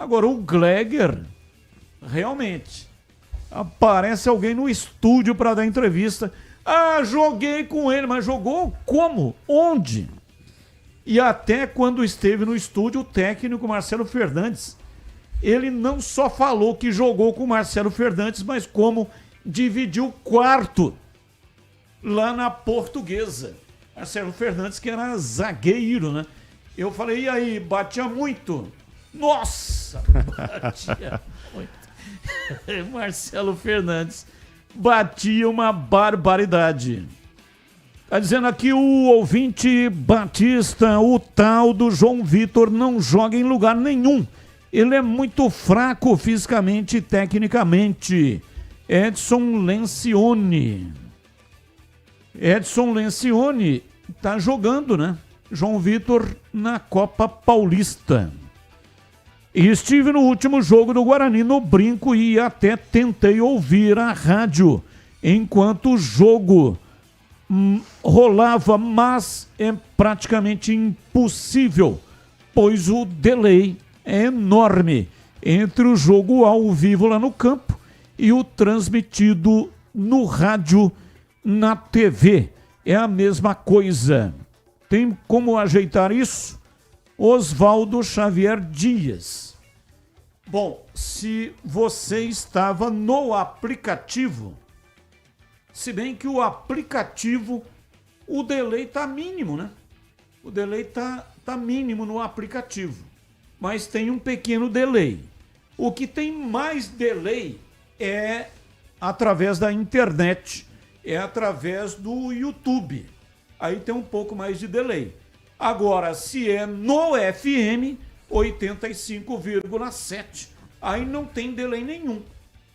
agora o Gleger, realmente, aparece alguém no estúdio para dar entrevista. Ah, joguei com ele, mas jogou como? Onde? E até quando esteve no estúdio, o técnico Marcelo Fernandes, ele não só falou que jogou com o Marcelo Fernandes, mas como dividiu quarto lá na Portuguesa. Marcelo Fernandes, que era zagueiro, né? Eu falei, e aí, batia muito? Nossa, batia muito. Marcelo Fernandes batia uma barbaridade. Tá dizendo aqui o ouvinte Batista, o tal do João Vitor não joga em lugar nenhum. Ele é muito fraco fisicamente e tecnicamente. Edson Lencioni tá jogando, né? João Vitor na Copa Paulista. E estive no último jogo do Guarani no Brinco e até tentei ouvir a rádio enquanto o jogo rolava, mas é praticamente impossível, pois o delay é enorme entre o jogo ao vivo lá no campo e o transmitido no rádio, na TV. É a mesma coisa. Tem como ajeitar isso? Oswaldo Xavier Dias. Bom, se você estava no aplicativo, se bem que o aplicativo, o delay tá mínimo, né? O delay tá mínimo no aplicativo, mas tem um pequeno delay. O que tem mais delay é através da internet, é através do YouTube. Aí tem um pouco mais de delay. Agora, se é no FM, 85,7, aí não tem delay nenhum.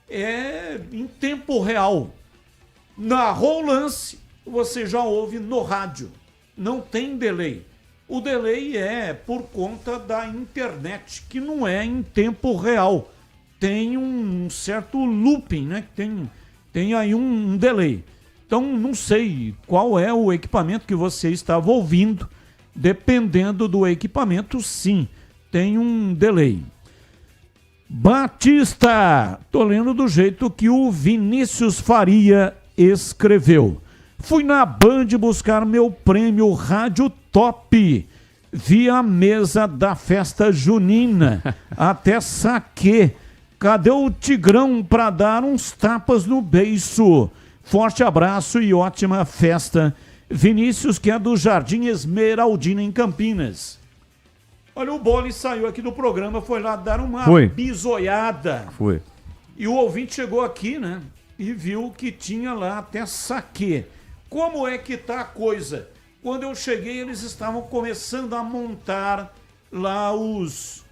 É em tempo real. Narrou o lance, você já ouve no rádio. Não tem delay. O delay é por conta da internet, que não é em tempo real. Tem um certo looping, né? Tem aí um delay. Então, não sei qual é o equipamento que você estava ouvindo. Dependendo do equipamento, sim, tem um delay. Batista, tô lendo do jeito que o Vinícius Faria escreveu. Fui na Band buscar meu prêmio Rádio Top. Vi a mesa da festa junina. Até saquei. Cadê o Tigrão para dar uns tapas no beiço? Forte abraço e ótima festa. Vinícius, que é do Jardim Esmeraldina, em Campinas. Olha, o Bolle saiu aqui do programa, foi lá dar uma bisoiada. Foi. E o ouvinte chegou aqui, né? E viu que tinha lá até saquê. Como é que tá a coisa? Quando eu cheguei, eles estavam começando a montar lá os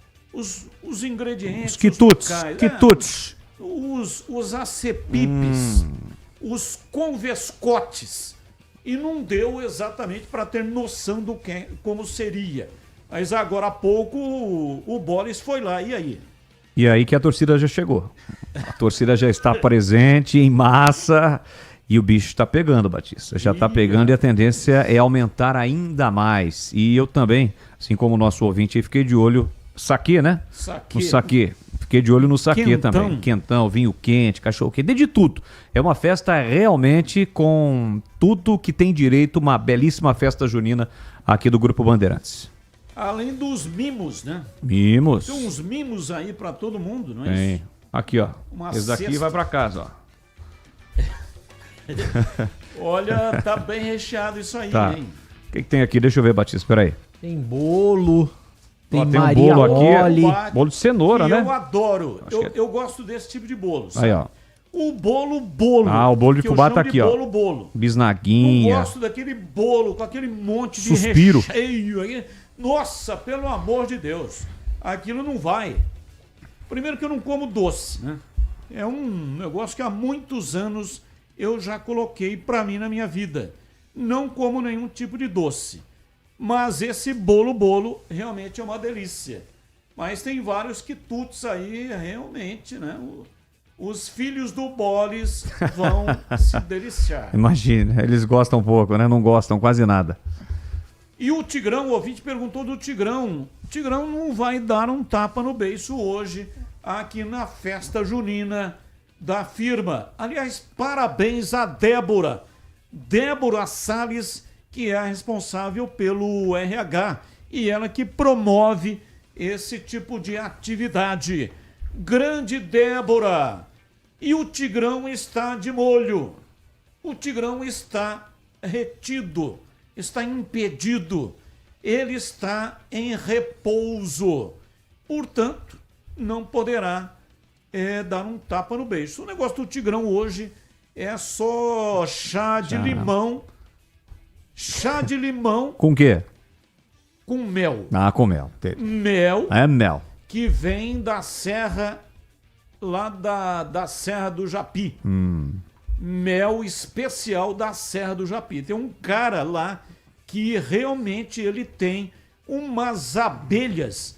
ingredientes. Os quitutes. Os acepipes. Os convescotes. E não deu exatamente para ter noção do como seria. Mas agora há pouco o Bolis foi lá, e aí? E aí que a torcida já chegou. A torcida já está presente em massa e o bicho está pegando, Batista. Já está pegando e a tendência é aumentar ainda mais. E eu também, assim como o nosso ouvinte, fiquei de olho. Saquê, né? Saquê. No saquê. Fiquei de olho no saquê Quentão. também. Quentão, vinho quente, cachorro quente, de tudo. É uma festa realmente com tudo que tem direito, uma belíssima festa junina aqui do Grupo Bandeirantes. Além dos mimos, né? Mimos. Tem uns mimos aí pra todo mundo, não é Tem. isso? Aqui, ó. Uma Esse daqui cesta. vai pra casa, ó. Olha, tá bem recheado isso aí, Tá. hein? O que tem aqui? Deixa eu ver, Batista, espera aí. Tem bolo, tem Ó, tem um Maria bolo aqui, Mole. bolo de cenoura, E né? eu adoro. Acho que é- Eu gosto desse tipo de bolo, sabe? Aí, ó. O bolo. Ah, o bolo de que eu fubá chamo tá de aqui, ó. bolo. Não Bisnaguinha. gosto daquele bolo com aquele monte de Suspiro. recheio aí. Nossa, pelo amor de Deus. Aquilo não vai. Primeiro que eu não como doce, né? É um negócio que há muitos anos eu já coloquei pra mim na minha vida. Não como nenhum tipo de doce. Mas esse bolo realmente é uma delícia. Mas tem vários quitutes aí, realmente, né? Os filhos do Bolis vão se deliciar. Imagina, eles gostam pouco, né? Não gostam quase nada. E o Tigrão, o ouvinte perguntou do Tigrão. O Tigrão não vai dar um tapa no beiço hoje, aqui na festa junina da firma. Aliás, parabéns a Débora. Débora Salles, que é a responsável pelo RH. E ela que promove esse tipo de atividade. Grande Débora! E o Tigrão está de molho. O Tigrão está retido, está impedido. Ele está em repouso. Portanto, não poderá dar um tapa no beiço. O negócio do Tigrão hoje é só chá de limão. Chá de limão Com o quê? com mel. Ah, com mel. Mel É mel. que vem da serra, lá da Serra do Japi. Mel especial da Serra do Japi. Tem um cara lá que realmente ele tem umas abelhas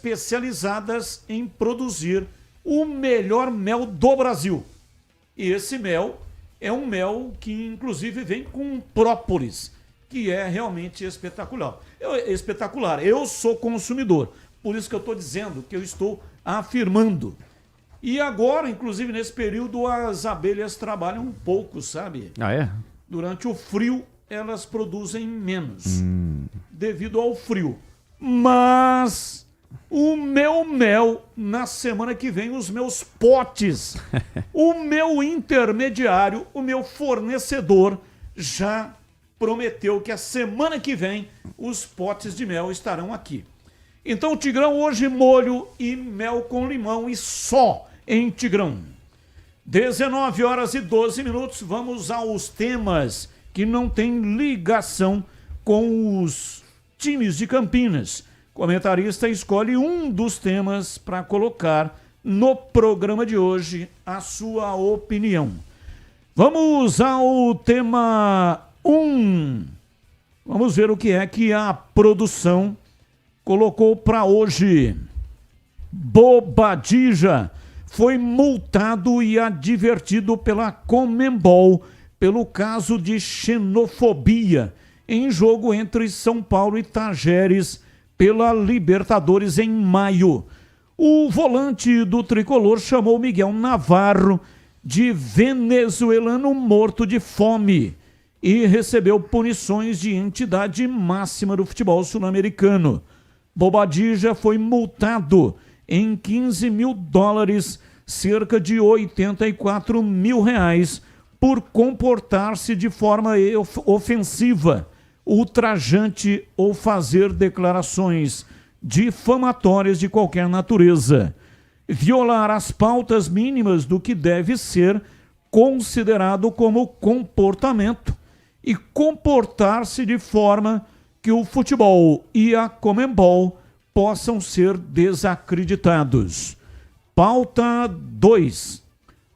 especializadas em produzir o melhor mel do Brasil. E esse mel é um mel que inclusive vem com própolis, que é realmente espetacular. Eu sou consumidor, por isso que eu estou dizendo, que eu estou afirmando. E agora, inclusive nesse período, as abelhas trabalham um pouco, sabe? Ah, é? Durante o frio, elas produzem menos, devido ao frio. Mas o meu mel, na semana que vem, os meus potes, o meu intermediário, o meu fornecedor, já prometeu que a semana que vem os potes de mel estarão aqui. Então, Tigrão, hoje molho e mel com limão e só em Tigrão. 19h12, vamos aos temas que não têm ligação com os times de Campinas. O comentarista escolhe um dos temas para colocar no programa de hoje a sua opinião. Vamos ao tema 1. Vamos ver o que é que a produção colocou para hoje. Bobadilla foi multado e advertido pela Conmebol pelo caso de xenofobia em jogo entre São Paulo e Tajeres pela Libertadores em maio. O volante do tricolor chamou Miguel Navarro de venezuelano morto de fome e recebeu punições de entidade máxima do futebol sul-americano. Bobadilla foi multado em $15 mil, cerca de R$84 mil, por comportar-se de forma ofensiva, ultrajante ou fazer declarações difamatórias de qualquer natureza, violar as pautas mínimas do que deve ser considerado como comportamento e comportar-se de forma que o futebol e a Conmebol possam ser desacreditados. Pauta 2.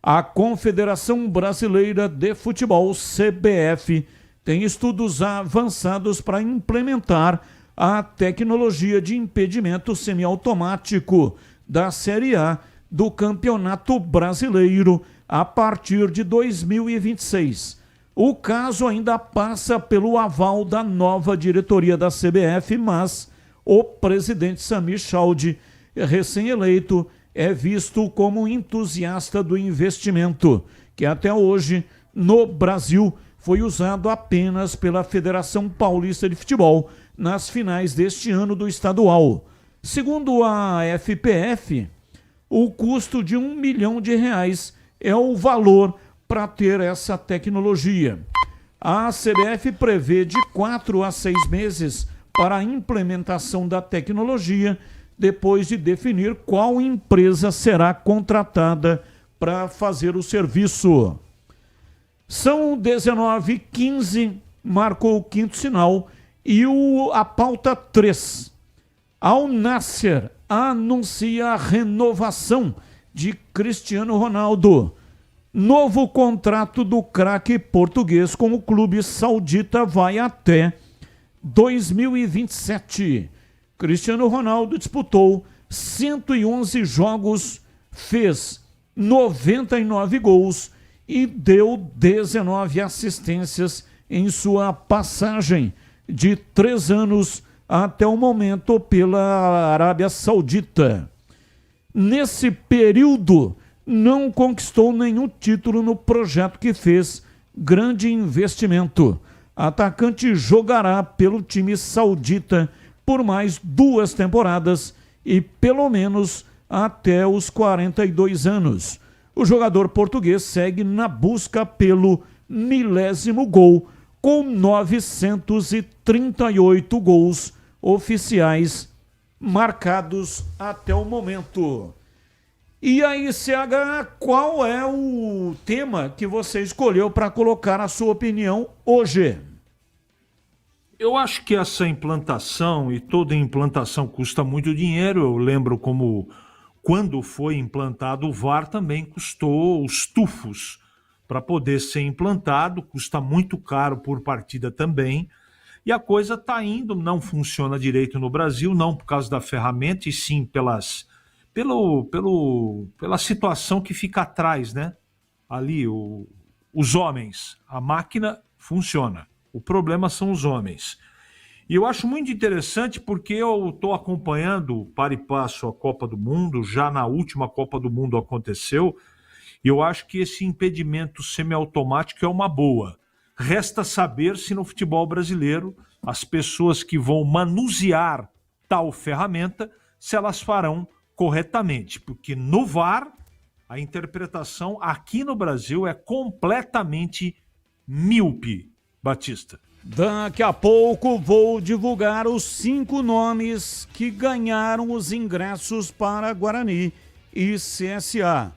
A Confederação Brasileira de Futebol, CBF, tem estudos avançados para implementar a tecnologia de impedimento semiautomático da Série A do Campeonato Brasileiro a partir de 2026. O caso ainda passa pelo aval da nova diretoria da CBF, mas o presidente Samir Chaldi, recém-eleito, é visto como entusiasta do investimento, que até hoje, no Brasil, foi usado apenas pela Federação Paulista de Futebol nas finais deste ano do estadual. Segundo a FPF, o custo de R$1 milhão é o valor para ter essa tecnologia. A CBF prevê de 4 a 6 meses para a implementação da tecnologia, depois de definir qual empresa será contratada para fazer o serviço. São 19h15, marcou o quinto sinal, e a pauta 3. Al Nassr anuncia a renovação de Cristiano Ronaldo. Novo contrato do craque português com o clube saudita vai até 2027. Cristiano Ronaldo disputou 111 jogos, fez 99 gols e deu 19 assistências em sua passagem de 3 anos até o momento pela Arábia Saudita. Nesse período, não conquistou nenhum título no projeto que fez grande investimento. Atacante jogará pelo time saudita por mais 2 temporadas e pelo menos até os 42 anos. O jogador português segue na busca pelo 1000º gol, com 938 gols oficiais marcados até o momento. E aí, CH, qual é o tema que você escolheu para colocar a sua opinião hoje? Eu acho que essa implantação, e toda implantação custa muito dinheiro, eu lembro como quando foi implantado o VAR também custou os tufos para poder ser implantado, custa muito caro por partida também, e a coisa está indo, não funciona direito no Brasil, não por causa da ferramenta, e sim pela situação que fica atrás, né? Ali, os homens, a máquina funciona. O problema são os homens. E eu acho muito interessante porque eu estou acompanhando para e passo a Copa do Mundo, já na última Copa do Mundo aconteceu, e eu acho que esse impedimento semiautomático é uma boa. Resta saber se no futebol brasileiro as pessoas que vão manusear tal ferramenta, se elas farão corretamente, porque no VAR a interpretação aqui no Brasil é completamente míope. Batista. Daqui a pouco vou divulgar os 5 nomes que ganharam os ingressos para Guarani e CSA.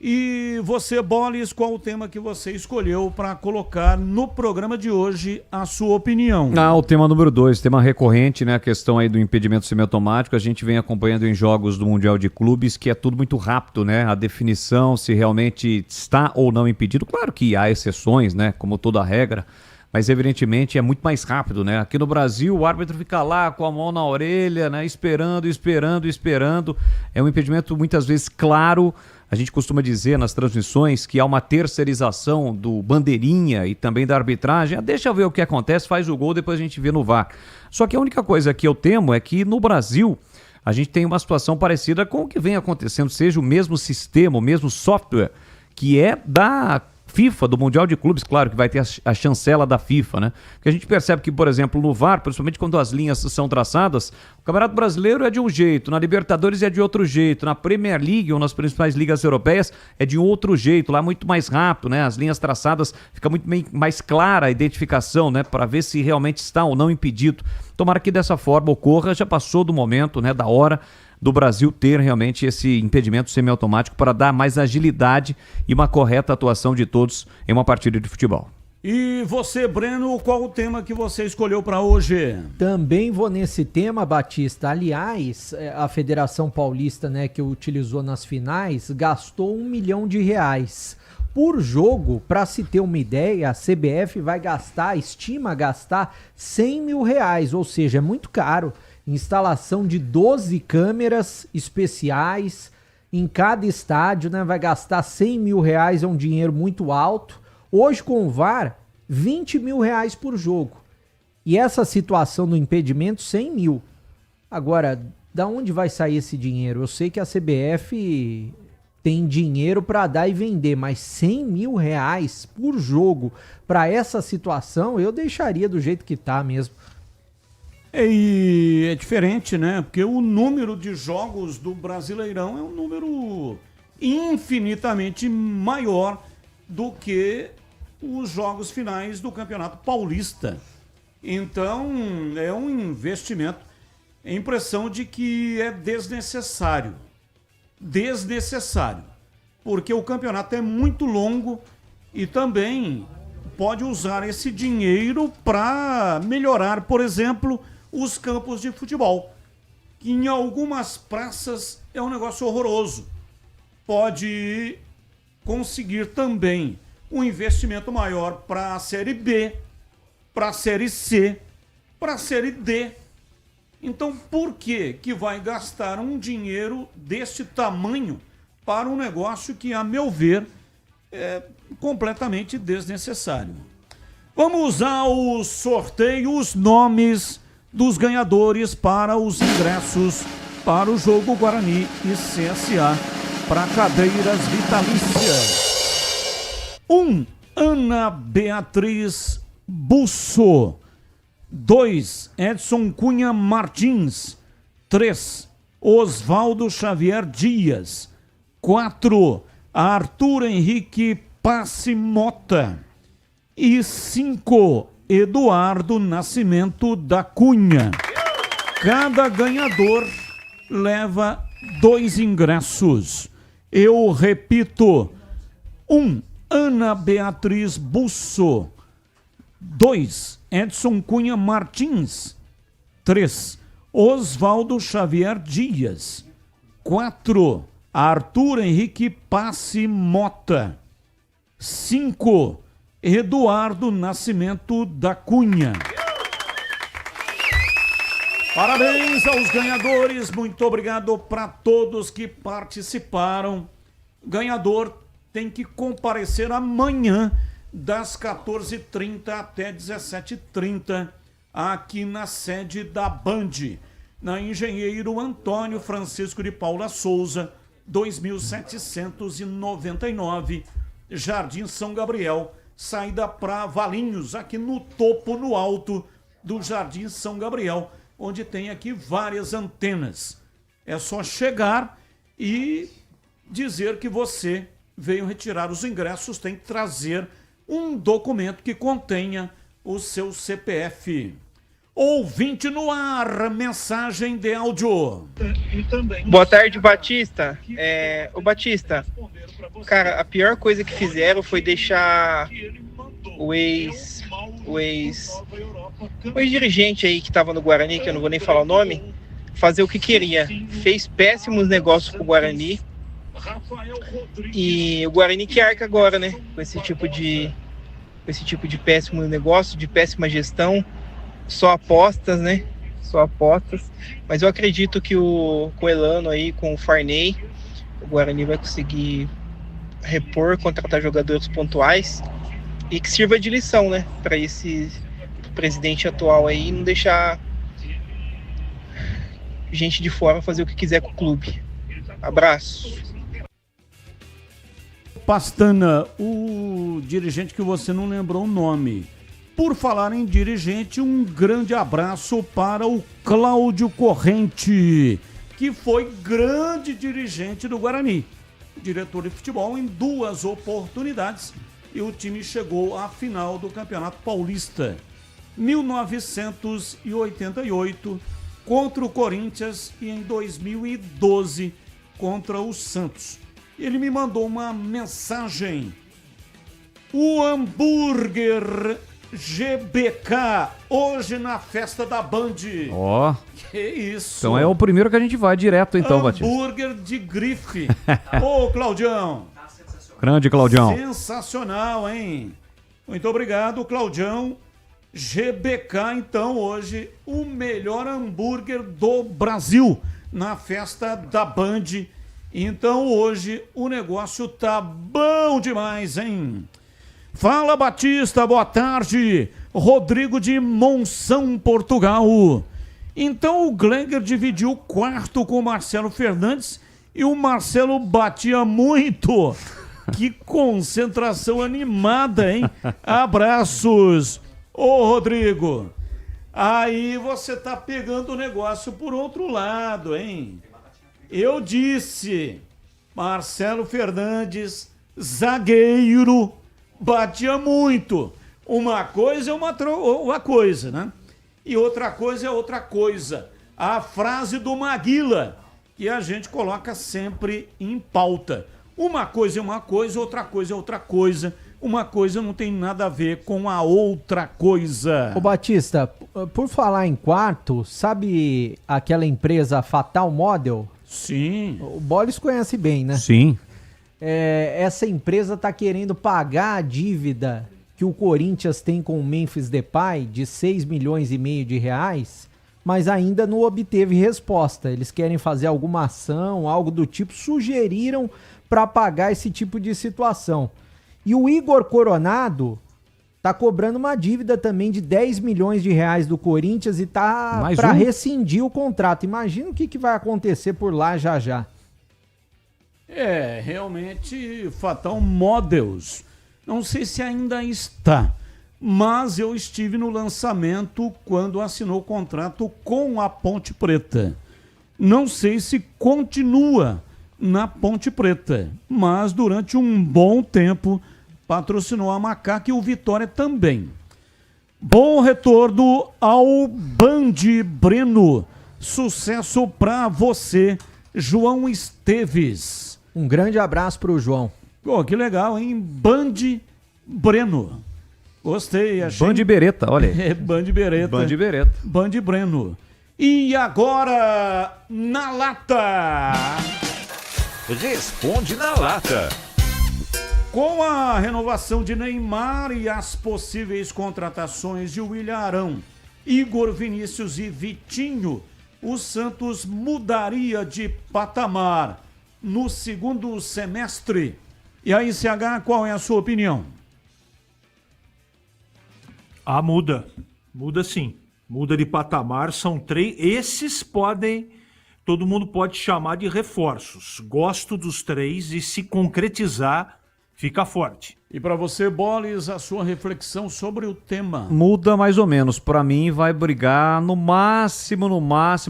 E você, Bolis, qual o tema que você escolheu para colocar no programa de hoje a sua opinião? O tema número 2, tema recorrente, né? A questão aí do impedimento semiautomático. A gente vem acompanhando em jogos do Mundial de Clubes, que é tudo muito rápido, né? A definição, se realmente está ou não impedido. Claro que há exceções, né? Como toda regra. Mas, evidentemente, é muito mais rápido, né? Aqui no Brasil, o árbitro fica lá com a mão na orelha, né? Esperando. É um impedimento, muitas vezes, claro. A gente costuma dizer nas transmissões que há uma terceirização do bandeirinha e também da arbitragem. Deixa eu ver o que acontece, faz o gol, depois a gente vê no VAR. Só que a única coisa que eu temo é que, no Brasil, a gente tem uma situação parecida com o que vem acontecendo, seja o mesmo sistema, o mesmo software, que é da FIFA, do Mundial de Clubes, claro que vai ter a chancela da FIFA, né? Porque a gente percebe que, por exemplo, no VAR, principalmente quando as linhas são traçadas, o Campeonato Brasileiro é de um jeito, na Libertadores é de outro jeito, na Premier League ou nas principais ligas europeias é de outro jeito, lá é muito mais rápido, né? As linhas traçadas, fica muito mais clara a identificação, né? Para ver se realmente está ou não impedido. Tomara que dessa forma ocorra, já passou do momento, né? Da hora do Brasil ter realmente esse impedimento semiautomático para dar mais agilidade e uma correta atuação de todos em uma partida de futebol. E você, Breno, qual o tema que você escolheu para hoje? Também vou nesse tema, Batista. Aliás, a Federação Paulista, né, que utilizou nas finais, gastou R$1 milhão por jogo. Para se ter uma ideia, a CBF estima gastar R$100 mil, ou seja, é muito caro. Instalação de 12 câmeras especiais em cada estádio, né? Vai gastar R$100 mil, é um dinheiro muito alto. Hoje com o VAR, R$20 mil por jogo. E essa situação do impedimento, 100 mil. Agora, da onde vai sair esse dinheiro? Eu sei que a CBF tem dinheiro para dar e vender, mas R$100 mil por jogo para essa situação, eu deixaria do jeito que tá mesmo. E é diferente, né? Porque o número de jogos do Brasileirão é um número infinitamente maior do que os jogos finais do Campeonato Paulista. Então, é um investimento. A impressão de que é desnecessário. Desnecessário. Porque o campeonato é muito longo e também pode usar esse dinheiro para melhorar, por exemplo, os campos de futebol. Que em algumas praças é um negócio horroroso. Pode conseguir também um investimento maior para a Série B, para a Série C, para a Série D. Então, por que vai gastar um dinheiro deste tamanho para um negócio que, a meu ver, é completamente desnecessário? Vamos ao sorteio, os nomes dos ganhadores para os ingressos para o jogo Guarani e CSA para cadeiras vitalícias. 1. Ana Beatriz Busso. 2. Edson Cunha Martins. 3. Osvaldo Xavier Dias. 4. Arthur Henrique Passe Mota. E 5. Eduardo Nascimento da Cunha. Cada ganhador leva 2 ingressos. Eu repito. 1. Ana Beatriz Busso. 2. Edson Cunha Martins. 3. Osvaldo Xavier Dias. 4. Arthur Henrique Passe Mota. 5. Eduardo Nascimento da Cunha. Parabéns aos ganhadores, muito obrigado para todos que participaram. O ganhador tem que comparecer amanhã, das 14h30 até 17h30, aqui na sede da Band, na Engenheiro Antônio Francisco de Paula Souza, 2799, Jardim São Gabriel, saída para Valinhos, aqui no topo, no alto do Jardim São Gabriel, onde tem aqui várias antenas. É só chegar e dizer que você veio retirar os ingressos, tem que trazer um documento que contenha o seu CPF. Ouvinte no ar, mensagem de áudio. Boa tarde, Batista. Ô Batista, cara, a pior coisa que fizeram foi deixar o ex-dirigente aí que tava no Guarani, que eu não vou nem falar o nome, fazer o que queria. Fez péssimos negócios pro Guarani. E o Guarani que arca agora, né? Com esse tipo de péssimo negócio, de péssima gestão. Só apostas, né? Só apostas. Mas eu acredito que com o Elano aí, com o Farney, o Guarani vai conseguir repor, contratar jogadores pontuais e que sirva de lição, né? Para esse presidente atual aí não deixar gente de fora fazer o que quiser com o clube. Abraço. Pastana, o dirigente que você não lembrou o nome. Por falar em dirigente, um grande abraço para o Cláudio Corrente, que foi grande dirigente do Guarani. Diretor de futebol em 2 oportunidades e o time chegou à final do Campeonato Paulista. 1988 contra o Corinthians e em 2012 contra o Santos. Ele me mandou uma mensagem. O hambúrguer GBK, hoje na festa da Band. Ó. Que isso. Então é o primeiro que a gente vai direto, então, Batista. Hambúrguer de grife. Ô, Claudião. Grande Claudião. Sensacional, hein? Muito obrigado, Claudião. GBK, então, hoje, o melhor hambúrguer do Brasil na festa da Band. Então, hoje, o negócio tá bom demais, hein? Fala, Batista, boa tarde. Rodrigo de Monção, Portugal. Então, o Glenger dividiu o quarto com o Marcelo Fernandes e o Marcelo batia muito. Que concentração animada, hein? Abraços. Ô, Rodrigo, aí você tá pegando o negócio por outro lado, hein? Eu disse, Marcelo Fernandes, zagueiro, batia muito. Uma coisa é uma coisa, né? E outra coisa é outra coisa. A frase do Maguila, que a gente coloca sempre em pauta. Uma coisa é uma coisa, outra coisa é outra coisa. Uma coisa não tem nada a ver com a outra coisa. Ô Batista, por falar em quarto, sabe aquela empresa Fatal Model? Sim. O Bolis conhece bem, né? Sim. Essa empresa tá querendo pagar a dívida que o Corinthians tem com o Memphis Depay de 6,5 milhões de reais, mas ainda não obteve resposta. Eles querem fazer alguma ação, algo do tipo, sugeriram para pagar esse tipo de situação. E o Igor Coronado tá cobrando uma dívida também de 10 milhões de reais do Corinthians e tá para rescindir o contrato. Imagina o que vai acontecer por lá já já. Realmente, Fatal Models. Não sei se ainda está, mas eu estive no lançamento quando assinou o contrato com a Ponte Preta. Não sei se continua na Ponte Preta, mas durante um bom tempo patrocinou a Macaca e o Vitória também. Bom retorno ao Band Breno. Sucesso pra você, João Esteves. Um grande abraço pro João. Pô, que legal, hein? Band Breno. Gostei, achei. Band Bereta, olha aí. Band Bereta. Band Bereta. Band Breno. E agora, na lata. Responde na lata. Com a renovação de Neymar e as possíveis contratações de William Arão, Igor Vinícius e Vitinho, o Santos mudaria de patamar no segundo semestre. E aí, CH, qual é a sua opinião? Muda. Muda sim. Muda de patamar, são 3. Esses todo mundo pode chamar de reforços. Gosto dos 3 e se concretizar, fica forte. E para você, Bolis, a sua reflexão sobre o tema? Muda mais ou menos. Para mim, vai brigar no máximo,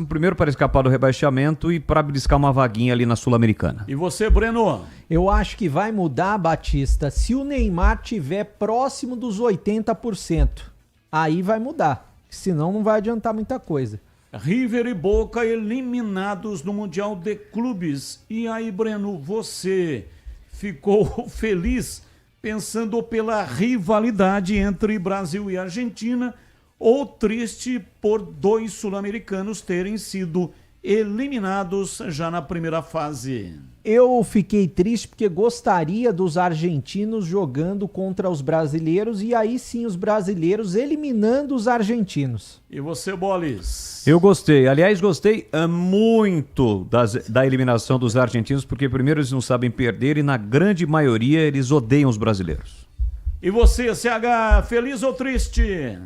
primeiro para escapar do rebaixamento e para beliscar uma vaguinha ali na Sul-Americana. E você, Breno? Eu acho que vai mudar, Batista, se o Neymar tiver próximo dos 80%. Aí vai mudar. Senão não vai adiantar muita coisa. River e Boca eliminados no Mundial de Clubes. E aí, Breno, você ficou feliz pensando pela rivalidade entre Brasil e Argentina ou triste por 2 sul-americanos terem sido eliminados já na primeira fase? Eu fiquei triste porque gostaria dos argentinos jogando contra os brasileiros e aí sim os brasileiros eliminando os argentinos. E você, Bolis? Eu gostei. Aliás, gostei muito da eliminação dos argentinos, porque primeiro eles não sabem perder e na grande maioria eles odeiam os brasileiros. E você, CH, feliz ou triste?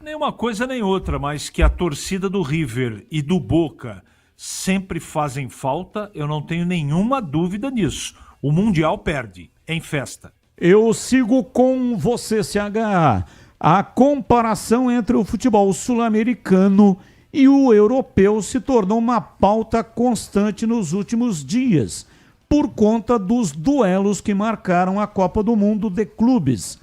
Nem uma coisa nem outra, mas que a torcida do River e do Boca sempre fazem falta, eu não tenho nenhuma dúvida nisso. O Mundial perde, em festa. Eu sigo com você, CH. A comparação entre o futebol sul-americano e o europeu se tornou uma pauta constante nos últimos dias, por conta dos duelos que marcaram a Copa do Mundo de Clubes.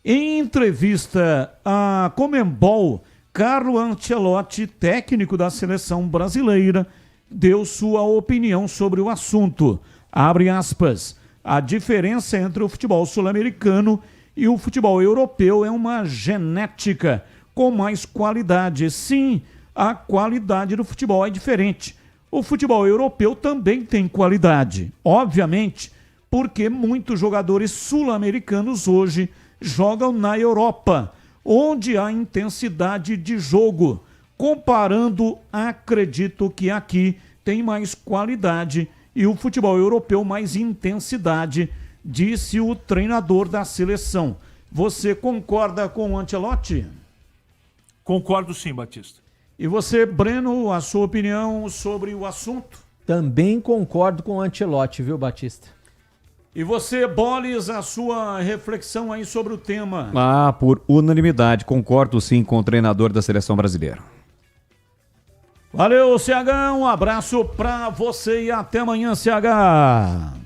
Em entrevista à Conmebol, Carlo Ancelotti, técnico da seleção brasileira, deu sua opinião sobre o assunto. Abre aspas. A diferença entre o futebol sul-americano e o futebol europeu é uma genética com mais qualidade. Sim, a qualidade do futebol é diferente. O futebol europeu também tem qualidade. Obviamente, porque muitos jogadores sul-americanos hoje jogam na Europa, onde há intensidade de jogo. Comparando, acredito que aqui tem mais qualidade e o futebol europeu mais intensidade, disse o treinador da seleção. Você concorda com o Ancelotti? Concordo sim, Batista. E você, Breno, a sua opinião sobre o assunto? Também concordo com o Ancelotti, viu, Batista? E você, Bolis, a sua reflexão aí sobre o tema? Por unanimidade, concordo sim com o treinador da seleção brasileira. Valeu, CH, um abraço pra você e até amanhã, CH.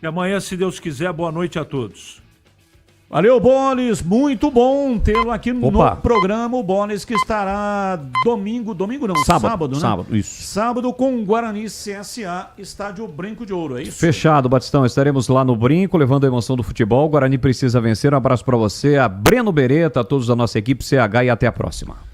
E amanhã, se Deus quiser, boa noite a todos. Valeu, Bolis, muito bom tê-lo aqui no programa. O Bolis que estará sábado, né? Sábado, isso. Sábado com o Guarani CSA, estádio Brinco de Ouro, é isso? Fechado, Batistão, estaremos lá no Brinco, levando a emoção do futebol. O Guarani precisa vencer, um abraço pra você, a Breno Beretta, a todos da nossa equipe CH e até a próxima.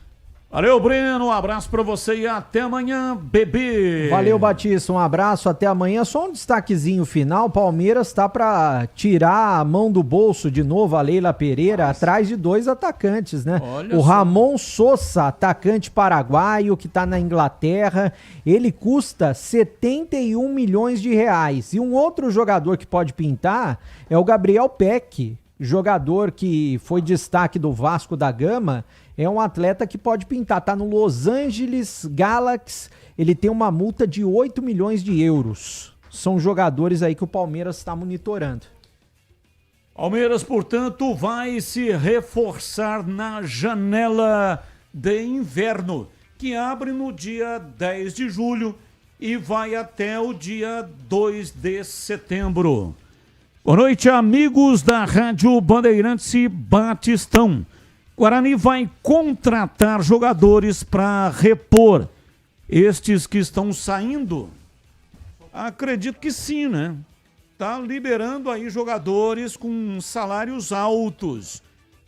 Valeu, Breno, um abraço pra você e até amanhã, bebê. Valeu, Batista, um abraço, até amanhã. Só um destaquezinho final, Palmeiras tá pra tirar a mão do bolso de novo a Leila Pereira, atrás de 2 atacantes, né? Olha o só. Ramon Sosa, atacante paraguaio que tá na Inglaterra, ele custa 71 milhões de reais. E um outro jogador que pode pintar é o Gabriel Peck, jogador que foi destaque do Vasco da Gama. É um atleta que pode pintar, tá no Los Angeles Galaxy, ele tem uma multa de 8 milhões de euros. São jogadores aí que o Palmeiras está monitorando. Palmeiras, portanto, vai se reforçar na janela de inverno, que abre no dia 10 de julho e vai até o dia 2 de setembro. Boa noite, amigos da Rádio Bandeirantes e Batistão. Guarani vai contratar jogadores para repor estes que estão saindo? Acredito que sim, né? Tá liberando aí jogadores com salários altos.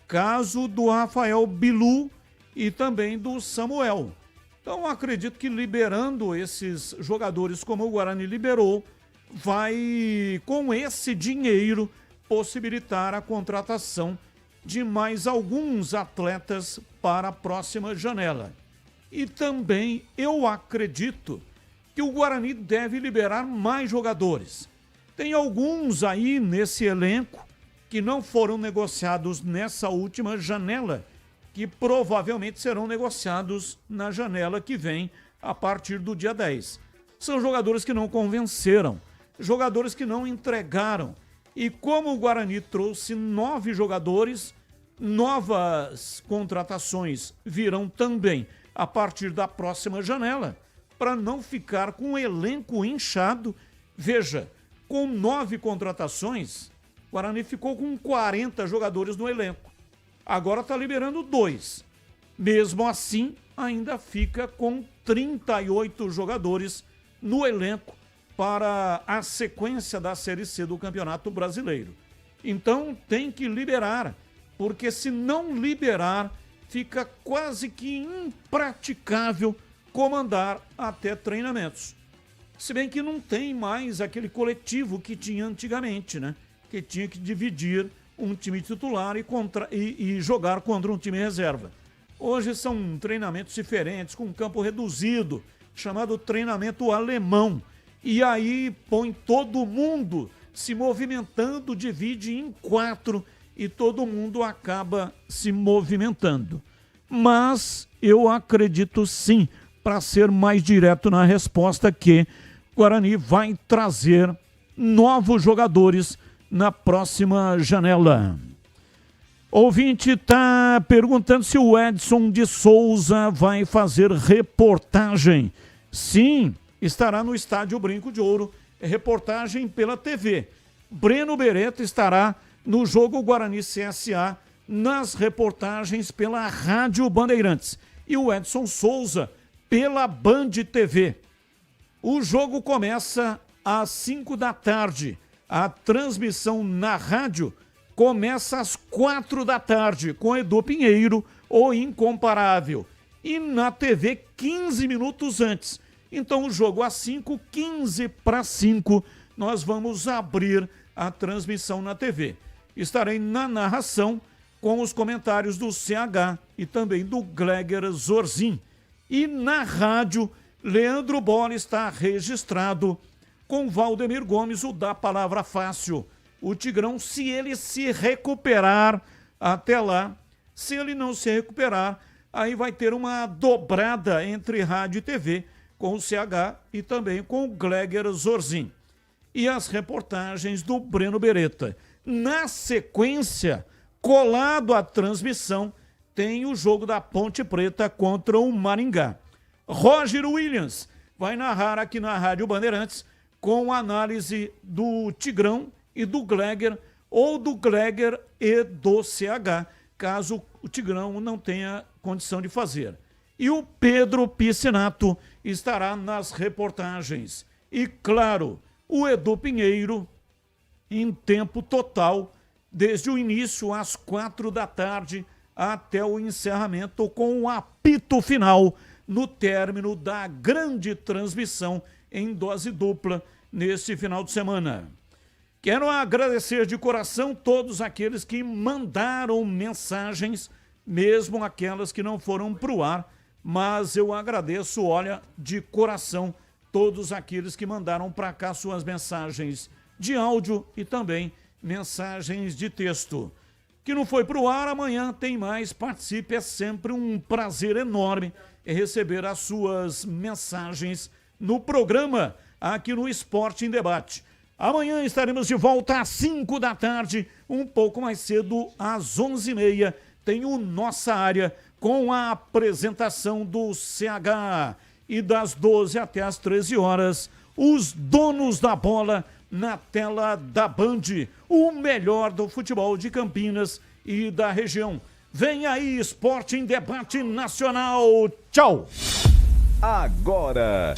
Caso do Rafael Bilu e também do Samuel. Então acredito que liberando esses jogadores como o Guarani liberou, vai com esse dinheiro possibilitar a contratação de mais alguns atletas para a próxima janela. E também eu acredito que o Guarani deve liberar mais jogadores. Tem alguns aí nesse elenco que não foram negociados nessa última janela, que provavelmente serão negociados na janela que vem a partir do dia 10. São jogadores que não convenceram, jogadores que não entregaram. E como o Guarani trouxe 9 jogadores, novas contratações virão também a partir da próxima janela, para não ficar com o elenco inchado. Veja, com 9 contratações, o Guarani ficou com 40 jogadores no elenco. Agora está liberando 2. Mesmo assim, ainda fica com 38 jogadores no elenco para a sequência da Série C do Campeonato Brasileiro. Então tem que liberar, porque se não liberar, fica quase que impraticável comandar até treinamentos. Se bem que não tem mais aquele coletivo que tinha antigamente, né? Que tinha que dividir um time titular e jogar contra um time reserva. Hoje são treinamentos diferentes, com campo reduzido, chamado treinamento alemão. E aí põe todo mundo se movimentando, divide em 4 e todo mundo acaba se movimentando. Mas eu acredito sim, para ser mais direto na resposta, que o Guarani vai trazer novos jogadores na próxima janela. Ouvinte está perguntando se o Edson de Souza vai fazer reportagem. Sim, estará no Estádio Brinco de Ouro, reportagem pela TV. Breno Beretta estará no jogo Guarani CSA, nas reportagens pela Rádio Bandeirantes. E o Edson Souza pela Band TV. O jogo começa às 5 da tarde. A transmissão na rádio começa às 4 da tarde, com Edu Pinheiro, o incomparável. E na TV, 15 minutos antes. Então o jogo às 5, 15 para 5, nós vamos abrir a transmissão na TV. Estarei na narração com os comentários do CH e também do Gleger Zorzin. E na rádio, Leandro Bola está registrado com Valdemir Gomes, o da Palavra Fácil. O Tigrão, se ele se recuperar até lá, se ele não se recuperar, aí vai ter uma dobrada entre rádio e TV, com o CH e também com o Gleger Zorzin. E as reportagens do Breno Beretta. Na sequência, colado à transmissão, tem o jogo da Ponte Preta contra o Maringá. Roger Williams vai narrar aqui na Rádio Bandeirantes com análise do Tigrão e do Gleger, ou do Gleger e do CH, caso o Tigrão não tenha condição de fazer. E o Pedro Piscinato estará nas reportagens. E, claro, o Edu Pinheiro em tempo total, desde o início às 4 da tarde até o encerramento, com o apito final no término da grande transmissão em dose dupla neste final de semana. Quero agradecer de coração todos aqueles que mandaram mensagens, mesmo aquelas que não foram para o ar, mas eu agradeço, olha, de coração, todos aqueles que mandaram para cá suas mensagens de áudio e também mensagens de texto. Que não foi para o ar, amanhã tem mais, participe, é sempre um prazer enorme receber as suas mensagens no programa, aqui no Esporte em Debate. Amanhã estaremos de volta às 5 da tarde, um pouco mais cedo, às 11h30, tem o Nossa Área, com a apresentação do CH. E das 12 até as 13 horas, os donos da bola na tela da Band, o melhor do futebol de Campinas e da região. Vem aí, Esporte em Debate Nacional. Tchau! Agora,